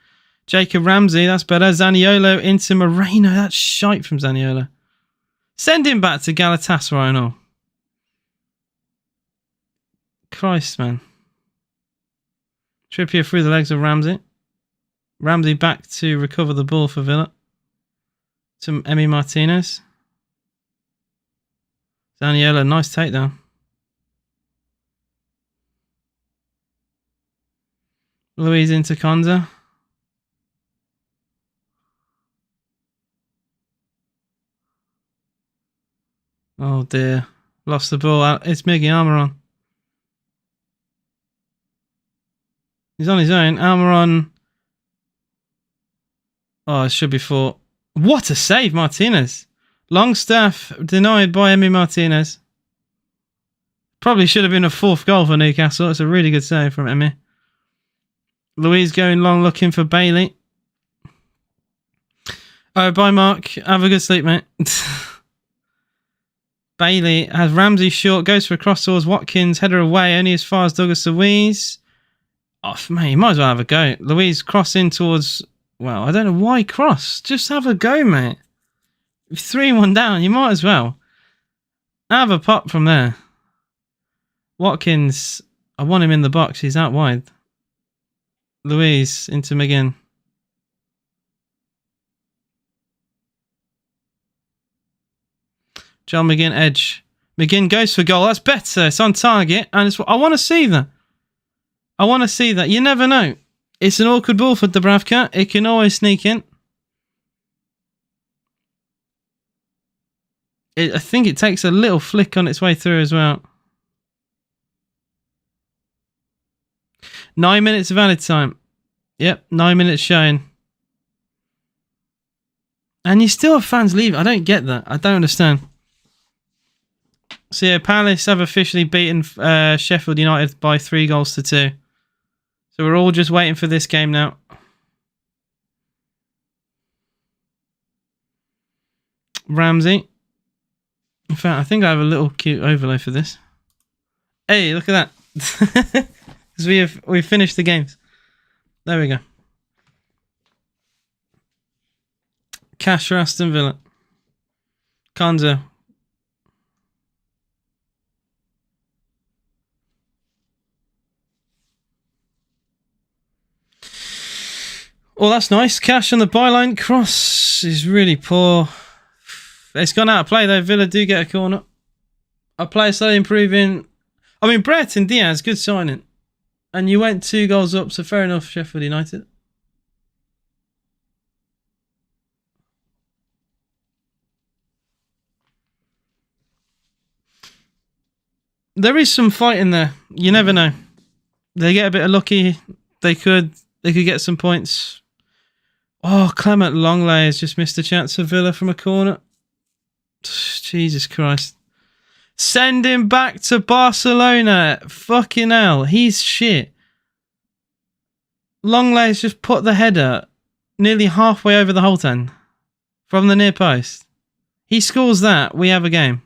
Jacob Ramsey, that's better. Zaniolo into Moreno. That's shite from Zaniolo. Send him back to Galatasaray now. Christ, man. Trippier through the legs of Ramsey. Ramsey back to recover the ball for Villa. To Emi Martinez. Zaniolo, nice takedown. Luis into Konza. Oh dear. Lost the ball. It's Miggy Almiron. He's on his own. Almiron. Oh, it should be 4. What a save, Martinez. Longstaff denied by Emi Martinez. Probably should have been a 4th goal for Newcastle. It's a really good save from Emi. Louise going long looking for Bailey. Oh, bye, Mark. Have a good sleep, mate. Bailey has Ramsey short, goes for a cross towards Watkins, header away, only as far as Douglas Louise. Oh, mate, you might as well have a go. Louise crossing towards, well, I don't know why cross. Just have a go, mate. 3-1 down, you might as well. Have a pop from there. Watkins, I want him in the box, he's out wide. Louise into McGinn. John McGinn, edge. McGinn goes for goal. That's better. It's on target. And it's, I want to see that. I want to see that. You never know. It's an awkward ball for Dubravka. It can always sneak in. I think it takes a little flick on its way through as well. 9 minutes of added time. Yep, 9 minutes showing. And you still have fans leaving. I don't get that. I don't understand. So yeah, Palace have officially beaten Sheffield United by 3-2. So we're all just waiting for this game now. Ramsey. In fact, I think I have a little cute overlay for this. Hey, look at that. Because we've finished the games. There we go. Cash for Aston Villa. Konza. Oh, that's nice. Cash on the byline. Cross is really poor. It's gone out of play though. Villa do get a corner. Our players slowly improving. I mean, Brett and Diaz, good signing. And you went 2 goals up, so fair enough, Sheffield United. There is some fight in there. You never know. They get a bit of lucky. They could get some points. Oh, Clement Longley has just missed a chance for Villa from a corner. Jesus Christ. Send him back to Barcelona. Fucking hell. He's shit. Longley's just put the header nearly halfway over the Holten from the near post. He scores that, we have a game.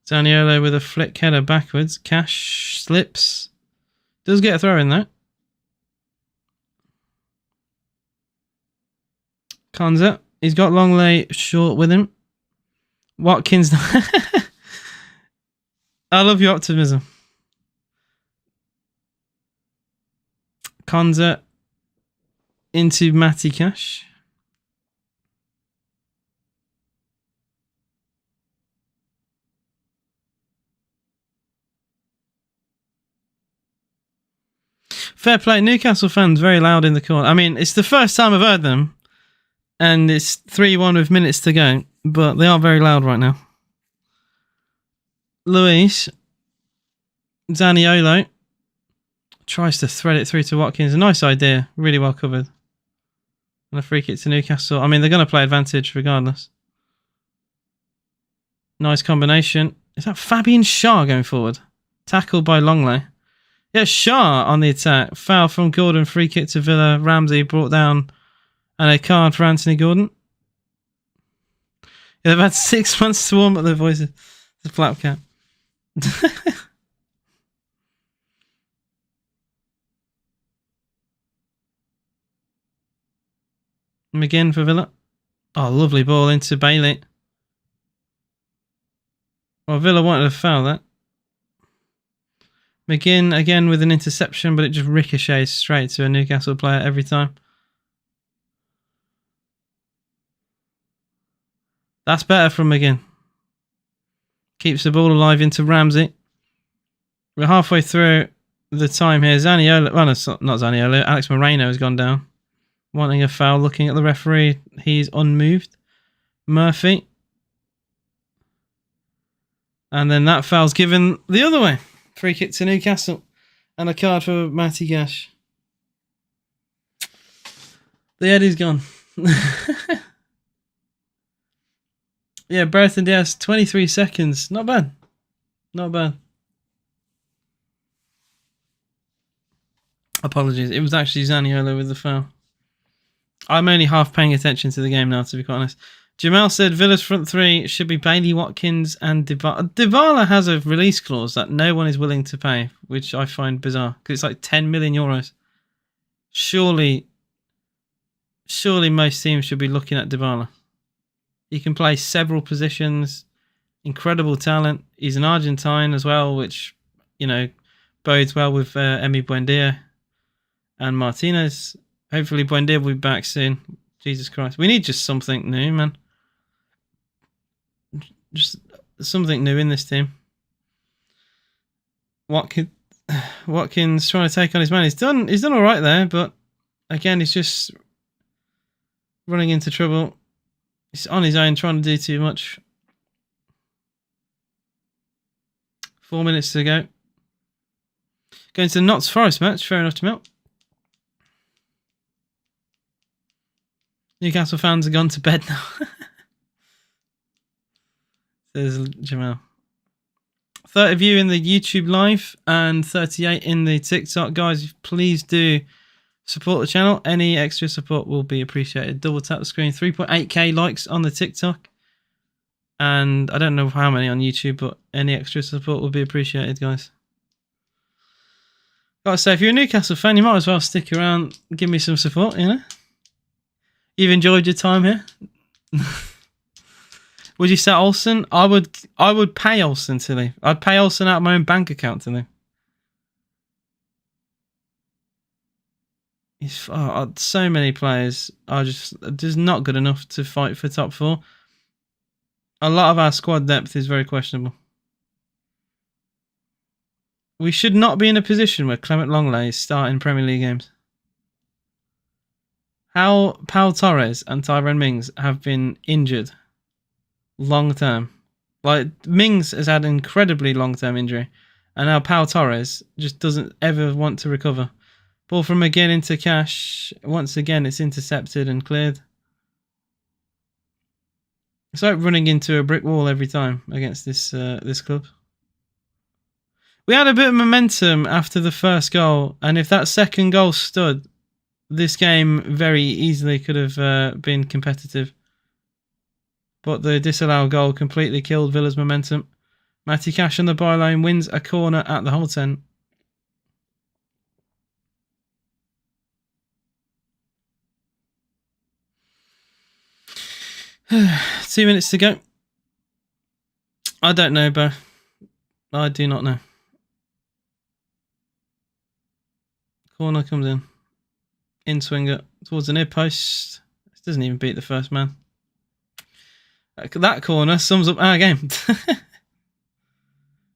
Zaniolo with a flick header backwards. Cash slips. Does get a throw in though. Konza. He's got Longley short with him. Watkins. I love your optimism. Konza into Matty Cash. Fair play. Newcastle fans very loud in the corner. I mean, it's the first time I've heard them. And it's 3-1 with minutes to go. But they are very loud right now. Luis. Zaniolo. Tries to thread it through to Watkins. A nice idea. Really well covered. And a free kick to Newcastle. I mean, they're going to play advantage regardless. Nice combination. Is that Fabian Schär going forward? Tackled by Longley. Yeah, Schär on the attack. Foul from Gordon. Free kick to Villa. Ramsey brought down. And a card for Anthony Gordon. Yeah, they've had 6 months to warm up their voices. The flap cap. McGinn for Villa. Oh, lovely ball into Bailey. Well, Villa wanted to foul that. McGinn again with an interception, but it just ricochets straight to a Newcastle player every time. That's better from McGinn. Keeps the ball alive into Ramsey. We're halfway through the time here. Zaniolo, well, no, not Zaniolo. Alex Moreno has gone down. Wanting a foul, looking at the referee. He's unmoved. Murphy. And then that foul's given the other way. Free kick to Newcastle. And a card for Matty Gash. The Eddie's gone. Yeah, Brereton Diaz, 23 seconds. Not bad. Not bad. Apologies. It was actually Zaniolo with the foul. I'm only half paying attention to the game now, to be quite honest. Jamal said Villa's front three should be Bailey, Watkins and Dybala. Dybala has a release clause that no one is willing to pay, which I find bizarre, because it's like 10 million euros. Surely most teams should be looking at Dybala. He can play several positions, incredible talent. He's an Argentine as well, which, you know, bodes well with Emi Buendia and Martinez. Hopefully Buendia will be back soon. Jesus Christ. We need just something new, man. Just something new in this team. Watkins trying to take on his man. He's done all right there, but again, he's just running into trouble. He's on his own, trying to do too much. 4 minutes to go. Going to the Notts Forest match. Fair enough to melt. Newcastle fans have gone to bed now. There's Jamal. 30 of you in the YouTube live and 38 in the TikTok. Guys, please do support the channel. Any extra support will be appreciated. Double tap the screen. 3.8k likes on the TikTok. And I don't know how many on YouTube, but any extra support will be appreciated, guys. Gotta say, if you're a Newcastle fan, you might as well stick around, give me some support, you know? You've enjoyed your time here. Would you say Olsen? I would pay Olsen to leave. I'd pay Olsen out of my own bank account to leave. So many players are just not good enough to fight for top four. A lot of our squad depth is very questionable. We should not be in a position where Clement Longley is starting Premier League games. How Pau Torres and Tyrone Mings have been injured long term. Like, Mings has had an incredibly long term injury, and now Pau Torres just doesn't ever want to recover. Ball from again into Cash. Once again, it's intercepted and cleared. It's like running into a brick wall every time against this club. We had a bit of momentum after the first goal, and if that second goal stood, this game very easily could have been competitive. But the disallowed goal completely killed Villa's momentum. Matty Cash on the byline wins a corner at the whole 10. Two minutes to go. I don't know, Bo. I do not know. Corner comes in. In swinger towards the near post. It doesn't even beat the first man. That corner sums up our game.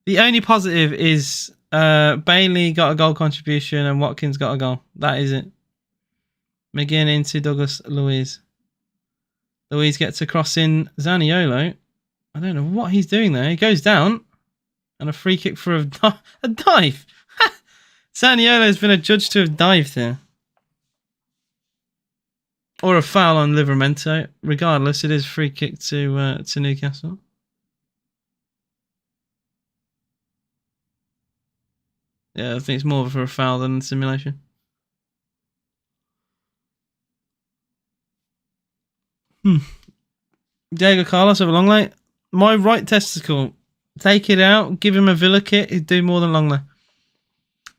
The only positive is Bailey got a goal contribution and Watkins got a goal. That is it. McGinn into Douglas Luiz. Luiz gets a cross in. Zaniolo. I don't know what he's doing there. He goes down. And a free kick for a dive. Zaniolo has been adjudged to have dived here. Or a foul on Livramento. Regardless, it is a free kick to Newcastle. Yeah, I think it's more for a foul than simulation. Diego Carlos over Longley. My right testicle. Take it out. Give him a Villa kit. He'd do more than Longley.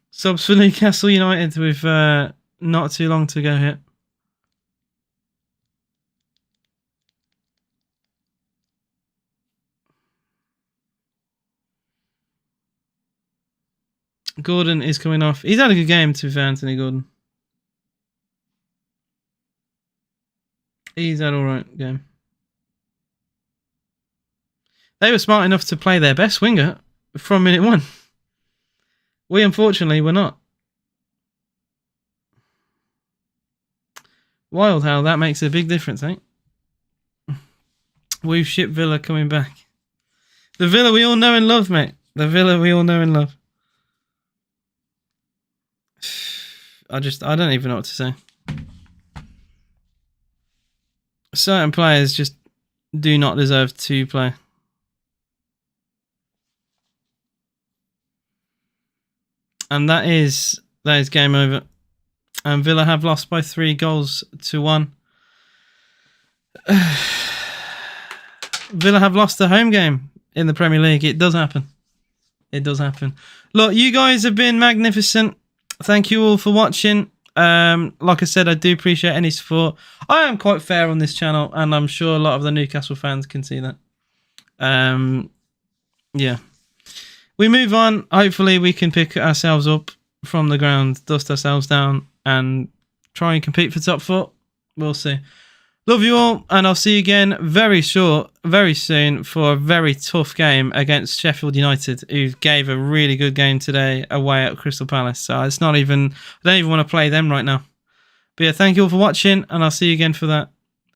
Subs for Newcastle United with not too long to go here. Gordon is coming off. He's had a good game, to be fair, Anthony Gordon. He's had alright game. They were smart enough to play their best winger from minute one. We, unfortunately, were not. Wild how that makes a big difference, eh? We've shipped Villa coming back. The Villa we all know and love, mate. The Villa we all know and love. I don't even know what to say. Certain players just do not deserve to play. And that is game over. And Villa have lost by 3-1. Villa have lost the home game in the Premier League. It does happen. It does happen. Look, you guys have been magnificent. Thank you all for watching. Like I said, I do appreciate any support. I am quite fair on this channel, and I'm sure a lot of the Newcastle fans can see that. Yeah. We move on. Hopefully we can pick ourselves up from the ground, dust ourselves down, and try and compete for top 4. We'll see. Love you all, and I'll see you again very soon for a very tough game against Sheffield United, who gave a really good game today away at Crystal Palace. So it's not even, I don't even want to play them right now. But yeah, thank you all for watching, and I'll see you again for that.